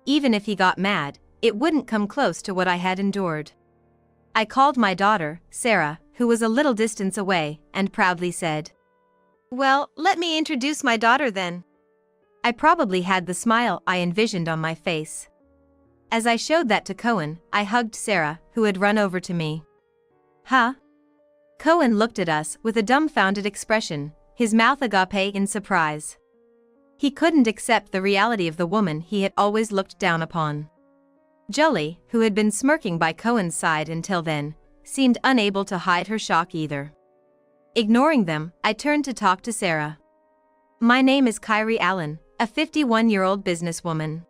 Even if he got mad, it wouldn't come close to what I had endured. I called my daughter, Sarah, who was a little distance away, and proudly said, "Well, let me introduce my daughter then." I probably had the smile I envisioned on my face. As I showed that to Cohen, I hugged Sarah, who had run over to me. Huh? Cohen looked at us with a dumbfounded expression, his mouth agape in surprise. He couldn't accept the reality of the woman he had always looked down upon. Jolie, who had been smirking by Cohen's side until then, seemed unable to hide her shock either. Ignoring them, I turned to talk to Sarah. My name is Kyrie Allen, a 51-year-old businesswoman.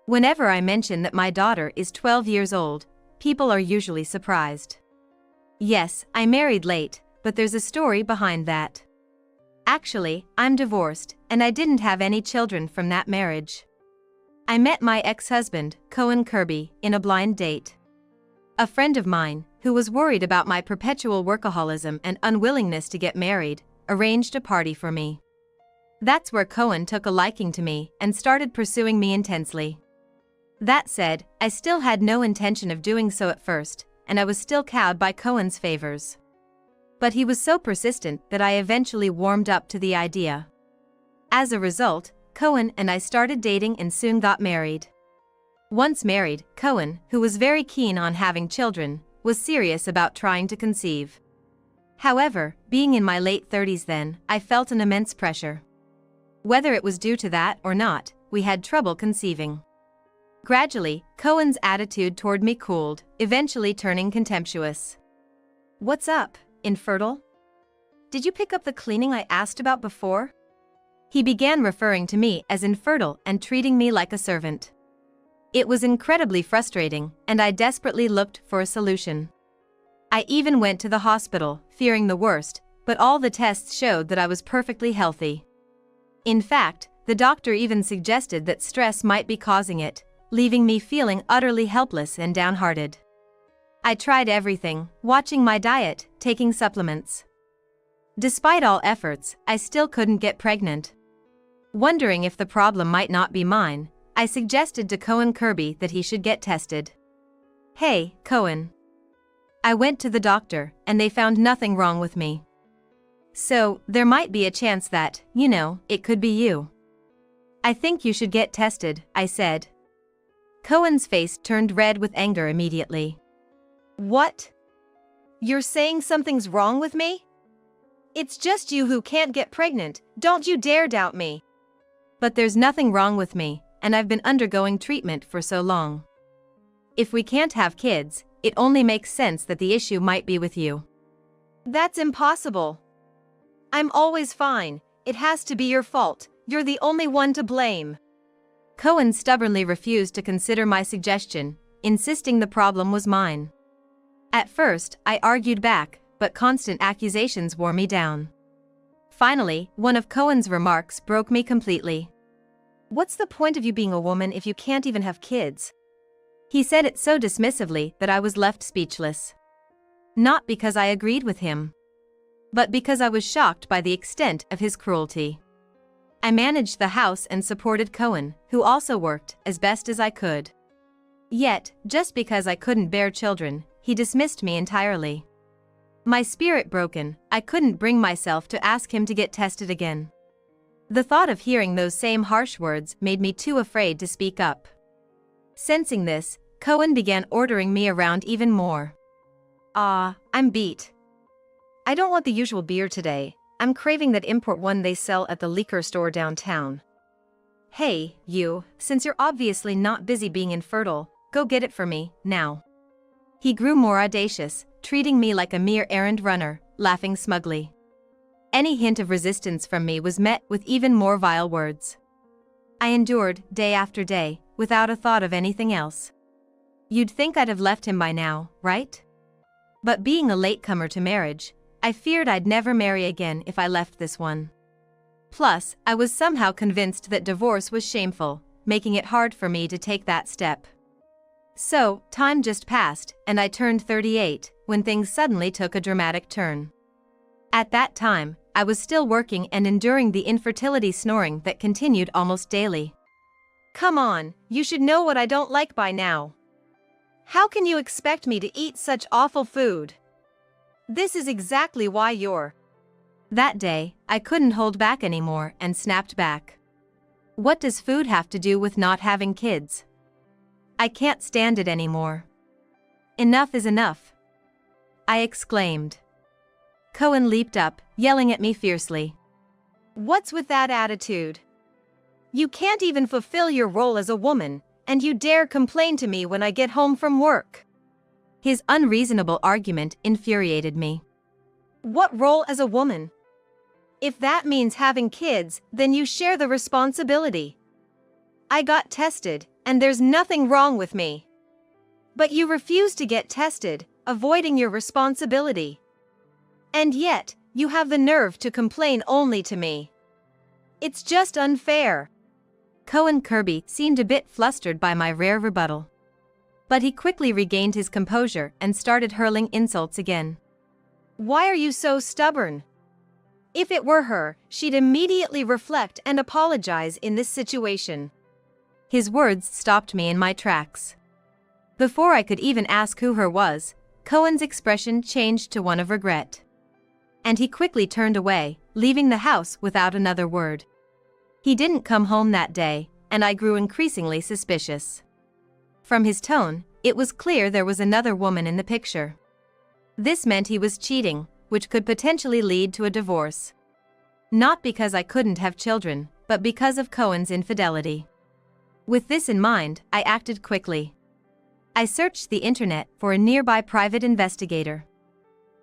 Whenever I mention that my daughter is 12 years old, people are usually surprised. Yes, I married late, but there's a story behind that. Actually, I'm divorced, and I didn't have any children from that marriage. I met my ex-husband, Cohen Kirby, in a blind date. A friend of mine, who was worried about my perpetual workaholism and unwillingness to get married, arranged a party for me. That's where Cohen took a liking to me and started pursuing me intensely. That said, I still had no intention of doing so at first, and I was still cowed by Cohen's favors. But he was so persistent that I eventually warmed up to the idea. As a result, Cohen and I started dating and soon got married. Once married, Cohen, who was very keen on having children, was serious about trying to conceive. However, being in my late 30s then, I felt an immense pressure. Whether it was due to that or not, we had trouble conceiving. Gradually, Cohen's attitude toward me cooled, eventually turning contemptuous. "What's up, infertile? Did you pick up the cleaning I asked about before?" He began referring to me as infertile and treating me like a servant. It was incredibly frustrating, and I desperately looked for a solution. I even went to the hospital, fearing the worst, but all the tests showed that I was perfectly healthy. In fact, the doctor even suggested that stress might be causing it, leaving me feeling utterly helpless and downhearted. I tried everything, watching my diet, taking supplements. Despite all efforts, I still couldn't get pregnant. Wondering if the problem might not be mine, I suggested to Cohen Kirby that he should get tested. "Hey, Cohen." I went to the doctor, and they found nothing wrong with me. "So, there might be a chance that, it could be you." "I think you should get tested," I said. Cohen's face turned red with anger immediately. "What? You're saying something's wrong with me? It's just you who can't get pregnant, don't you dare doubt me." "But there's nothing wrong with me, and I've been undergoing treatment for so long. If we can't have kids, it only makes sense that the issue might be with you." "That's impossible. I'm always fine, it has to be your fault, you're the only one to blame." Cohen stubbornly refused to consider my suggestion, insisting the problem was mine. At first, I argued back, but constant accusations wore me down. Finally, one of Cohen's remarks broke me completely. "What's the point of you being a woman if you can't even have kids?" He said it so dismissively that I was left speechless. Not because I agreed with him, but because I was shocked by the extent of his cruelty. I managed the house and supported Cohen, who also worked, as best as I could. Yet, just because I couldn't bear children, he dismissed me entirely. My spirit broken, I couldn't bring myself to ask him to get tested again. The thought of hearing those same harsh words made me too afraid to speak up. Sensing this, Cohen began ordering me around even more. I'm beat. I don't want the usual beer today, I'm craving that import one they sell at the liquor store downtown. Hey, you, since you're obviously not busy being infertile, go get it for me, now." He grew more audacious, treating me like a mere errand runner, laughing smugly. Any hint of resistance from me was met with even more vile words. I endured, day after day, without a thought of anything else. You'd think I'd have left him by now, right? But being a latecomer to marriage, I feared I'd never marry again if I left this one. Plus, I was somehow convinced that divorce was shameful, making it hard for me to take that step. So, time just passed, and I turned 38, when things suddenly took a dramatic turn. At that time, I was still working and enduring the infertility snoring that continued almost daily. Come on, you should know what I don't like by now. How can you expect me to eat such awful food? This is exactly why you're... That day, I couldn't hold back anymore and snapped back. What does food have to do with not having kids? I can't stand it anymore. Enough is enough, I exclaimed. Cohen leaped up, yelling at me fiercely. What's with that attitude? You can't even fulfill your role as a woman, and you dare complain to me when I get home from work. His unreasonable argument infuriated me. What role as a woman? If that means having kids, then you share the responsibility. I got tested, and there's nothing wrong with me. But you refuse to get tested, avoiding your responsibility. And yet, you have the nerve to complain only to me. It's just unfair. Cohen Kirby seemed a bit flustered by my rare rebuttal. But he quickly regained his composure and started hurling insults again. Why are you so stubborn? If it were her, she'd immediately reflect and apologize in this situation. His words stopped me in my tracks. Before I could even ask who her was, Cohen's expression changed to one of regret. And he quickly turned away, leaving the house without another word. He didn't come home that day, and I grew increasingly suspicious. From his tone, it was clear there was another woman in the picture. This meant he was cheating, which could potentially lead to a divorce. Not because I couldn't have children, but because of Cohen's infidelity. With this in mind, I acted quickly. I searched the internet for a nearby private investigator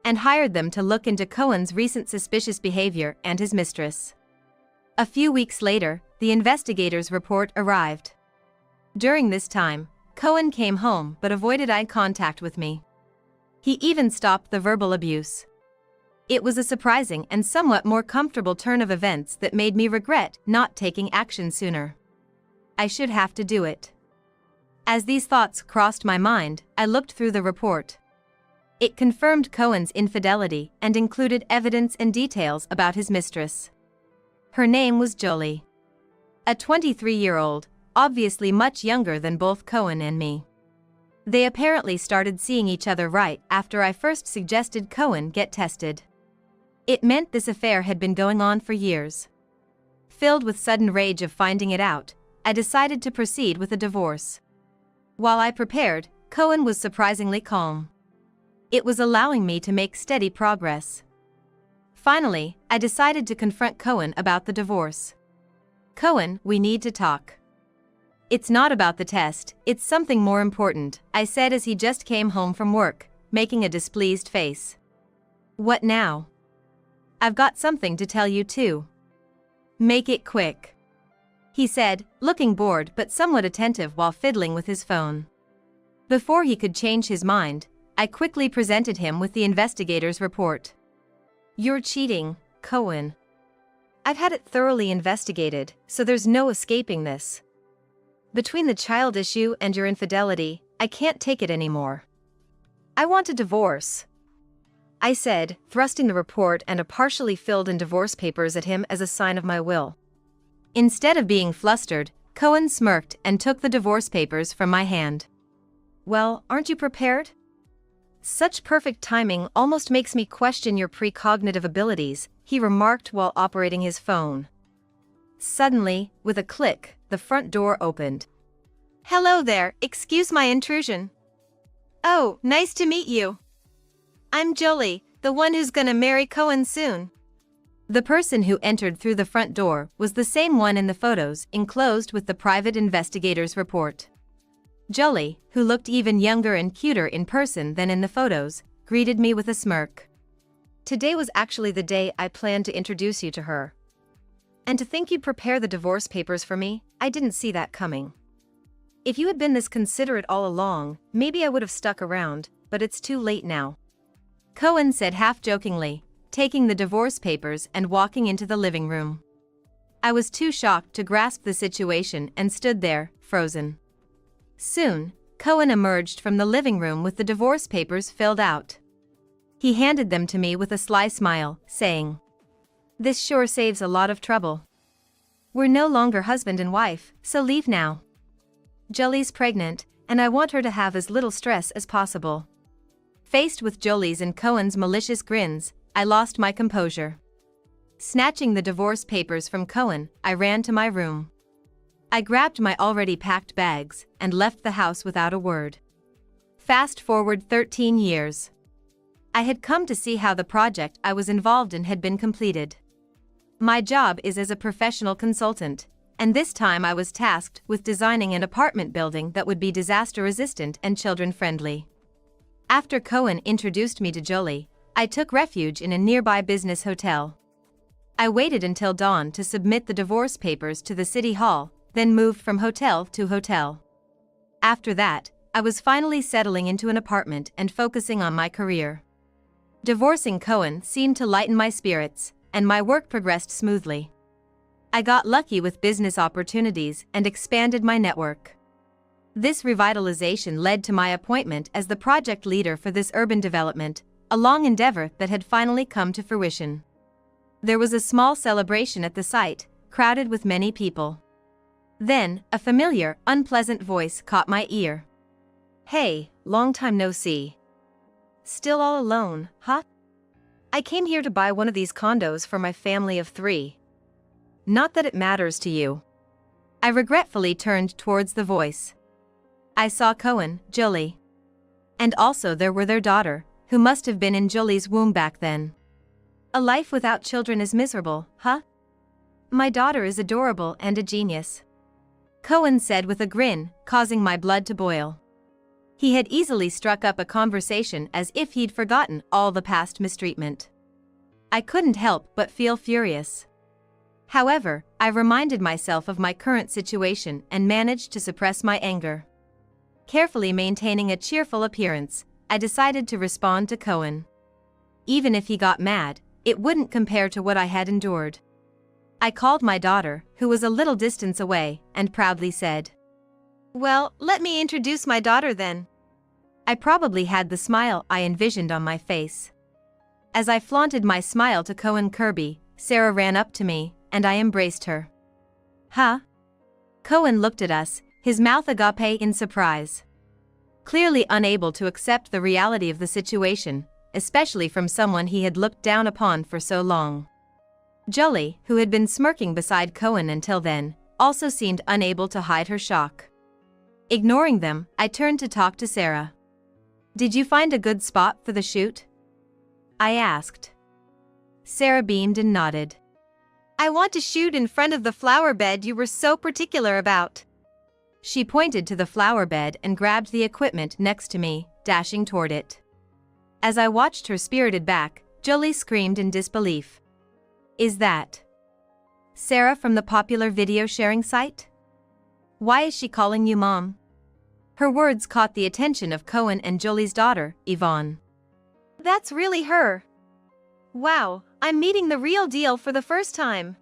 and hired them to look into Cohen's recent suspicious behavior and his mistress. A few weeks later, the investigator's report arrived. During this time, Cohen came home but avoided eye contact with me. He even stopped the verbal abuse. It was a surprising and somewhat more comfortable turn of events that made me regret not taking action sooner. I should have to do it. As these thoughts crossed my mind, I looked through the report. It confirmed Cohen's infidelity and included evidence and details about his mistress. Her name was Jolie. A 23-year-old, obviously much younger than both Cohen and me. They apparently started seeing each other right after I first suggested Cohen get tested. It meant this affair had been going on for years. Filled with sudden rage of finding it out, I decided to proceed with a divorce. While I prepared, Cohen was surprisingly calm. It was allowing me to make steady progress. Finally, I decided to confront Cohen about the divorce. Cohen, we need to talk. It's not about the test, it's something more important, I said as he just came home from work, making a displeased face. What now? I've got something to tell you too. Make it quick, he said, looking bored but somewhat attentive while fiddling with his phone. Before he could change his mind, I quickly presented him with the investigator's report. You're cheating, Cohen. I've had it thoroughly investigated, so there's no escaping this. Between the child issue and your infidelity, I can't take it anymore. I want a divorce, I said, thrusting the report and a partially filled-in divorce papers at him as a sign of my will. Instead of being flustered, Cohen smirked and took the divorce papers from my hand. Well, aren't you prepared? Such perfect timing almost makes me question your precognitive abilities, he remarked while operating his phone. Suddenly, with a click, the front door opened. Hello there, excuse my intrusion. Oh, nice to meet you. I'm Jolie, the one who's gonna marry Cohen soon. The person who entered through the front door was the same one in the photos enclosed with the private investigator's report. Jolie, who looked even younger and cuter in person than in the photos, greeted me with a smirk. Today was actually the day I planned to introduce you to her. And to think you'd prepare the divorce papers for me, I didn't see that coming. If you had been this considerate all along, maybe I would have stuck around, but it's too late now. Cohen said half-jokingly, taking the divorce papers and walking into the living room. I was too shocked to grasp the situation and stood there, frozen. Soon, Cohen emerged from the living room with the divorce papers filled out. He handed them to me with a sly smile, saying, "This sure saves a lot of trouble. We're no longer husband and wife, so leave now. Jolie's pregnant, and I want her to have as little stress as possible." Faced with Jolie's and Cohen's malicious grins, I lost my composure. Snatching the divorce papers from Cohen, I ran to my room. I grabbed my already packed bags and left the house without a word. Fast forward 13 years. I had come to see how the project I was involved in had been completed. My job is as a professional consultant, and this time I was tasked with designing an apartment building that would be disaster-resistant and children-friendly. After Cohen introduced me to Jolie, I took refuge in a nearby business hotel. I waited until dawn to submit the divorce papers to the city hall, then moved from hotel to hotel. After that, I was finally settling into an apartment and focusing on my career. Divorcing Cohen seemed to lighten my spirits, and my work progressed smoothly. I got lucky with business opportunities and expanded my network. This revitalization led to my appointment as the project leader for this urban development, a long endeavor that had finally come to fruition. There was a small celebration at the site, crowded with many people. Then, a familiar, unpleasant voice caught my ear. "Hey, long time no see. Still all alone, huh? I came here to buy one of these condos for my family of 3. Not that it matters to you." I regretfully turned towards the voice. I saw Cohen, Jolie. And also there were their daughter, who must have been in Jolie's womb back then. A life without children is miserable, huh? My daughter is adorable and a genius. Cohen said with a grin, causing my blood to boil. He had easily struck up a conversation as if he'd forgotten all the past mistreatment. I couldn't help but feel furious. However, I reminded myself of my current situation and managed to suppress my anger. Carefully maintaining a cheerful appearance, I decided to respond to Cohen. Even if he got mad, it wouldn't compare to what I had endured. I called my daughter, who was a little distance away, and proudly said, "Well, let me introduce my daughter then." I probably had the smile I envisioned on my face. As I flaunted my smile to Cohen Kirby, Sarah ran up to me, and I embraced her. "Huh?" Cohen looked at us, his mouth agape in surprise. Clearly unable to accept the reality of the situation, especially from someone he had looked down upon for so long. Jolie, who had been smirking beside Cohen until then, also seemed unable to hide her shock. Ignoring them, I turned to talk to Sarah. "Did you find a good spot for the shoot?" I asked. Sarah beamed and nodded. "I want to shoot in front of the flower bed you were so particular about." She pointed to the flower bed and grabbed the equipment next to me, dashing toward it. As I watched her spirited back, Jolie screamed in disbelief. "Is that Sarah from the popular video sharing site? Why is she calling you Mom?" Her words caught the attention of Cohen and Jolie's daughter, Yvonne. "That's really her. Wow, I'm meeting the real deal for the first time.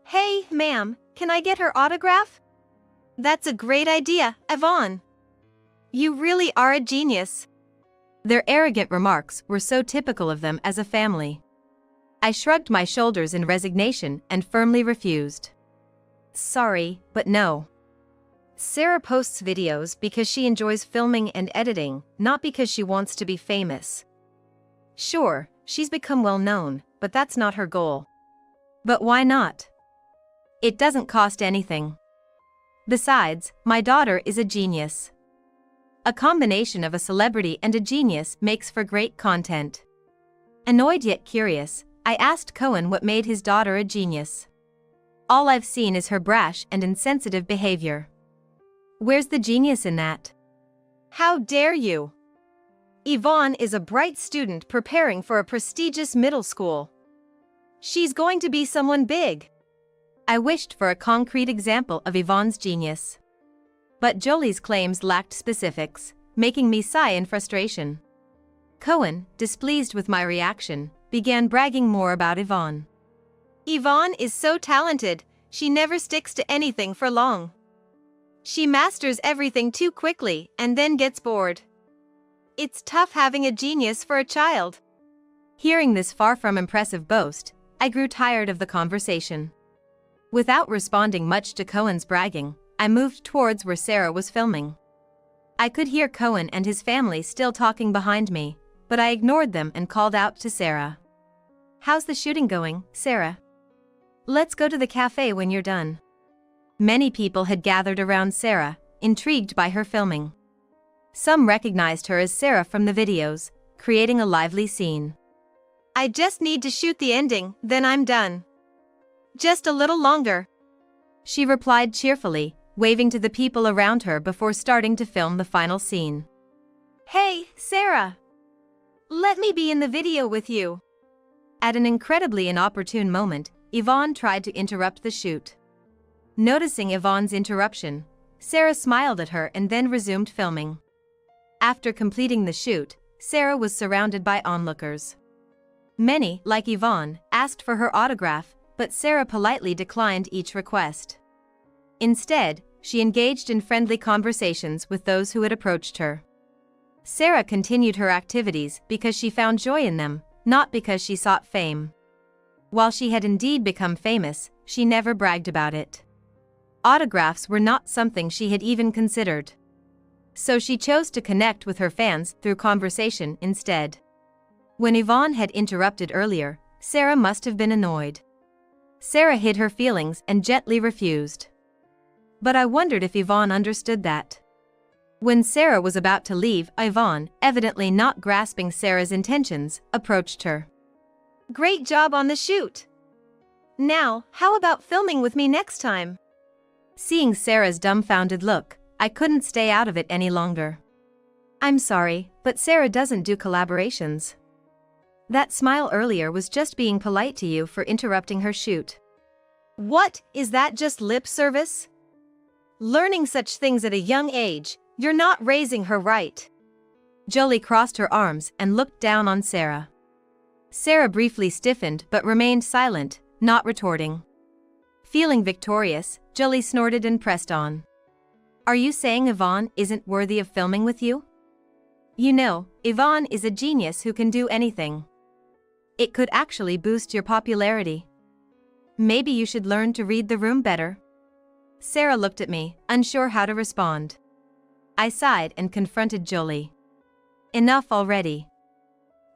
Hey, ma'am, can I get her autograph?" "That's a great idea, Yvonne. You really are a genius." Their arrogant remarks were so typical of them as a family. I shrugged my shoulders in resignation and firmly refused. "Sorry, but no. Sarah posts videos because she enjoys filming and editing, not because she wants to be famous. Sure, she's become well known, but that's not her goal. But why not? It doesn't cost anything. Besides, my daughter is a genius. A combination of a celebrity and a genius makes for great content." Annoyed yet curious, I asked Cohen what made his daughter a genius. "All I've seen is her brash and insensitive behavior." "Where's the genius in that?" "How dare you? Yvonne is a bright student preparing for a prestigious middle school. She's going to be someone big. I wished for a concrete example of Yvonne's genius. But Jolie's claims lacked specifics, making me sigh in frustration. Cohen, displeased with my reaction, began bragging more about Yvonne. Yvonne is so talented, she never sticks to anything for long. She masters everything too quickly and then gets bored. It's tough having a genius for a child. Hearing this far from impressive boast, I grew tired of the conversation. Without responding much to Cohen's bragging, I moved towards where Sarah was filming. I could hear Cohen and his family still talking behind me, but I ignored them and called out to Sarah. "How's the shooting going, Sarah? Let's go to the cafe when you're done." Many people had gathered around Sarah, intrigued by her filming. Some recognized her as Sarah from the videos, creating a lively scene. "I just need to shoot the ending, then I'm done. Just a little longer," she replied cheerfully, waving to the people around her before starting to film the final scene. "Hey, Sarah! Let me be in the video with you." At an incredibly inopportune moment, Yvonne tried to interrupt the shoot. Noticing Yvonne's interruption, Sarah smiled at her and then resumed filming. After completing the shoot, Sarah was surrounded by onlookers. Many, like Yvonne, asked for her autograph, but Sarah politely declined each request. Instead, she engaged in friendly conversations with those who had approached her. Sarah continued her activities because she found joy in them, not because she sought fame. While she had indeed become famous, she never bragged about it. Autographs were not something she had even considered. So she chose to connect with her fans through conversation instead. When Yvonne had interrupted earlier, Sarah must have been annoyed. Sarah hid her feelings and gently refused. But I wondered if Yvonne understood that. When Sarah was about to leave, Yvonne, evidently not grasping Sarah's intentions, approached her. "Great job on the shoot. Now, how about filming with me next time?" Seeing Sarah's dumbfounded look, I couldn't stay out of it any longer. "I'm sorry, but Sarah doesn't do collaborations." That smile earlier was just being polite to you for interrupting her shoot. "What, is that just lip service? Learning such things at a young age, you're not raising her right." Jolie crossed her arms and looked down on Sarah. Sarah briefly stiffened but remained silent, not retorting. Feeling victorious, Jolie snorted and pressed on. "Are you saying Yvonne isn't worthy of filming with you? You know, Yvonne is a genius who can do anything. It could actually boost your popularity. Maybe you should learn to read the room better." Sarah looked at me, unsure how to respond. I sighed and confronted Jolie. "Enough already.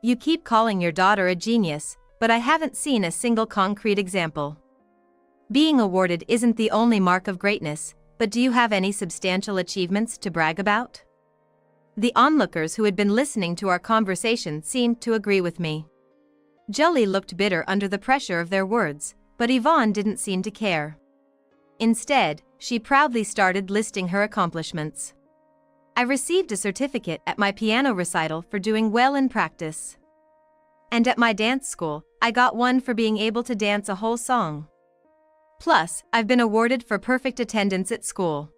You keep calling your daughter a genius, but I haven't seen a single concrete example. Being awarded isn't the only mark of greatness, but do you have any substantial achievements to brag about?" The onlookers who had been listening to our conversation seemed to agree with me. Jolie looked bitter under the pressure of their words, but Yvonne didn't seem to care. Instead, she proudly started listing her accomplishments. "I received a certificate at my piano recital for doing well in practice. And at my dance school, I got one for being able to dance a whole song. Plus, I've been awarded for perfect attendance at school.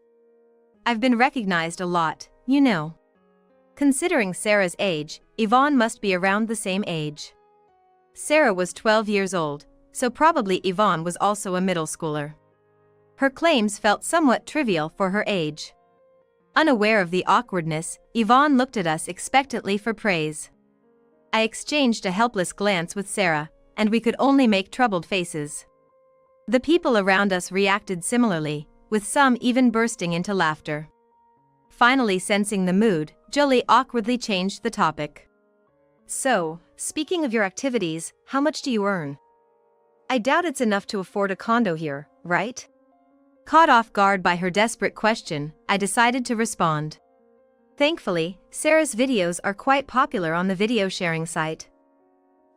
I've been recognized a lot, you know." Considering Sarah's age, Yvonne must be around the same age. Sarah was 12 years old, so probably Yvonne was also a middle schooler. Her claims felt somewhat trivial for her age. Unaware of the awkwardness, Yvonne looked at us expectantly for praise. I exchanged a helpless glance with Sarah, and we could only make troubled faces. The people around us reacted similarly, with some even bursting into laughter. Finally sensing the mood, Jolie awkwardly changed the topic. "So, speaking of your activities, how much do you earn? I doubt it's enough to afford a condo here, right?" Caught off guard by her desperate question, I decided to respond. Thankfully, Sarah's videos are quite popular on the video sharing site.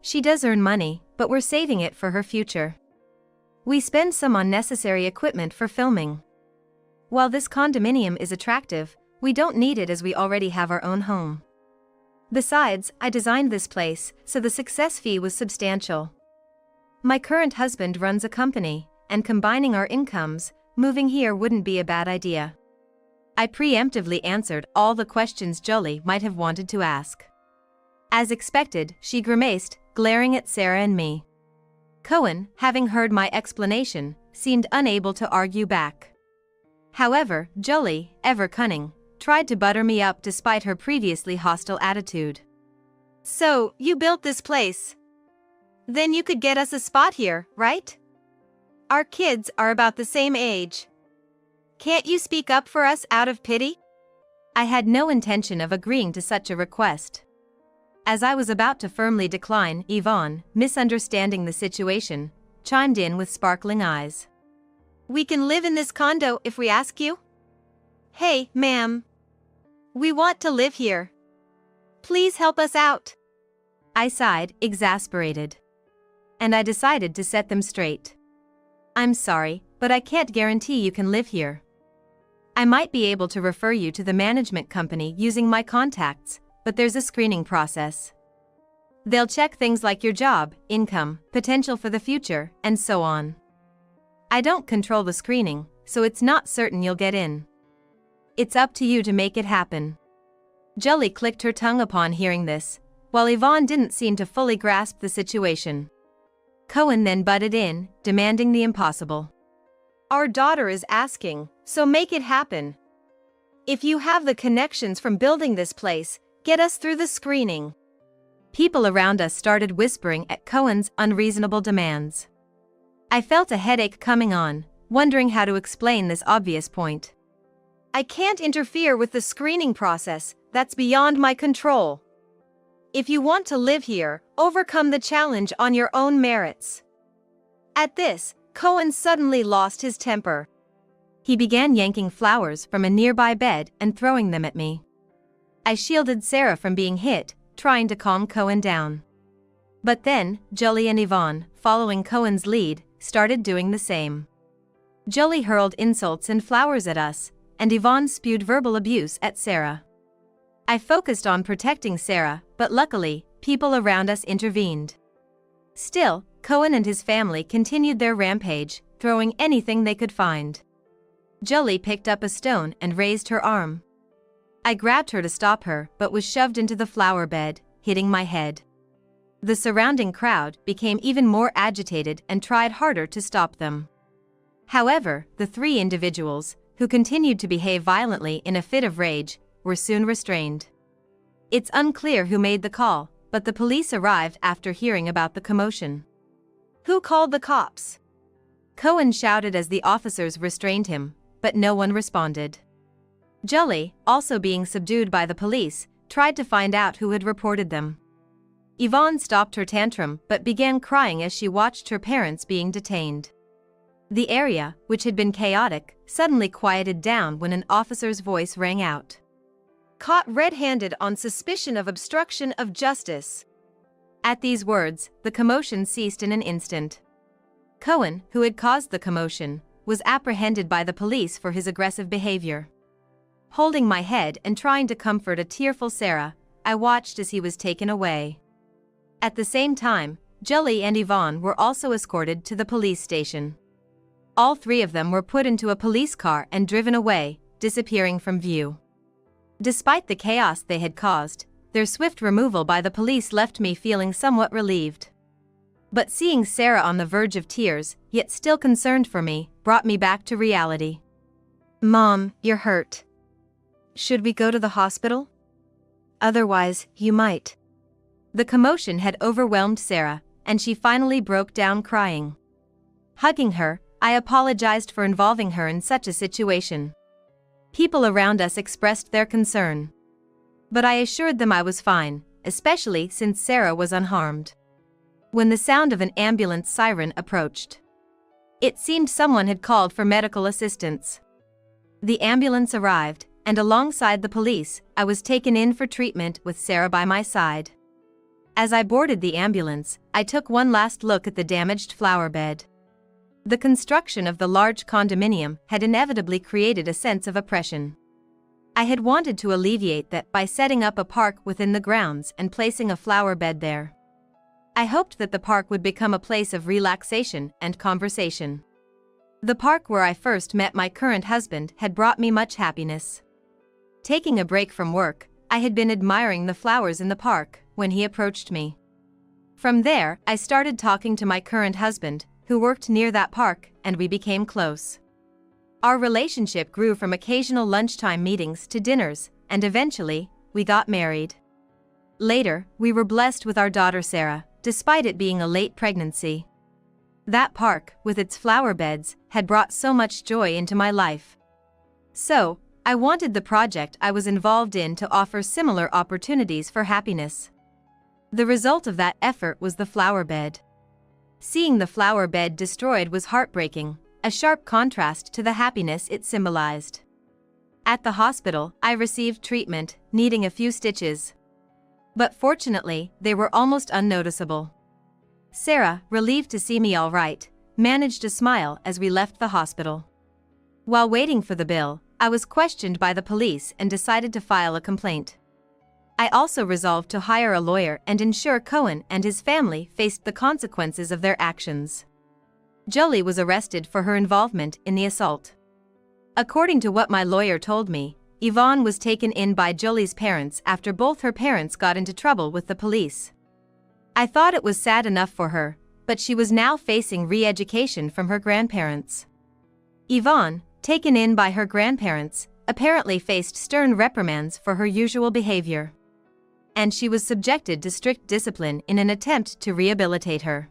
She does earn money, but we're saving it for her future. We spend some on necessary equipment for filming. While this condominium is attractive, we don't need it as we already have our own home. Besides, I designed this place, so the success fee was substantial. My current husband runs a company, and combining our incomes, moving here wouldn't be a bad idea. I preemptively answered all the questions Jolie might have wanted to ask. As expected, she grimaced, glaring at Sarah and me. Cohen, having heard my explanation, seemed unable to argue back. However, Jolie, ever cunning, tried to butter me up despite her previously hostile attitude. So, you built this place? Then you could get us a spot here, right? Our kids are about the same age. Can't you speak up for us out of pity? I had no intention of agreeing to such a request. As I was about to firmly decline, Yvonne, misunderstanding the situation, chimed in with sparkling eyes. We can live in this condo if we ask you? Hey, ma'am. We want to live here. Please help us out. I sighed, exasperated. And I decided to set them straight. I'm sorry, but I can't guarantee you can live here. I might be able to refer you to the management company using my contacts, but there's a screening process. They'll check things like your job, income, potential for the future, and so on. I don't control the screening, so it's not certain you'll get in. It's up to you to make it happen. Jolie clicked her tongue upon hearing this, while Yvonne didn't seem to fully grasp the situation. Cohen then butted in, demanding the impossible. Our daughter is asking, so make it happen. If you have the connections from building this place, get us through the screening. People around us started whispering at Cohen's unreasonable demands. I felt a headache coming on, wondering how to explain this obvious point. I can't interfere with the screening process, that's beyond my control. If you want to live here, overcome the challenge on your own merits. At this, Cohen suddenly lost his temper. He began yanking flowers from a nearby bed and throwing them at me. I shielded Sarah from being hit, trying to calm Cohen down. But then, Jolie and Yvonne, following Cohen's lead, started doing the same. Jolie hurled insults and flowers at us, and Yvonne spewed verbal abuse at Sarah. I focused on protecting Sarah, but luckily, people around us intervened. Still, Cohen and his family continued their rampage, throwing anything they could find. Jolie picked up a stone and raised her arm. I grabbed her to stop her, but was shoved into the flower bed, hitting my head. The surrounding crowd became even more agitated and tried harder to stop them. However, the three individuals, who continued to behave violently in a fit of rage, were soon restrained. It's unclear who made the call, but the police arrived after hearing about the commotion. Who called the cops? Cohen shouted as the officers restrained him, but no one responded. Jolie, also being subdued by the police, tried to find out who had reported them. Yvonne stopped her tantrum but began crying as she watched her parents being detained. The area, which had been chaotic, suddenly quieted down when an officer's voice rang out. Caught red-handed on suspicion of obstruction of justice. At these words, the commotion ceased in an instant. Cohen, who had caused the commotion, was apprehended by the police for his aggressive behavior. Holding my head and trying to comfort a tearful Sarah, I watched as he was taken away. At the same time, Jolie and Yvonne were also escorted to the police station. All three of them were put into a police car and driven away, disappearing from view. Despite the chaos they had caused, their swift removal by the police left me feeling somewhat relieved. But seeing Sarah on the verge of tears, yet still concerned for me, brought me back to reality. Mom, you're hurt. Should we go to the hospital? Otherwise, you might. The commotion had overwhelmed Sarah, and she finally broke down crying. Hugging her, I apologized for involving her in such a situation. People around us expressed their concern. But I assured them I was fine, especially since Sarah was unharmed. When the sound of an ambulance siren approached, it seemed someone had called for medical assistance. The ambulance arrived, and alongside the police, I was taken in for treatment with Sarah by my side. As I boarded the ambulance, I took one last look at the damaged flower bed. The construction of the large condominium had inevitably created a sense of oppression. I had wanted to alleviate that by setting up a park within the grounds and placing a flower bed there. I hoped that the park would become a place of relaxation and conversation. The park where I first met my current husband had brought me much happiness. Taking a break from work, I had been admiring the flowers in the park when he approached me. From there, I started talking to my current husband, who worked near that park, and we became close. Our relationship grew from occasional lunchtime meetings to dinners, and eventually, we got married. Later, we were blessed with our daughter Sarah, despite it being a late pregnancy. That park, with its flower beds, had brought so much joy into my life. So, I wanted the project I was involved in to offer similar opportunities for happiness. The result of that effort was the flower bed. Seeing the flower bed destroyed was heartbreaking, a sharp contrast to the happiness it symbolized. At the hospital, I received treatment, needing a few stitches. But fortunately, they were almost unnoticeable. Sarah, relieved to see me all right, managed to smile as we left the hospital. While waiting for the bill, I was questioned by the police and decided to file a complaint. I also resolved to hire a lawyer and ensure Cohen and his family faced the consequences of their actions. Jolie was arrested for her involvement in the assault. According to what my lawyer told me, Yvonne was taken in by Jolie's parents after both her parents got into trouble with the police. I thought it was sad enough for her, but she was now facing re-education from her grandparents. Yvonne, taken in by her grandparents, apparently faced stern reprimands for her usual behavior. And she was subjected to strict discipline in an attempt to rehabilitate her.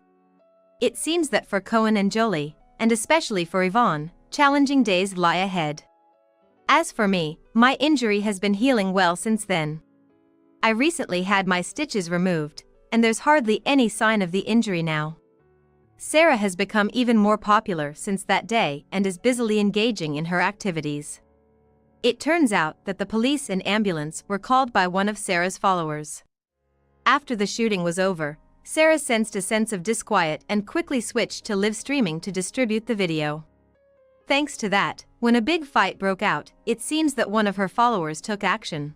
It seems that for Cohen and Jolie, and especially for Yvonne, challenging days lie ahead. As for me, my injury has been healing well since then. I recently had my stitches removed, and there's hardly any sign of the injury now. Sarah has become even more popular since that day and is busily engaging in her activities. It turns out that the police and ambulance were called by one of Sarah's followers. After the shooting was over, Sarah sensed a sense of disquiet and quickly switched to live streaming to distribute the video. Thanks to that, when a big fight broke out, it seems that one of her followers took action.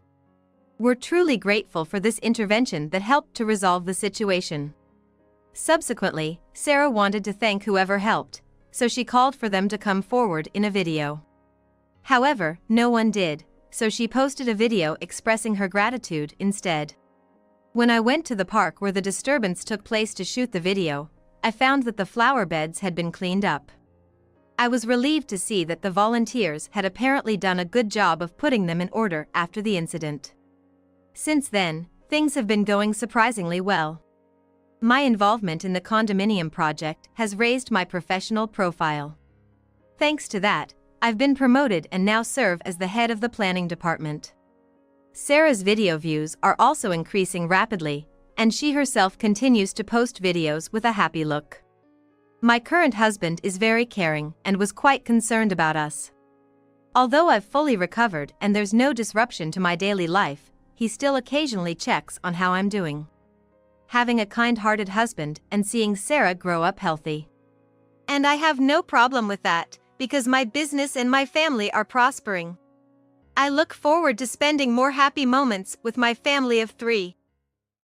We're truly grateful for this intervention that helped to resolve the situation. Subsequently, Sarah wanted to thank whoever helped, so she called for them to come forward in a video. However, no one did, so she posted a video expressing her gratitude instead. When I went to the park where the disturbance took place to shoot the video, I found that the flower beds had been cleaned up. I was relieved to see that the volunteers had apparently done a good job of putting them in order after the incident. Since then, things have been going surprisingly well. My involvement in the condominium project has raised my professional profile. Thanks to that, I've been promoted and now serve as the head of the planning department. Sarah's video views are also increasing rapidly, and she herself continues to post videos with a happy look. My current husband is very caring and was quite concerned about us. Although I've fully recovered and there's no disruption to my daily life, he still occasionally checks on how I'm doing. Having a kind-hearted husband and seeing Sarah grow up healthy. And I have no problem with that, because my business and my family are prospering. I look forward to spending more happy moments with my family of 3.